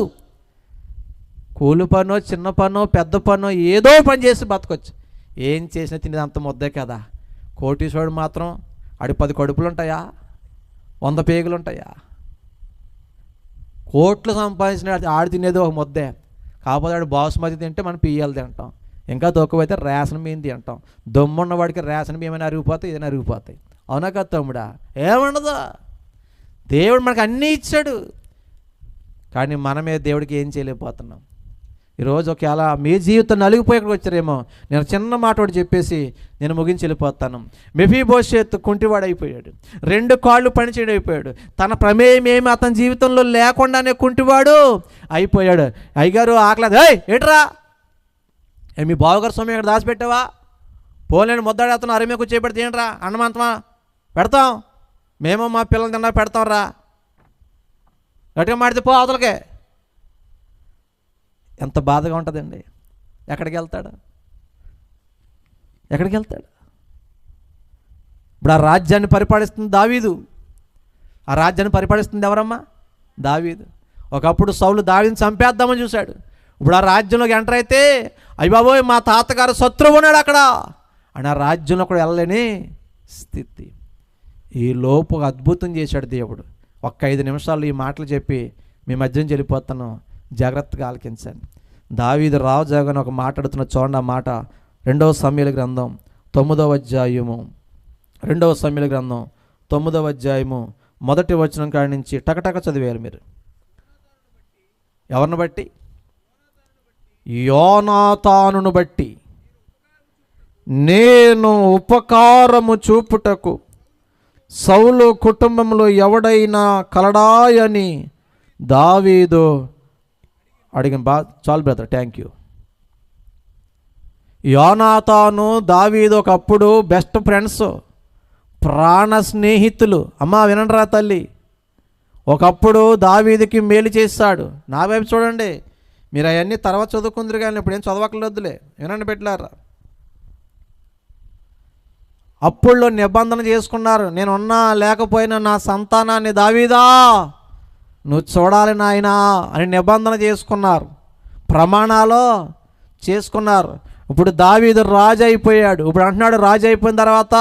కూలి పనో చిన్న పనో పెద్ద పనో ఏదో పని చేసి బతకొచ్చు. ఏం చేసినా తినేది అంత ముద్దే కదా. కోటీశ్వరుడు మాత్రం ఆడి 10 కడుపులు ఉంటాయా, 100 పేగులు ఉంటాయా? కోట్లు సంపాదించిన ఆడు తినేది ఒక ముద్దే. కాకపోతే ఆడు బాసుమతి తింటే మనం పియ్యాలు తింటాం, ఇంకా తక్కువైతే రేషన్ బియ్యం తింటాం. దమ్మున్నవాడికి రేషన్ బియ్యం అయినా అరిగిపోతాయి, ఏదైనా అరిగిపోతాయి. అవునా కదా తమ్ముడా? ఏముండదు. దేవుడు మనకు అన్నీ ఇచ్చాడు, కానీ మనమే దేవుడికి ఏం చేయలేకపోతున్నాం. ఈరోజు ఒకవేళ మీ జీవితం నలిగిపోయి వచ్చారేమో, నేను చిన్న మాట ఒకటి చెప్పేసి నేను ముగించి వెళ్ళిపోతాను. మెఫీబోషెత్ కుంటివాడైపోయాడు, 2 కాళ్ళు పనిచేయడైపోయాడు. తన ప్రమేయం ఏమి అతని జీవితంలో లేకుండానే కుంటివాడు అయిపోయాడు. అయ్యగారు ఆకలేదు, ఏట్రా మీ బావగారు సొమ్ము ఇక్కడ దాచిపెట్టావా? పోలేని ముద్దాడు అతను అరిమే కూర్చోబెడితే ఏంట్రా అన్నమంతమా పెడతాం, మేము మా పిల్లలు తిన్నా పెడతాం రా, గట్టిగా మాడితే పో అవతలకే. ఎంత బాధగా ఉంటుందండి. ఎక్కడికి వెళ్తాడు? ఇప్పుడు ఆ రాజ్యాన్ని పరిపాలిస్తుంది దావీదు. ఆ రాజ్యాన్ని పరిపాలిస్తుంది ఎవరమ్మా? దావీదు. ఒకప్పుడు సౌలు దావీదుని చంపేద్దామని చూశాడు. ఇప్పుడు ఆ రాజ్యంలోకి ఎంటర్ అయితే, అయ్య బాబోయ్ మా తాతగారు శత్రువు ఉన్నాడు అక్కడ అని ఆ రాజ్యంలో కూడా వెళ్ళలేని స్థితి. ఈ లోపు అద్భుతం చేశాడు దేవుడు. 5 నిమిషాలు ఈ మాటలు చెప్పి మీ మధ్యన వెళ్ళిపోతాను, జాగ్రత్తగా ఆలకించండి. దావీదు రాజుగానే ఒక మాట్లాడుతున్న చూడండి. ఆ మాట 2వ సమూయేలు గ్రంథం 9వ అధ్యాయము, 2వ సమూయేలు గ్రంథం 9వ అధ్యాయము 1వ వచనం కాడి నుంచి టకటక చదివేయాలి మీరు. ఎవరిని బట్టి? యోనాతానును బట్టి నేను ఉపకారము చూపుటకు సౌలు కుటుంబంలో ఎవడైనా కలడాయని దావీదు అడిగిన. చాలు బ్రదర్, థ్యాంక్ యూ. యోనాతాను దావీదు ఒకప్పుడు బెస్ట్ ఫ్రెండ్స్, ప్రాణ స్నేహితులు. అమ్మా వినండిరా తల్లి, ఒకప్పుడు దావీదుకి మేలు చేస్తాడు. నా వైపు చూడండి, మీరు అవన్నీ తర్వాత చదువుకుందరు కానీ ఇప్పుడు ఏం చదవకలేదులే, వినండి పెట్టారా. అప్పుల్లో నిబంధన చేసుకున్నారు, నేనున్నా లేకపోయినా నా సంతానాన్ని దావీదా నువ్వు చూడాలి నాయనా అని నిబంధన చేసుకున్నారు, ప్రమాణాలు చేసుకున్నారు. ఇప్పుడు దావీదు రాజు అయిపోయాడు. ఇప్పుడు అంటున్నాడు, రాజు అయిపోయిన తర్వాత,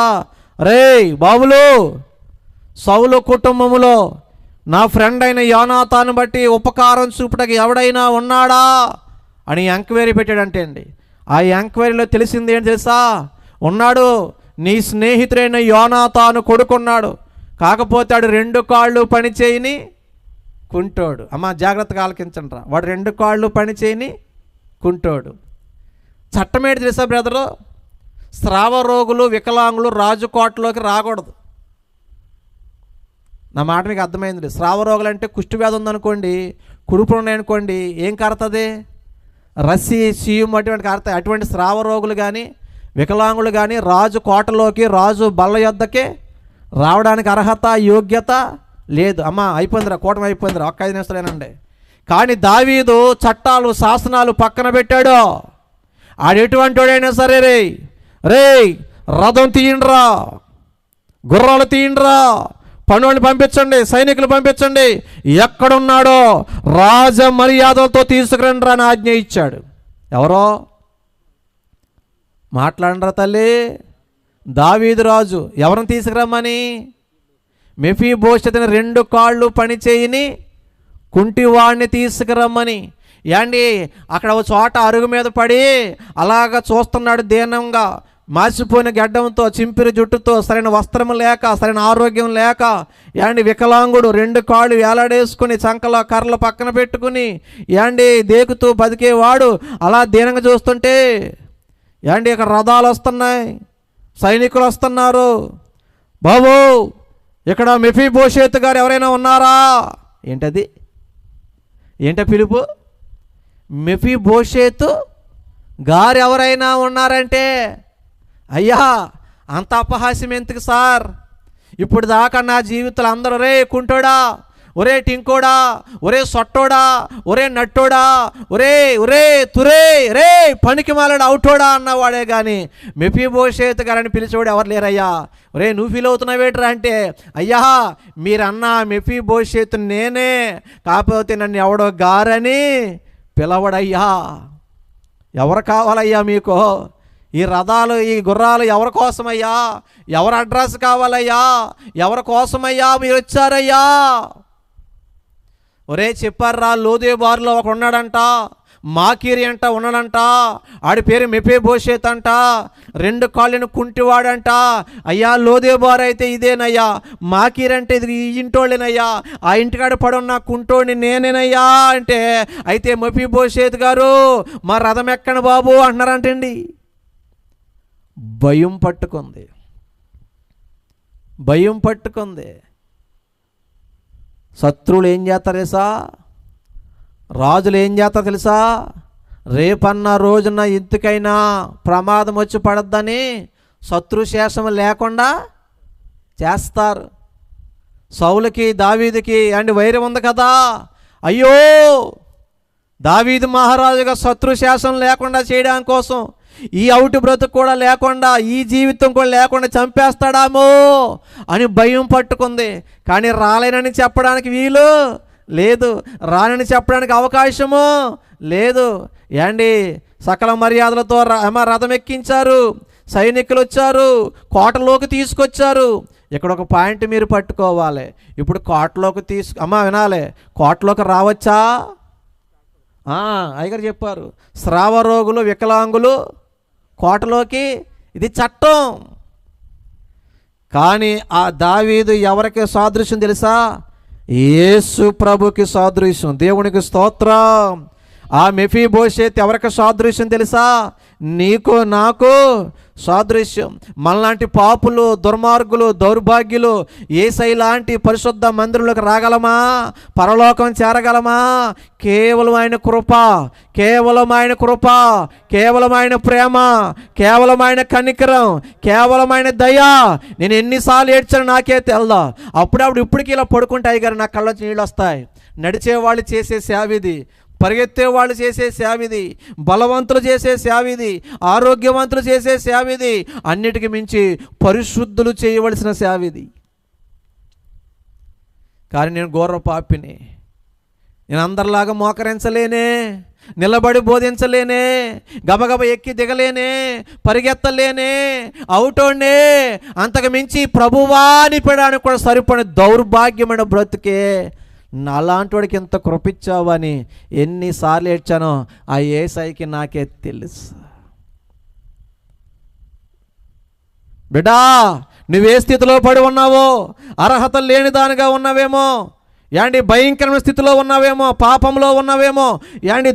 రేయ్ బాబులు, సౌలు కుటుంబములో నా ఫ్రెండ్ అయిన యోనాతాను బట్టి ఉపకారం చూపుటకు ఎవడైనా ఉన్నాడా అని ఎంక్వైరీ పెట్టాడంటే అండి. ఆ ఎంక్వైరీలో తెలిసింది ఏంటి తెలుసా? ఉన్నాడు, నీ స్నేహితుడైన యోనాతాను కొడుకున్నాడు, కాకపోతే వాడు 2 కాళ్ళు పని చేయని కుంటోడు. అమ్మ జాగ్రత్తగా ఆలకించండి రా, వాడు 2 కాళ్ళు పని చేయని కుంటోడు. చట్టం ఏంటి తెలుసా బ్రదరు? స్రావ రోగులు వికలాంగులు రాజుకోటలోకి రాకూడదు. నా మాట మీకు అర్థమైంది. స్రావ రోగులు అంటే కుష్టి వ్యాధి ఉందనుకోండి, కుడుపులు ఉన్నాయనుకోండి, ఏం కడుతుంది? రస్సి సీయం అటువంటి కడతాయి. అటువంటి స్రావ రోగులు కానీ వికలాంగులు కానీ రాజు కోటలోకి, రాజు బల్ల యొద్దకే రావడానికి అర్హత యోగ్యత లేదు. అమ్మ అయిపోయిందిరా, కూటమి అయిపోయిందిరా, 5 నిమిషాలేనండి. కానీ దావీదు చట్టాలు శాసనాలు పక్కన పెట్టాడు. ఆడు ఎటువంటి వాడైనా సరే రేయ్ రథం తీయండిరా, గుర్రాలు తీయండిరా, పనులను పంపించండి, సైనికులు పంపించండి, ఎక్కడున్నాడో రాజ మర్యాదలతో తీసుకురండి అని ఆజ్ఞ ఇచ్చాడు. ఎవరో మాట్లాడరా తల్లి? దావీదు రాజు. ఎవరిని తీసుకురమ్మని? మెఫీబోషెతుని 2 కాళ్ళు పని చేయని కుంటివాడిని తీసుకురమ్మని. ఏండి అక్కడ ఒక చోట అరుగు మీద పడి అలాగ చూస్తున్నాడు దీనంగా. మాసిపోయిన గడ్డంతో, చింపిరి జుట్టుతో, సరైన వస్త్రం లేక, సరైన ఆరోగ్యం లేక, యాండి వికలాంగుడు 2 కాళ్ళు వేలాడేసుకుని చంకల కర్రలు పక్కన పెట్టుకుని యాండి దేకుతూ బతికేవాడు అలా దీనంగా చూస్తుంటే, యాండి ఇక్కడ రథాలు వస్తున్నాయి, సైనికులు వస్తున్నారు. బాబు ఇక్కడ మెఫీబోషేతు గారు ఎవరైనా ఉన్నారా? ఏంటది? ఏంట పిలుపు? మెఫీబోషేతు గారు ఎవరైనా ఉన్నారంటే, అయ్యా అంత అపహాస్యం ఎందుకు సార్? ఇప్పుడు దాకా నా జీవితంలో అందరూ ఒరే కుంటోడా, ఒరే టింకోడా, ఒరే సొట్టోడా, ఒరే నట్టోడా, ఒరే ఒరే తురే రే పనికి మాలాడు అవుటోడా అన్నవాడే కానీ మెఫీబోషేతు గారని పిలిచేవాడు ఎవరు లేరయ్యా. ఒరే నువ్వు ఫీల్ అవుతున్నావేట్రా అంటే, అయ్యా మీరన్నా మెఫీబోషేతు నేనే, కాకపోతే నన్ను ఎవడో గారని పిలవడయ్యా. ఎవరు కావాలయ్యా మీకు? ఈ రథాలు, ఈ గుర్రాలు ఎవరి కోసమయ్యా? ఎవరు అడ్రస్ కావాలయ్యా? ఎవరి కోసమయ్యా మీరు వచ్చారయ్యా? ఒరే చెప్పారా, లోదేబారులో ఒక ఉన్నాడంట, మాకీరి అంట ఉన్నాడంట, ఆడి పేరు మెఫీబోషేతు అంట, 2 కాళ్ళను కుంటివాడంట. అయ్యా లోదేబారు అయితే ఇదేనయ్యా, మాకీరి అంటే ఇది ఈ ఇంటోళ్ళేనయ్యా, ఆ ఇంటికాడ పడున్న కుంటోడిని నేనేనయ్యా అంటే, అయితే మెఫీబోషేతు గారు మా రథం ఎక్కండి బాబు అంటున్నారంటండి. భయం పట్టుకుంది, భయం పట్టుకుంది. శత్రువులు ఏం చేస్తారు తెలుసా? రాజులు ఏం చేస్తారు తెలుసా? రేపన్న రోజున ఎందుకైనా ప్రమాదం వచ్చి పడద్దని శత్రుశేషం లేకుండా చేస్తారు. సౌలుకి దావీదుకి వైరం ఉంది కదా. అయ్యో దావీదు మహారాజుగా శత్రుశేషం లేకుండా చేయడానికి కోసం ఈ అవుటు బ్రతుకు కూడా లేకుండా, ఈ జీవితం కూడా లేకుండా చంపేస్తాడామో అని భయం పట్టుకుంది. కానీ రాలేనని చెప్పడానికి వీలు లేదు, రానని చెప్పడానికి అవకాశము లేదు. సకల మర్యాదలతో రథం ఎక్కించారు, సైనికులు వచ్చారు, కోటలోకి తీసుకొచ్చారు. ఇక్కడ ఒక పాయింట్ మీరు పట్టుకోవాలి. ఇప్పుడు కోటలోకి వినాలి, కోటలోకి రావచ్చా? అయ్యగారు చెప్పారు, స్రావ రోగులు, వికలాంగులు కోటలోకి, ఇది చట్టం. కానీ ఆ దావీదు ఎవరికి సాదృశ్యం తెలుసా? యేసు ప్రభుకి సాదృశ్యం. దేవునికి స్తోత్రం. ఆ మెఫీబోషేతు ఎవరికి సాదృశ్యం తెలుసా? నీకు నాకు సాదృశ్యం. మనలాంటి పాపులు, దుర్మార్గులు, దౌర్భాగ్యులు యేసయ్య లాంటి పరిశుద్ధ మందిరంలోకి రాగలమా? పరలోకం చేరగలమా? కేవలం ఆయన కృప, కేవలం ఆయన కృప, కేవలం ఆయన ప్రేమ, కేవలం ఆయన కనికరం, కేవలం ఆయన దయ. నేను ఎన్నిసార్లు ఏడ్చాను నాకే తెల్దా. అప్పుడప్పుడు ఇప్పటికీ ఇలా పడుకుంటాయి గారు నా కళ్ళ నీళ్ళు వస్తాయి. నడిచేవాళ్ళు చేసే సేవిది, పరిగెత్తే వాళ్ళు చేసే సేవిది, బలవంతులు చేసే సేవిది, ఆరోగ్యవంతులు చేసే సేవిది, అన్నిటికీ మించి పరిశుద్ధులు చేయవలసిన సేవిది. కానీ నేను ఘోర పాపిని, నేను అందరిలాగా మోకరించలేనే, నిలబడి బోధించలేనే, గబగబ ఎక్కి దిగలేనే, పరిగెత్తలేనే, అవుటోనే. అంతకు మించి ప్రభువా అని పిలవడానికి కూడా సరిపడిన దౌర్భాగ్యమైన బ్రతుకే. నాలాంటి వాడికి ఎంత కృపించావని ఎన్నిసార్లు ఏడ్చానో ఆ యేసయ్యకి నాకే తెలుసు. బిడ్డా నువ్వే స్థితిలో పడి ఉన్నావో, అర్హత లేని దానిగా ఉన్నావేమో, భయంకరమైన స్థితిలో ఉన్నావేమో, పాపంలో ఉన్నావేమో,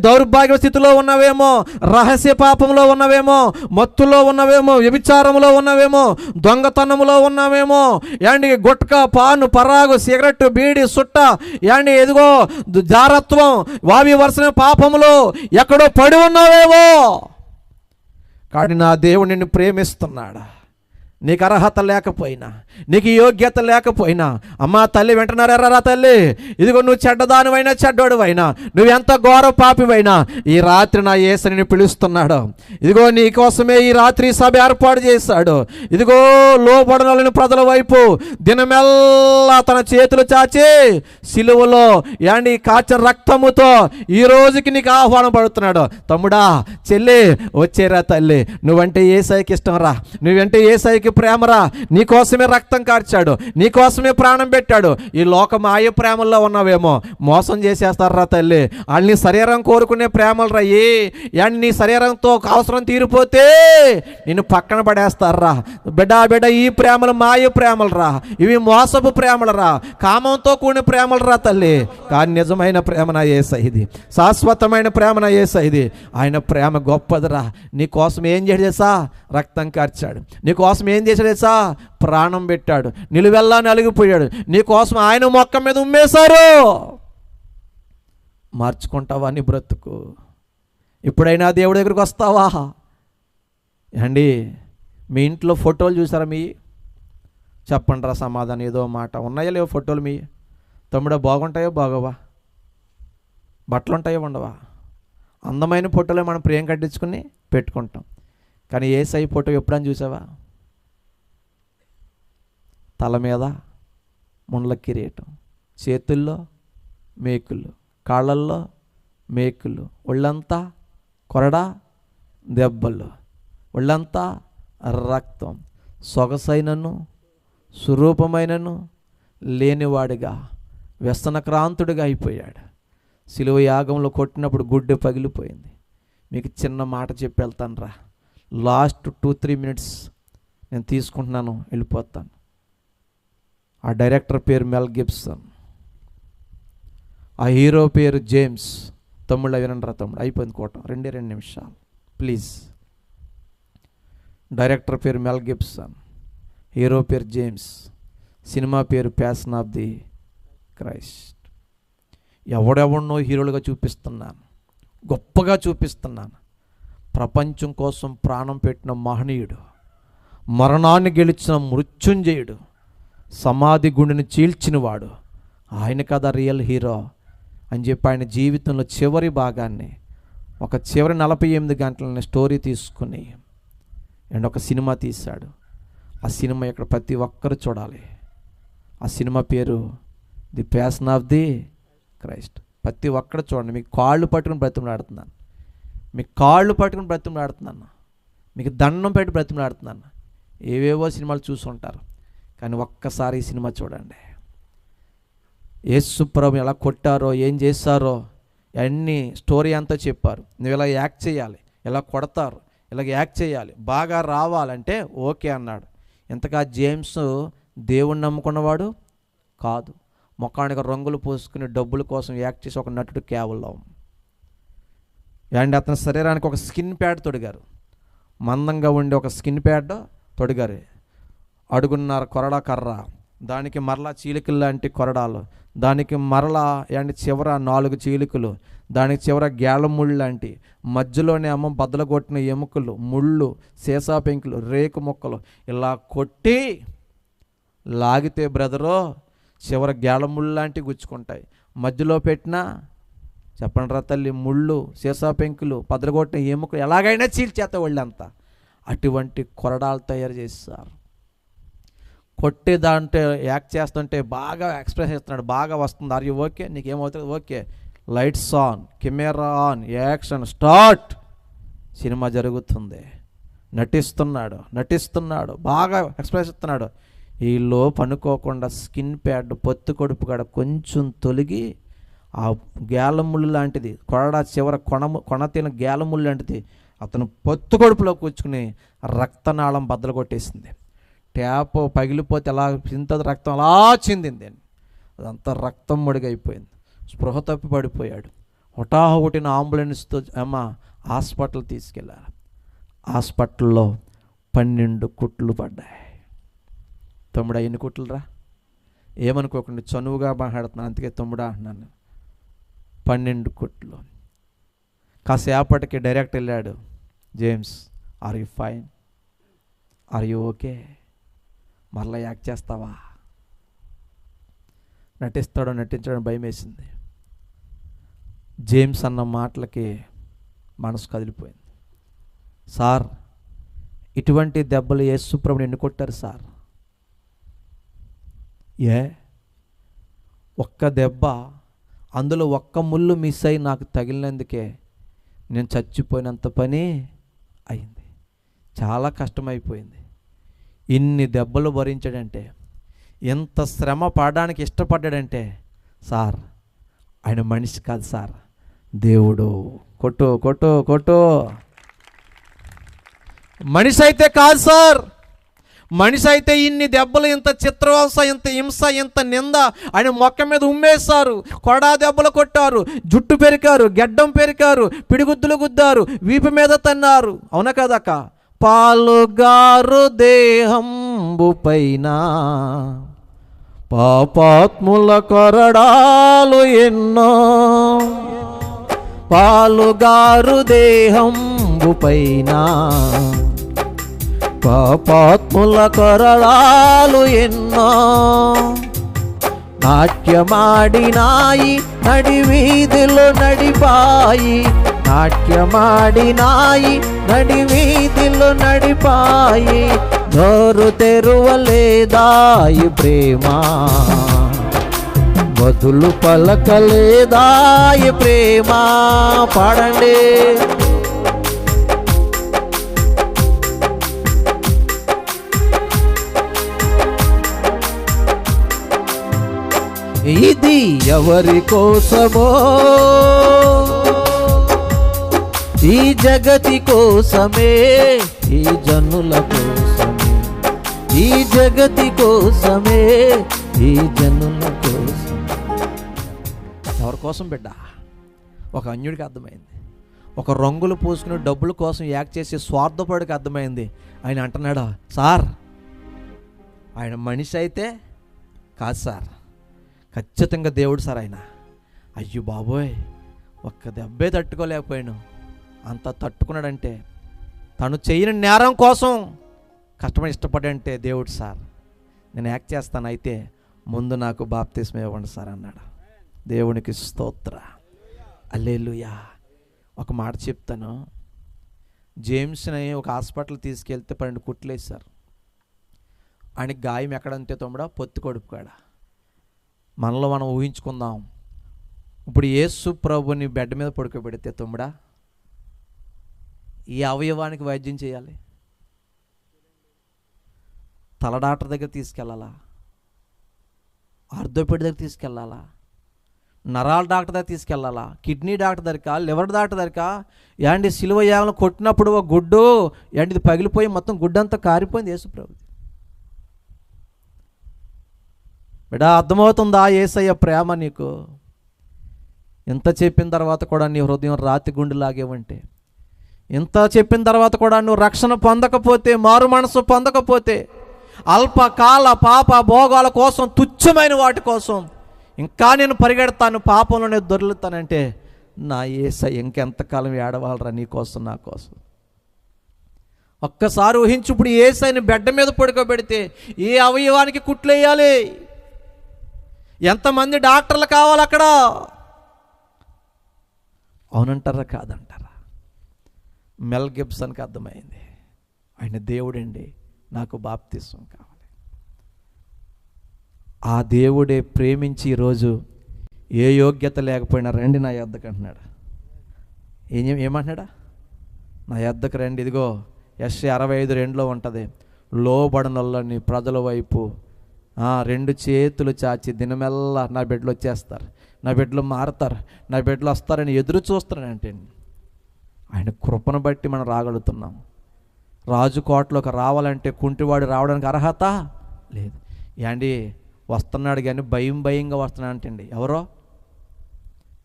దౌర్భాగ్య స్థితిలో ఉన్నావేమో, రహస్య పాపంలో ఉన్నావేమో, మత్తులో ఉన్నావేమో, వ్యభిచారంలో ఉన్నావేమో, దొంగతనంలో ఉన్నావేమో, గుట్కా, పాను, పరాగు, సిగరెట్, బీడి, సుట్ట, ఎదుగో జారత్వం, వావి వరుసన పాపంలో ఎక్కడో పడి ఉన్నావేమో. కానీ నా దేవుడు నిన్ను ప్రేమిస్తున్నాడా? నీకు అర్హత లేకపోయినా, నీకు యోగ్యత లేకపోయినా, అమ్మా తల్లి వింటున్నారా తల్లి, ఇదిగో నువ్వు చెడ్డదానివైనా చెడ్డోడువైనా, నువ్వెంత ఘోర పాపివైనా ఈ రాత్రి నా యేసుని పిలుస్తున్నాడు. ఇదిగో నీ కోసమే ఈ రాత్రి సభ ఏర్పాటు చేశాడు. ఇదిగో లోబడనలేని ప్రజల వైపు దినమెల్లా తన చేతులు చాచి సిలువలో కాచిన రక్తముతో ఈ రోజుకి నీకు ఆహ్వానం పడుతున్నాడు. తమ్ముడా, చెల్లి వచ్చేరా తల్లి, నువ్వంటే యేసయ్యకి ఇష్టం రా, నువ్వంటే యేసయ్యకి లోకానికి ప్రేమరా, నీకోసమే రక్తం కార్చాడు, నీకోసమే ప్రాణం పెట్టాడు. ఈ లోక మాయ ప్రేమల్లో ఉన్నావేమో, మోసం చేసేస్తారా తల్లి. వాళ్ళు నీ శరీరం కోరుకునే ప్రేమలు రా. నీ శరీరంతో అవసరం తీరిపోతే నిన్ను పక్కన పడేస్తారా. బిడ్డ ఈ ప్రేమలు మాయ ప్రేమలు రా, ఇవి మోసపు ప్రేమలు రా, కామంతో కూడిన ప్రేమలు రా తల్లి. కానీ నిజమైన ప్రేమ నా యేసయ్యది, శాశ్వతమైన ప్రేమ నా యేసయ్యది. ఆయన ప్రేమ గొప్పదిరా. నీ కోసం ఏం చేసేసా? రక్తం కార్చాడు. నీ కోసం ఏం చేసాడేసా? ప్రాణం పెట్టాడు. నిలువెల్లా నలిగిపోయాడు. నీ కోసం ఆయన మొక్క మీద ఉమ్మేశారు. మార్చుకుంటావా నీ బ్రతుకు? ఇప్పుడైనా దేవుడి దగ్గరికి వస్తావా? అండి, మీ ఇంట్లో ఫోటోలు చూసారా? మీ చెప్పండి రా సమాధానం. ఏదో మాట ఉన్నాయా లేవో ఫోటోలు మీ? తమ్ముడా, బాగుంటాయో బాగోవా? బట్టలు ఉంటాయో ఉండవా? అందమైన ఫోటోలో మనం ప్రియం కట్టించుకుని పెట్టుకుంటాం. కానీ యేసయ్య ఫోటో ఎప్పుడని చూసావా? తల మీద ముండ్ల కిరీటం, చేతుల్లో మేకులు, కాళ్ళల్లో మేకులు, ఒళ్ళంతా కొరడా దెబ్బలు, ఒళ్ళంతా రక్తం, సొగసైనను స్వరూపమైనను లేనివాడిగా వ్యసనక్రాంతుడిగా అయిపోయాడు. సిలువ యాగంలో కొట్టినప్పుడు గుడ్డె పగిలిపోయింది. మీకు చిన్న మాట చెప్పి వెళ్తాను రా. లాస్ట్ 2-3 మినిట్స్ నేను తీసుకుంటున్నాను, వెళ్ళిపోతాను. ఆ డైరెక్టర్ పేరు మెల్ గిబ్సన్, ఆ హీరో పేరు జేమ్స్. తమ్ముళ్ళు వినండి రా తమ్ముడు, అయిపోయింది కోటం, 2 నిమిషాలు ప్లీజ్. డైరెక్టర్ పేరు మెల్ గిబ్సన్, హీరో పేరు జేమ్స్, సినిమా పేరు ప్యాషన్ ఆఫ్ ది క్రైస్ట్. ఎవడెవడనో హీరోలుగా చూపిస్తున్నాను, గొప్పగా చూపిస్తున్నాను. ప్రపంచం కోసం ప్రాణం పెట్టిన మహనీయుడు, మరణాన్ని గెలిచిన మృత్యుంజయుడు, సమాధి గుండెని చీల్చినవాడు, ఆయన కదా రియల్ హీరో అని చెప్పి ఆయన జీవితంలో చివరి భాగాన్ని, ఒక చివరి 48 గంటలని స్టోరీ తీసుకుని అండ్ ఒక సినిమా తీశాడు. ఆ సినిమా ఇక్కడ ప్రతి ఒక్కరు చూడాలి. ఆ సినిమా పేరు the passion of the Christ. ప్రతి ఒక్కరు చూడండి. మీకు కాళ్ళు పట్టుకుని బ్రతిమలాడుతున్నాను, మీకు కాళ్ళు పట్టుకుని బ్రతిమలాడుతున్నాను, మీకు దండం పెట్టి బ్రతిమలాడుతున్నాను. ఏవేవో సినిమాలు చూసుంటారు, కానీ ఒక్కసారి ఈ సినిమా చూడండి. యేసు ప్రభు ఎలా కొట్టారో, ఏం చేశారో అన్నీ స్టోరీ అంతా చెప్పారు. నువ్వు ఇలా యాక్ట్ చేయాలి, ఇలా కొడతారు, ఇలాగ యాక్ట్ చేయాలి, బాగా రావాలంటే ఓకే అన్నాడు. ఇంతగా జేమ్స్ దేవుణ్ణి నమ్ముకున్నవాడు కాదు, ముఖానికి రంగులు పూసుకుని డబ్బుల కోసం యాక్ట్ చేసి ఒక నటుడు కేవలం. అండ్ అతని శరీరానికి ఒక స్కిన్ ప్యాడ్ తొడిగారు, మందంగా ఉండి ఒక స్కిన్ ప్యాడ్ తొడిగారు. అడుగున్నర కొరడా కర్ర, దానికి మరలా చీలికలు లాంటి కొరడాలు, దానికి మరలా అండ్ చివర 4 చీలికలు, దానికి చివర గేళ్ళ ముళ్ళు లాంటి, మధ్యలోనే అమ్మ బద్దలు కొట్టిన ఎముకలు, ముళ్ళు, సీసా పెంకులు, రేకు ముక్కలు ఇలా కొట్టి లాగితే బ్రదరో చివర గేళ్ళ ముళ్ళు లాంటివి గుచ్చుకుంటాయి. మధ్యలో పెట్టినా చెప్పండి రా తల్లి, ముళ్ళు, సీసా పెంకులు, బద్దలు ఎముకలు ఎలాగైనా చీల్చేత వాళ్ళంతా. అటువంటి కొరడాలు తయారు చేస్తారు. కొట్టే దాంట్లో యాక్ట్ చేస్తుంటే బాగా ఎక్స్ప్రెస్ చేస్తున్నాడు, బాగా వస్తుంది. Are you okay? నీకేమవుతుంది? Okay, lights on, camera on, action start. Cinema జరుగుతుంది. నటిస్తున్నాడు, బాగా ఎక్స్ప్రెస్ ఇస్తున్నాడు. ఈలో పనుకోకుండా స్కిన్ ప్యాడ్ పొత్తు కొడుపు కాడ కొంచెం తొలగి ఆ గేలముళ్ళు లాంటిది, కొరడా చివర కొనతిన గేలముళ్ళు లాంటిది అతను పొత్తు కొడుపులో కూర్చుకుని రక్తనాళం బద్దలు కొట్టేసింది. ట్యాప్ పగిలిపోతే ఎలా చింతది, రక్తం అలా చిందింది. అదంతా రక్తం ముడిగైపోయింది. స్పృహ తప్పి పడిపోయాడు. హుటాహుటిన అంబులెన్స్తో హాస్పిటల్ తీసుకెళ్ళారు. హాస్పిటల్లో 12 కుట్లు పడ్డాయి. తమ్ముడా, ఎన్ని కుట్లు రా? ఏమనుకోకుండా చనువుగా మాట్లాడుతున్నాను, అందుకే తమ్ముడా అంటున్నాను. 12 కుట్లు. కాసేపటికి డైరెక్ట్ వెళ్ళాడు. James, are you fine? Are you okay? మరలా యాక్ట్ చేస్తావా? నటించడం భయం వేసింది. జేమ్స్ అన్న మాటలకి మనసు కదిలిపోయింది. సార్, ఇటువంటి దెబ్బలు యేసు ప్రభుని ఎన్ని కొట్టారు సార్? ఒక్క దెబ్బ, అందులో ఒక్క ముళ్ళు మిస్ అయి నాకు తగిలినందుకే నేను చచ్చిపోయినంత పని అయింది. చాలా కష్టమైపోయింది. ఇన్ని దెబ్బలు భరించాడంటే, ఎంత శ్రమ పడడానికి ఇష్టపడ్డాడంటే, సార్ ఆయన మనిషి కాదు సార్, దేవుడు. కొట్టు కొట్టు కొట్టు. మనిషి అయితే కాదు సార్. మనిషి అయితే ఇన్ని దెబ్బలు, ఇంత చిత్రవలస, ఇంత హింస, ఇంత నింద ఆయన మొక్క మీద ఉమ్మేశారు, కొడా దెబ్బలు కొట్టారు, జుట్టు పెరికారు, గెడ్డం పెరికారు, పిడిగుద్దులు గుద్దారు, వీపు మీద తన్నారు. అవునా కదక్క? పాలుగారు దేహంబు పైన పాపాత్ముల కొరడాలు ఎన్నో, పాలుగారు దేహంబు పైన పాపాత్ముల కొరడాలు ఎన్నో, నాట్యమాడినాయి నడివీధిలో నడిపాయి, నాట్యమాడినాయి నడివీధిలో నడిపాయి, నోరు తెరువలేదాయి ప్రేమ, బదులు పలకలేదాయి ప్రేమ. పాడండి. ఇది ఎవరి కోసమో, ఈ జగతి కోసమే, ఈ జనుల కోసమే, ఈ జగతి కోసమే, ఈ జనుల కోసం. ఎవరి కోసం బిడ్డ? ఒక అన్యుడికి అర్థమైంది. ఒక రంగులు పూసుకుని డబ్బుల కోసం యాక్ట్ చేసే స్వార్థపడికి అర్థమైంది. ఆయన అంటున్నాడా, సార్ ఆయన మనిషి అయితే కాదు సార్, ఖచ్చితంగా దేవుడు సార్ ఆయన. అయ్యో బాబోయ్, ఒక్క దెబ్బే తట్టుకోలేకపోయాను. అంత తట్టుకున్నాడంటే తను చేయని నేరం కోసం కష్టపడి ఇష్టపడంటే దేవుడు సార్, నేను యాక్ట్ చేస్తాను, అయితే ముందు నాకు బాప్తిస్మం ఇవ్వండి సార్ అన్నాడు. దేవునికి స్తోత్ర, హల్లెలూయా. ఒక మాట చెప్తాను. జేమ్స్ని ఒక హాస్పిటల్ తీసుకెళ్తే 12 కుట్లు వేశారు. ఆయనకి గాయం ఎక్కడంటే తమ్ముడా, పొత్తి కొడుపు కాడ. మనలో మనం ఊహించుకుందాం, ఇప్పుడు యేసు ప్రభుని బెడ్ మీద పడుకోబెడితే తమ్ముడా, ఈ అవయవానికి వైద్యం చేయాలి. తల డాక్టర్ దగ్గర తీసుకెళ్ళాలా, ఆర్థోపెడ్ దగ్గర తీసుకెళ్ళాలా, నరాల డాక్టర్ దగ్గర తీసుకెళ్ళాలా, కిడ్నీ డాక్టర్ దగ్గర, లివర్ డాక్టర్ దగ్గర. ఏంటి సిలువ యావలను కొట్టినప్పుడు ఒక గుడ్డు ఏంటిది పగిలిపోయి మొత్తం గుడ్డంతా కారిపోయింది యేసు ప్రభు. బిడ్డ, అర్థమవుతుందా యేసయ్య ప్రేమ నీకు? ఇంత చెప్పిన తర్వాత కూడా నీ హృదయం రాతి గుండెలాగేవంటే, ఇంత చెప్పిన తర్వాత కూడా నువ్వు రక్షణ పొందకపోతే, మారు మనసు పొందకపోతే, అల్పకాల పాప భోగాల కోసం, తుచ్చమైన వాటి కోసం ఇంకా నేను పరిగెడతాను, పాపంలో నేను దొర్లుతానంటే, నా యేసయ్య ఇంకెంతకాలం ఏడవాలరా నీ కోసం, నా కోసం? ఒక్కసారి ఊహించు, ఇప్పుడు యేసయ్యని బెడ్ మీద పడుకోబెడితే ఏ అవయవానికి కుట్లేయాలి? ఎంతమంది డాక్టర్లు కావాలి అక్కడ? అవునంటారా కాదంటారా? మెల్ గిబ్సన్కి అర్థమైంది, ఆయన దేవుడండి, నాకు బాప్తిస్మం కావాలి. ఆ దేవుడే ప్రేమించి ఈరోజు ఏ యోగ్యత లేకపోయినా రండి నా యొద్దకు అంటున్నాడు. ఏమంటున్నాడా? నా యొద్దకు రండి. ఇదిగో యెషయా 65:2 ఉంటుంది, లోబడనొల్లని ప్రజల వైపు 2 చేతులు చాచి దినమెల్లా నా బిడ్డలు వచ్చేస్తారు, నా బిడ్డలు మారతారు, నా బిడ్డలు వస్తారని ఎదురు చూస్తానంటే, ఆయన కృపను బట్టి మనం రాగలుగుతున్నాం. రాజు కోటలోకి రావాలంటే కుంటివాడు రావడానికి అర్హత లేదు. ఏండి వస్తున్నాడు కానీ భయంగా వస్తున్నాడు అంటండి. ఎవరో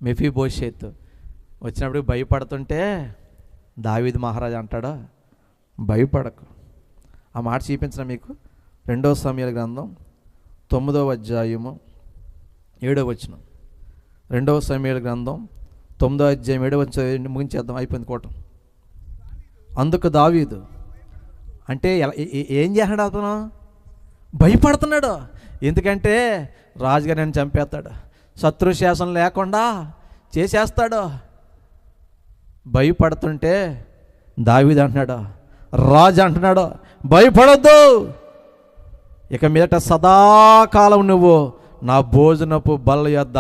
మెఫీబోషెత్ వచ్చినప్పుడు భయపడుతుంటే దావీదు మహారాజు అంటాడా, భయపడకు. ఆ మాట చూపించిన మీకు 2 సమూయేలు గ్రంథం 9వ అధ్యాయము 7వ వచనం. 2 సమూయేలు గ్రంథం 9వ అధ్యాయం 7వ వచనం ముగించేద్దాం, అయిపోయింది కోటం. అందుకు దావీదు అంటే ఏం చేస్తున్నాడు? అతను భయపడుతున్నాడు. ఎందుకంటే రాజుగారు నన్ను చంపేస్తాడు, శత్రుశాసనం లేకుండా చేసేస్తాడు. భయపడుతుంటే దావీదు అంటున్నాడు, రాజు అంటున్నాడు, భయపడొద్దు, ఇక మీదట సదాకాలం నువ్వు నా భోజనపు బల్ల యొద్ద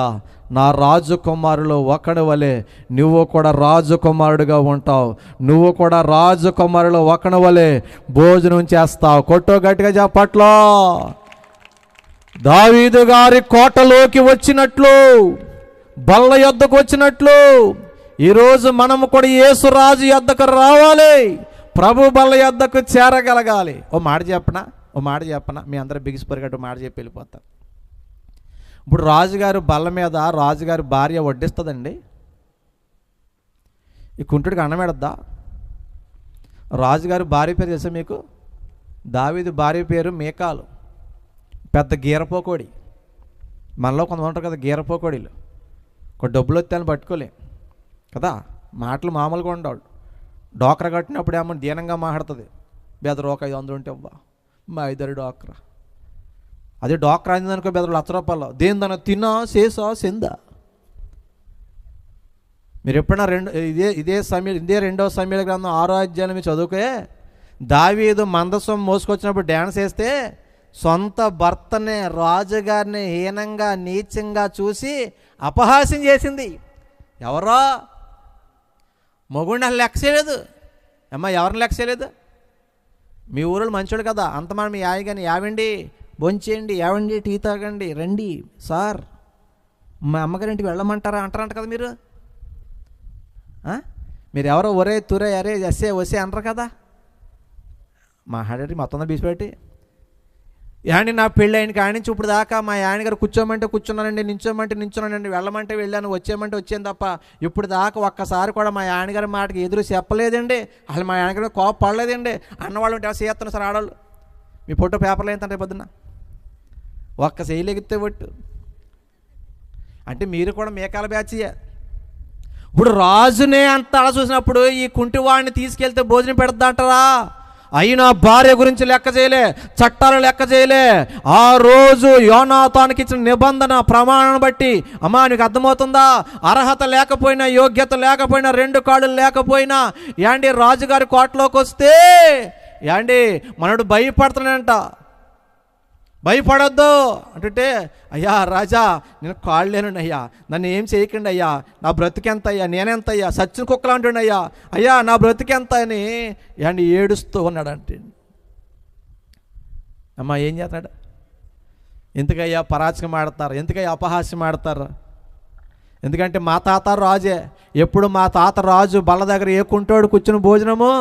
నా రాజకుమారులు ఒకడి వలె నువ్వు కూడా రాజకుమారుడిగా ఉంటావు. నువ్వు కూడా రాజకుమారులు ఒకడి వలె భోజనం చేస్తావు. కొట్టో గట్టిగా చెప్పట్లో. దావీదు గారి కోటలోకి వచ్చినట్లు, బల్ల యొద్దకు వచ్చినట్లు ఈరోజు మనము కూడా యేసు రాజు యొద్దకు రావాలి. ప్రభు బల్ల యొద్దకు చేరగలగాలి. ఓ మాట చెప్పనా మీ అందరూ బిగిసిపోరిగట్టు మాట చెప్పి వెళ్ళిపోతాను. ఇప్పుడు రాజుగారు బల్ల మీద రాజుగారి భార్య వడ్డిస్తుందండి. ఈ కుంటుడికి అన్నం పెడద్దా? రాజుగారి భార్య పేరు తెలుసా మీకు? దావీదు భార్య పేరు మీకాలు. పెద్ద గీరపోకోడి. మనలో కొంతమంది ఉంటారు కదా గీరపోకోడీలు. ఒక డబ్బులు వచ్చాయని పట్టుకోలే కదా, మాటలు మామూలుగా ఉండవు. డోక్రా కట్టినప్పుడు ఏమో దీనంగా మాట్లాడుతుంది. బెదరు ఒక 500 ఉంటే అవ్వా మా 5 డోక్రా. అదే డోక్రా అయిందనుకో బెదరు ₹1,00,000. దేనిదన్నా తిన్నా చేసా చెందా. మీరు ఎప్పుడైనా ఇదే 2వ సమూయేలు గ్రంథం 6వ అధ్యాయం మీరు చదువుకే, దావీదు మందసం మోసుకొచ్చినప్పుడు డ్యాన్స్ వేస్తే సొంత భర్తనే రాజుగారిని హీనంగా నీచంగా చూసి అపహాస్యం చేసింది. ఎవరో మొగుడిని లెక్క చేయలేదు. అమ్మ ఎవరిని లెక్క చేయలేదు? మీ ఊరిలో మంచోడు కదా, అంత మనం మీ యాయగాని యావండి భోంచేయండి, యావండి టీ తాగండి, రండి సార్ మా అమ్మగారింటికి వెళ్ళమంటారా అంటారంట కదా మీరు. మీరు ఎవరో ఒరే తురే అరే ఎస్సే వసే అంటారు కదా. మా హాడేటి మొత్తం బీసిపెట్టి యాండి నా పెళ్ళి ఆయనకి ఆయన నుంచి ఇప్పుడు దాకా మా ఆయన గారు కూర్చోమంటే కూర్చున్నానండి, నించోమంటే నించున్నానండి, వెళ్ళమంటే వెళ్ళాను, వచ్చేయమంటే వచ్చాను తప్ప ఇప్పుడు దాకా ఒక్కసారి కూడా మా ఆయన గారి మాటకి ఎదురు చెప్పలేదండి. అసలు మా ఆయన గారి కోపం పడలేదండి. అన్నవాళ్ళు ఉంటే చేస్తాను సార్ ఆడవాళ్ళు. మీ ఫోటో పేపర్లో ఏంటంటే పొద్దున్న ఒక్క చేయలేగితే ఒట్టు అంటే మీరు కూడా మేకాల బ్యాచ్యే. ఇప్పుడు రాజునే అంత అలా చూసినప్పుడు ఈ కుంటివాడిని తీసుకెళ్తే భోజనం పెడతా అంటారా? అయినా భార్య గురించి లెక్క చేయలే, చట్టాలను లెక్క చేయలే. ఆ రోజు యోనాతానికి ఇచ్చిన నిబంధన ప్రమాణాన్ని బట్టి అమ్మా నీకు అర్థమవుతుందా? అర్హత లేకపోయినా, యోగ్యత లేకపోయినా, 2 కాళ్ళు లేకపోయినా యాండి రాజుగారి కోటలోకి వస్తే యాండి మనడు భయపడుతున్నాడంట. భయపడొద్దు అంటే, అయ్యా రాజా నేను కాళ్ళు లేనండి అయ్యా, నన్ను ఏం చేయకండి అయ్యా, నా బ్రతికెంత అయ్యా, నేనెంత అయ్యా, సచ్చిన కుక్కలు అంటుండే అయ్యా, అయ్యా నా బ్రతికెంత అని అండి ఏడుస్తూ ఉన్నాడంటే. అమ్మా ఏం చేస్తాడు? ఎందుకయ్యా పరాచకం ఆడతారు, ఎందుకయ్యా అపహాస్యం ఆడతారు? ఎందుకంటే మా తాత రాజే. ఎప్పుడు మా తాత రాజు బల్ల దగ్గర ఏ కుంటోడు కూర్చుని భోజనము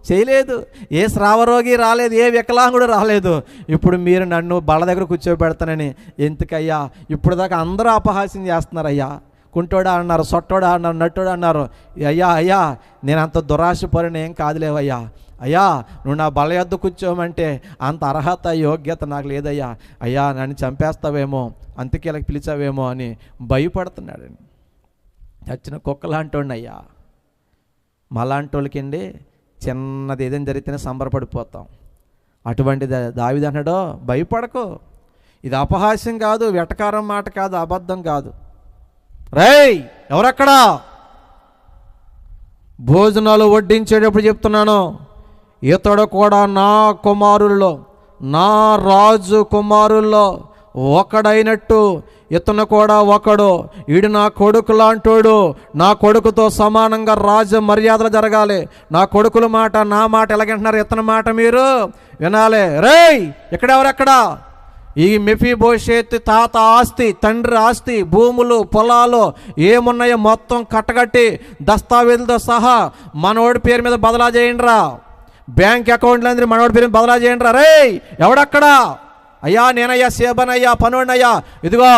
చేయలేదు, ఏ శ్రావరోగి రాలేదు, ఏ వికలాంగుడు రాలేదు. ఇప్పుడు మీరు నన్ను బల్ల దగ్గర కూర్చోబెడతానని ఎందుకయ్యా? ఇప్పుడు దాకా అందరూ అపహాస్యం చేస్తున్నారయ్యా. కుంటోడా అన్నారు, సొట్టోడా అన్నారు, నట్టోడా అన్నారు. అయ్యా అయ్యా నేను అంత దురాశపరిని ఏం కాదులేవయ్యా. అయ్యా నువ్వు నా బల్ల యొద్ద కూర్చోమంటే అంత అర్హత యోగ్యత నాకు లేదయ్యా. అయ్యా నన్ను చంపేస్తావేమో, అందుకే ఇలా పిలిచావేమో అని భయపడుతున్నాడండి. చచ్చిన కుక్కలాంటోండి అయ్యా. మాలాంటి వాళ్ళకండి చిన్నది ఏదైనా జరిగితేనే సంబరపడిపోతాం. అటువంటి దావీదు అన్నాడు భయపడకు, ఇది అపహాస్యం కాదు, వెటకారం మాట కాదు, అబద్ధం కాదు. రేయ్ ఎవరక్కడా? భోజనాలు వడ్డించేటప్పుడు చెప్తున్నాను, ఇతడు కూడా నా కుమారుల్లో, నా రాజు కుమారుల్లో ఒకడైనట్టు ఇతను కూడా ఒకడు. ఈడు నా కొడుకు లాంటోడు, నా కొడుకుతో సమానంగా రాజ మర్యాదలు జరగాలి. నా కొడుకుల మాట నా మాట ఎలాగంటున్నారు, ఇతని మాట మీరు వినాలి. రేయ్ ఎక్కడెవరెక్కడా? ఈ మెఫీబోషెతు తాత ఆస్తి, తండ్రి ఆస్తి, భూములు పొలాలు ఏమున్నాయో మొత్తం కట్టగట్టి దస్తావేజులతో సహా మనోడి పేరు మీద బదలా చేయండి రా. బ్యాంక్ అకౌంట్లు అందరి మనోడి పేరు మీద బదలా చేయండి రా. రేయ్ ఎవడక్కడా? అయ్యా నేనయ్యా సేబనయ్యా పనోడినయ్యా, ఇదిగో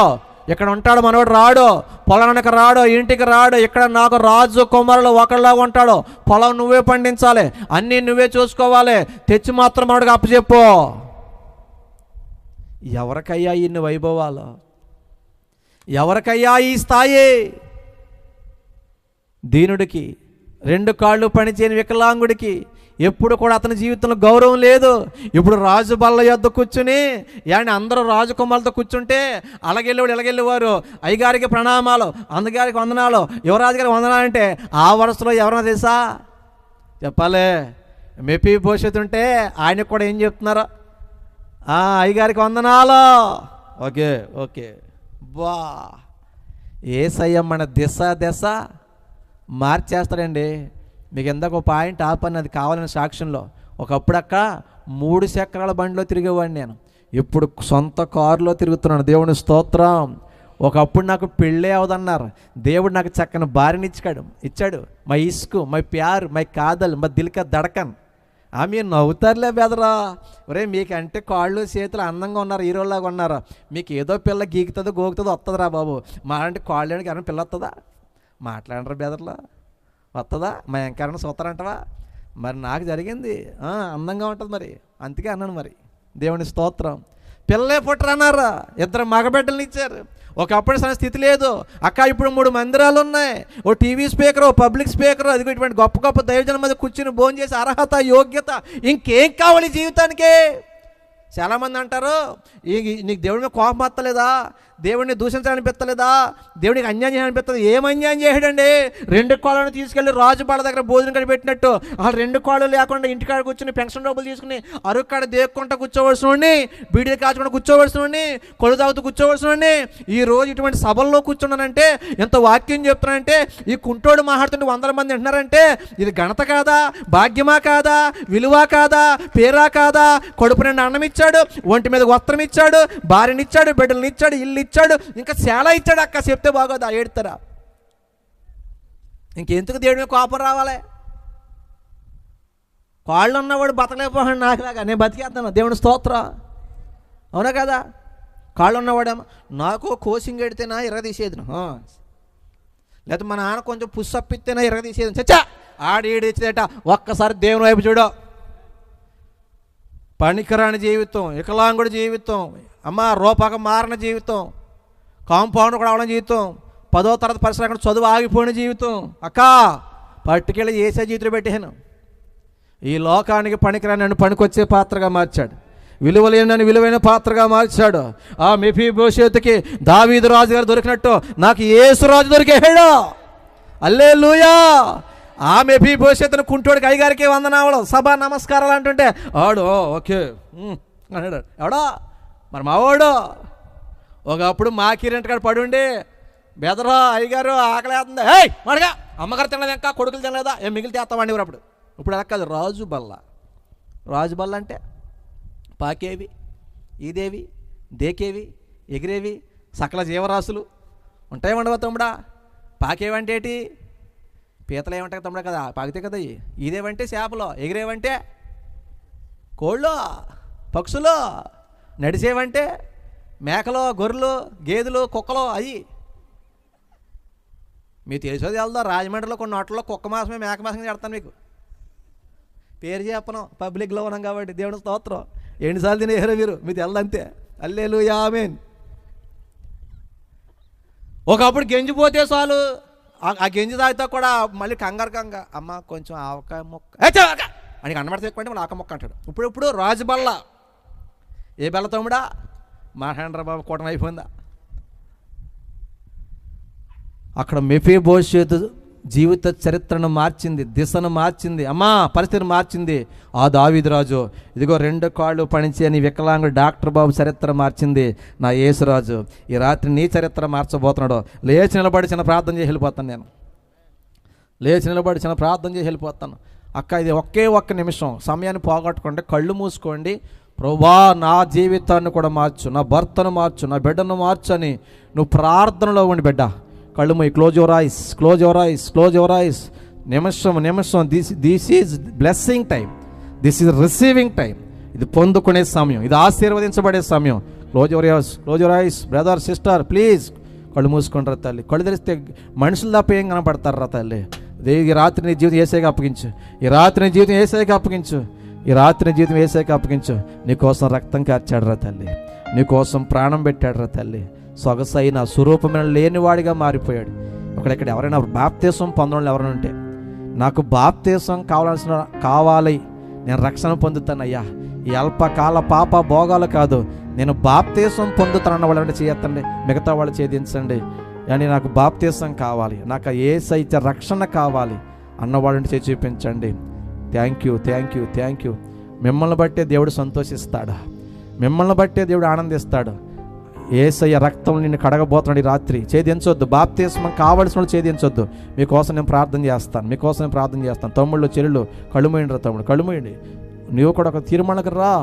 ఇక్కడ ఉంటాడు మనోడు, రాడు పొలానికి రాడు, ఇంటికి రాడు, ఇక్కడ నాకు రాజు కుమారులు ఒకళ్ళలాగా ఉంటాడు. పొలం నువ్వే పండించాలి, అన్నీ నువ్వే చూసుకోవాలి, తెచ్చి మాత్రం మనోడికి అప్పచెప్పు. ఎవరికయ్యా ఇన్ని వైభవాలు? ఎవరికయ్యా ఈ స్థాయి? దీనుడికి, 2 కాళ్ళు పనిచేయని వికలాంగుడికి ఎప్పుడు కూడా అతని జీవితంలో గౌరవం లేదు. ఇప్పుడు రాజు బల్ల యొద్ద కూర్చుని యాని అందరూ రాజకుమారులతో కూర్చుంటే అలాగెళ్ళేవాడు ఇలాగెళ్ళేవారు. అయ్యగారికి ప్రణామాలు, అందగారికి వందనాలు, యువరాజు గారికి వందనాలు అంటే ఆ వరుసలో ఎవరన్నా తెలుసా? చెప్పాలి. మెఫీబోషెతు ఉంటే ఆయనకు కూడా ఏం చెప్తున్నారు? అయ్యగారికి వందనాలు, ఓకే ఓకే. బా, యేసయ్య మన దశ మార్చేస్తాడండి. మీకు ఇందాక ఒక పాయింట్ ఆపని, అది కావాలని సాక్ష్యంలో. ఒకప్పుడు అక్క 3 చక్రాల బండిలో తిరిగేవాడిని నేను, ఇప్పుడు సొంత కారులో తిరుగుతున్నాను. దేవుని స్తోత్రం. ఒకప్పుడు నాకు పెళ్ళే అవదన్నారు, దేవుడు నాకు చక్కని భార్యని ఇచ్చాడు. మై ఇస్కు, మై ప్యార్, మై కాదల్, మై దిల్కా దడకన్. మీరు నవ్వుతారులే బెదరా, ఒరే మీకంటే కాళ్ళు చేతులు అందంగా ఉన్నారు, హీరోలాగా ఉన్నారు, మీకు ఏదో పిల్ల గీకుతుందో గోకుతుందో వస్తుందిరా బాబు. మా అంటే కాళ్ళు ఎవరైనా పిల్ల వస్తుందా? మాట్లాడరా బెదర్లో, వస్తుందా? మా ఎంకరణ సూతారంటవా? మరి నాకు జరిగింది, అందంగా ఉంటుంది మరి, అందుకే అన్నాను. మరి దేవుని స్తోత్రం. పిల్లలే పుట్టరన్నారా, 2 మగబిడ్డలను ఇచ్చారు. ఒకప్పుడు సరైన స్థితి లేదు అక్క, ఇప్పుడు 3 మందిరాలు ఉన్నాయి, ఓ టీవీ స్పీకర్, ఓ పబ్లిక్ స్పీకర్, అది ఇటువంటి గొప్ప గొప్ప దైవజనం మీద కూర్చుని భోజనం చేసే అర్హత, యోగ్యత, ఇంకేం కావాలి జీవితానికి? చాలామంది అంటారు, నీకు దేవుడి మీద కోపం వస్తలేదా, దేవుడిని దూషించాలనిపిస్తలేదా, దేవుడికి అన్యాయం చేయాలనిపిస్తుంది. ఏం అన్యాయం చేయడండి? 2 కోళ్ళను తీసుకెళ్ళి రాజు బాల దగ్గర భోజనం కడి పెట్టినట్టు, ఆ 2 కోళ్ళు లేకుండా ఇంటికాడ కూర్చుని పెన్షన్ డబ్బులు తీసుకుని అరుక్కాడ దేక్కుంటా కూర్చోవలసినోడిని, బీడీలు కాచుకుంటూ కూర్చోవలసినోడిని, కొలు తాగుతూ కూర్చోవలసినోడిని ఈరోజు ఇటువంటి సభల్లో కూర్చున్నానంటే, ఎంత వాక్యం చెప్తున్నానంటే, ఈ కుంటోడు మాట్లాడుతుంటే 100 మంది అంటున్నారంటే, ఇది ఘనత కాదా, భాగ్యమా కాదా, విలువ కాదా, పేరా కాదా? కడుపు నిండా అన్నం ఇచ్చాడు, ఒంటి మీద వస్త్రం ఇచ్చాడు, భార్యనిచ్చాడు, బిడ్డలను ఇచ్చాడు, ఇల్లు ఇచ్చాడు, ఇంకా చాలా ఇచ్చాడు. అక్క చెప్తే బాగోదా, ఏడుతారా? ఇంకెందుకు దేవుడి మీద కోపం రావాలి? కాళ్ళు ఉన్నవాడు బతకలేకపోయాడు నాకులాగా, నేను బతికేస్తాను. దేవుని స్తోత్రం. అవునా కదా? కాళ్ళు ఉన్నవాడేమో, నాకు కోచింగ్ ఎడితేనా ఇరగదీసేది, లేకపోతే మా నాన్న కొంచెం పుష్సప్పిస్తేనా ఇరగదీసేది. చచ్చా, ఆడేడు ఇచ్చేట. ఒక్కసారి దేవుని వైపు చూడు. పనికిరాని జీవితం, వికలాంగుడి జీవితం, రూపాక మారిన జీవితం, కాంపౌండ్ కూడా అవడం జీవితం, 10వ తరగతి పరిసరాలు చదువు ఆగిపోయిన జీవితం. అక్క పట్టుకెళ్ళి ఏసే జీవితం పెట్టాను. ఈ లోకానికి పనికిరాని నన్ను పనికొచ్చే పాత్రగా మార్చాడు, విలువలేని నన్ను విలువైన పాత్రగా మార్చాడు. ఆ మెఫీబోషెతుకి దావీదు రాజు గారు దొరికినట్టు నాకు యేసు రాజు దొరికేడు. హల్లెలూయా. ఆ మెఫీబోషెతును కుంటోడికి అయ్యగారికి వందనావడం, సభా నమస్కారాలు అంటుంటే ఆడు ఓకే అన్నాడు. ఎవడో మరి మావాడు. ఒకప్పుడు మా కిరింటికాడ పడుండి, బెదరా అయ్యగారు ఆకలేస్తుంది, మడగా అమ్మగారు తినలేదు, ఇంకా కొడుకులు తినలేదా, ఏం మిగిలితే వేస్తామండి అప్పుడు. ఇప్పుడు అలా కాదు, రాజు బల్ల. రాజు బల్ల అంటే పాకేవి, ఈదేవి, దేకేవి, ఎగిరేవి సకల జీవరాశులు ఉంటాయేమండవా తమ్ముడా. పాకేవంటే ఏంటి? పీతలు ఏమంటాయి తమ్ముడా కదా, పాకితే కదా. ఇదేవంటే చేపలు, ఎగిరేవంటే కోళ్ళు, పక్షులు, నడిచేవంటే మేకలు, గొర్రెలు, గేదెలు, కుక్కలు. అవి మీకు తెలిసేది వెళ్దాం. రాజమండ్రిలో కొన్ని హోటల్లో కుక్క మాసమే మేక మాసం చేస్తాను. మీకు పేరు చెప్పను, పబ్లిక్లో ఉన్నాం కాబట్టి. దేవుని స్తోత్రం. ఎన్నిసార్లు తినేసారో మీరు, మీకు తెల్లంతే. హల్లెలూయా, ఆమేన్. ఒకప్పుడు గెంజిపోతే చాలు, ఆ గెంజి తాగితే కూడా మళ్ళీ కంగారు అమ్మ కొంచెం ఆవకాయ మొక్క అని అన్నమాట ఎక్కువ అంటే మళ్ళీ ఆక మొక్క అంటాడు. ఇప్పుడు రాజు బల్ల. ఏ బల్ల తమ్ముడా? మహేంద్ర బాబు కూటమి అయిపోయిందా? అక్కడ మెఫీబోషెతు జీవిత చరిత్రను మార్చింది, దిశను మార్చింది, పరిస్థితిని మార్చింది ఆ దావీదు రాజు. ఇదిగో 2 కాళ్ళు పనిచే నీ వికలాంగుడు డాక్టర్ బాబు చరిత్ర మార్చింది నా యేసురాజు. ఈ రాత్రి నీ చరిత్ర మార్చబోతున్నాడు. లేచి నిలబడి చిన్న ప్రార్థన చేసి వెళ్ళిపోతాను. నేను లేచి నిలబడి చిన్న ప్రార్థన చేసి వెళ్ళిపోతాను. అక్క ఇది ఒక్క నిమిషం సమయాన్ని పోగొట్టుకోండి, కళ్ళు మూసుకోండి. ప్రభువా నా జీవితాన్ని కూడా మార్చు, నా భర్తను మార్చు, నా బిడ్డను మార్చు అని నువ్వు ప్రార్థనలో ఉండి బిడ్డ. కళ్ళు మూయి. Close your eyes, close your eyes, close your eyes. నిమిషం. This is blessing time, this is receiving time. ఇది పొందుకునే సమయం, ఇది ఆశీర్వదించబడే సమయం. Close your eyes, close your eyes. Brother, sister, please కళ్ళు మూసుకుంటారా తల్లి. కళ్ళు తెరిస్తే మనుషులు తప్ప ఏం కనపడతారా తల్లి. ఈ రాత్రి నీ జీవితం ఏసైకి అప్పగించు. ఈ రాత్రి నీ జీవితం ఏసైకి అప్పగించు. ఈ రాత్రి జీవితం ఏసైకి అప్పగించు. నీకోసం రక్తం కార్చాడు రా తల్లి, నీకోసం ప్రాణం పెట్టాడు రా తల్లి. సొగసైన స్వరూపమైన లేనివాడిగా మారిపోయాడు. ఇక్కడ ఎవరైనా బాప్తీసం పొందడం ఎవరైనా ఉంటే, నాకు బాప్తీసం కావాలి, నేను రక్షణ పొందుతానయ్యా, ఈ అల్పకాల పాప భోగాలు కాదు, నేను బాప్తీసం పొందుతానన్న వాళ్ళంటే చేయొద్దండి, మిగతా వాళ్ళు ఛేదించండి. కానీ నాకు బాప్తీసం కావాలి, నాకు యేసయ్య రక్షణ కావాలి అన్నవాళ్ళని చేసి చూపించండి. Thank you. మిమ్మల్ని బట్టే దేవుడు సంతోషిస్తాడు, మిమ్మల్ని బట్టే దేవుడు ఆనందిస్తాడు. యేసయ్య రక్తం నిన్ను కడగబోతున్నాడు ఈ రాత్రి. ఛేదించొద్దు, బాప్తిస్మం కావలసిన వాళ్ళు ఛేదించొద్దు. మీకోసం నేను ప్రార్థన చేస్తాను. తమ్ముళ్ళు చెల్లెళ్ళు కళ్ళు మూయండి, తమ్ముడు కళ్ళు మూయండి. నువ్వు కూడా ఒక తీర్మానకు రా.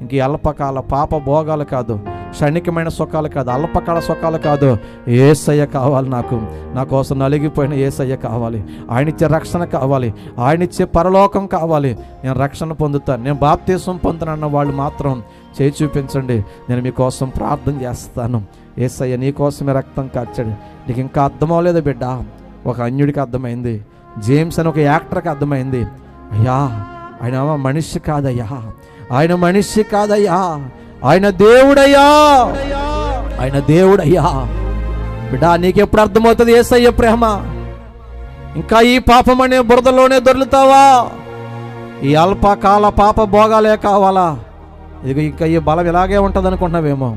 ఇంక అల్పకాల పాప భోగాలు కాదు, క్షణికమైన సుఖాలు కాదు, అల్పకాల సుఖాలు కాదు. యేసయ్య కావాలి నాకు. నా కోసం నలిగిపోయిన యేసయ్య కావాలి. ఆయనిచ్చే రక్షణ కావాలి, ఆయనిచ్చే పరలోకం కావాలి. నేను రక్షణ పొందుతాను, నేను బాప్తిస్మం పొందుతానన్న వాళ్ళు మాత్రం చేయి చూపించండి. నేను మీకోసం ప్రార్థన చేస్తాను. యేసయ్య నీ కోసమే రక్తం కార్చాడు. నీకు ఇంకా అర్థం అవ్వలేదు బిడ్డ. ఒక అన్యుడికి అర్థమైంది, జేమ్స్ అని ఒక యాక్టర్కి అర్థమైంది. అయ్యా ఆయన మనిషి కాదయ్యా, ఆయన మనిషి కాదయ్యా, ఆయన దేవుడయ్యా, ఆయన దేవుడయ్యా. బిడ్డ నీకెప్పుడు అర్థమవుతుంది యేసయ్య ప్రేమ? ఇంకా ఈ పాపం అనే బురదలోనే దొర్లుతావా? ఈ అల్పకాల పాప భోగాలే కావాలా? ఇదిగో ఇంకా ఈ బలం ఇలాగే ఉంటుంది అనుకుంటున్నావేమో,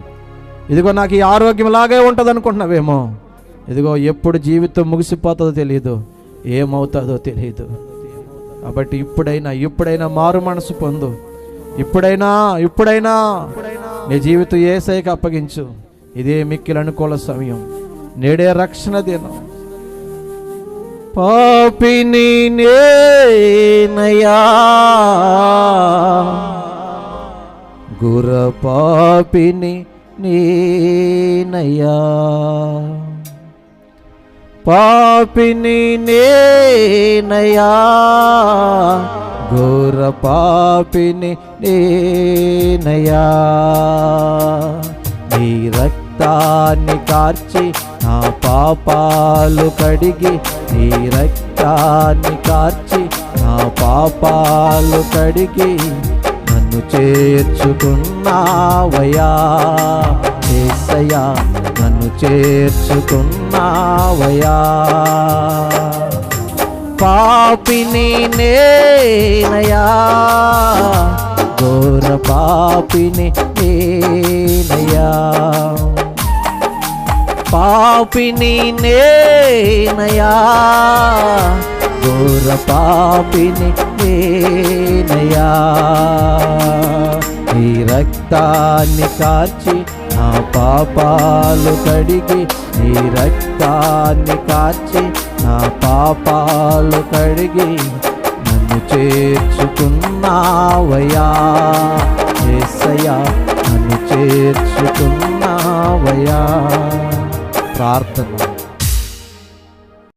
ఇదిగో నాకు ఈ ఆరోగ్యం ఇలాగే ఉంటుంది అనుకుంటున్నావేమో. ఇదిగో ఎప్పుడు జీవితం ముగిసిపోతుందో తెలియదు, ఏమవుతుందో తెలియదు. కాబట్టి ఇప్పుడైనా మారు మనసు పొందు. ఇప్పుడైనా నీ జీవితం యేసయ్యకి అప్పగించు. ఇదే మిక్కిలి అనుకూల సమయం, నేడే రక్షణ దినం. పాపిని నేనయ్యా, గుర పాపిని నేనయ్యా, పాపిని నేనయ్యా, ఘోర పాపిని నేనయ్యా. నీ రక్తాన్ని కార్చి నా పాపాలు కడిగి, నీ రక్తాన్ని కార్చి నా పాపాలు కడిగి నన్ను చేర్చుకున్నావయ్యా యేసయ్యా, నన్ను చేర్చుకున్నావయ్యా. పాపిని నేనయ్యా, ఘోర పాపిని నేనయ్యా, పాపిని నేనయ్యా, ఘోర పాపిని నేనయ్యా. నీ రక్తాన్ని కార్చి నా పాపాలు కడిగి, నీ రక్తాన్ని కార్చి నా పాపాలు కడిగి నన్ను చేర్చుకున్నావయ్యా యేసయ్యా, నన్ను చేర్చుకున్నావయ్యా. ప్రార్థన.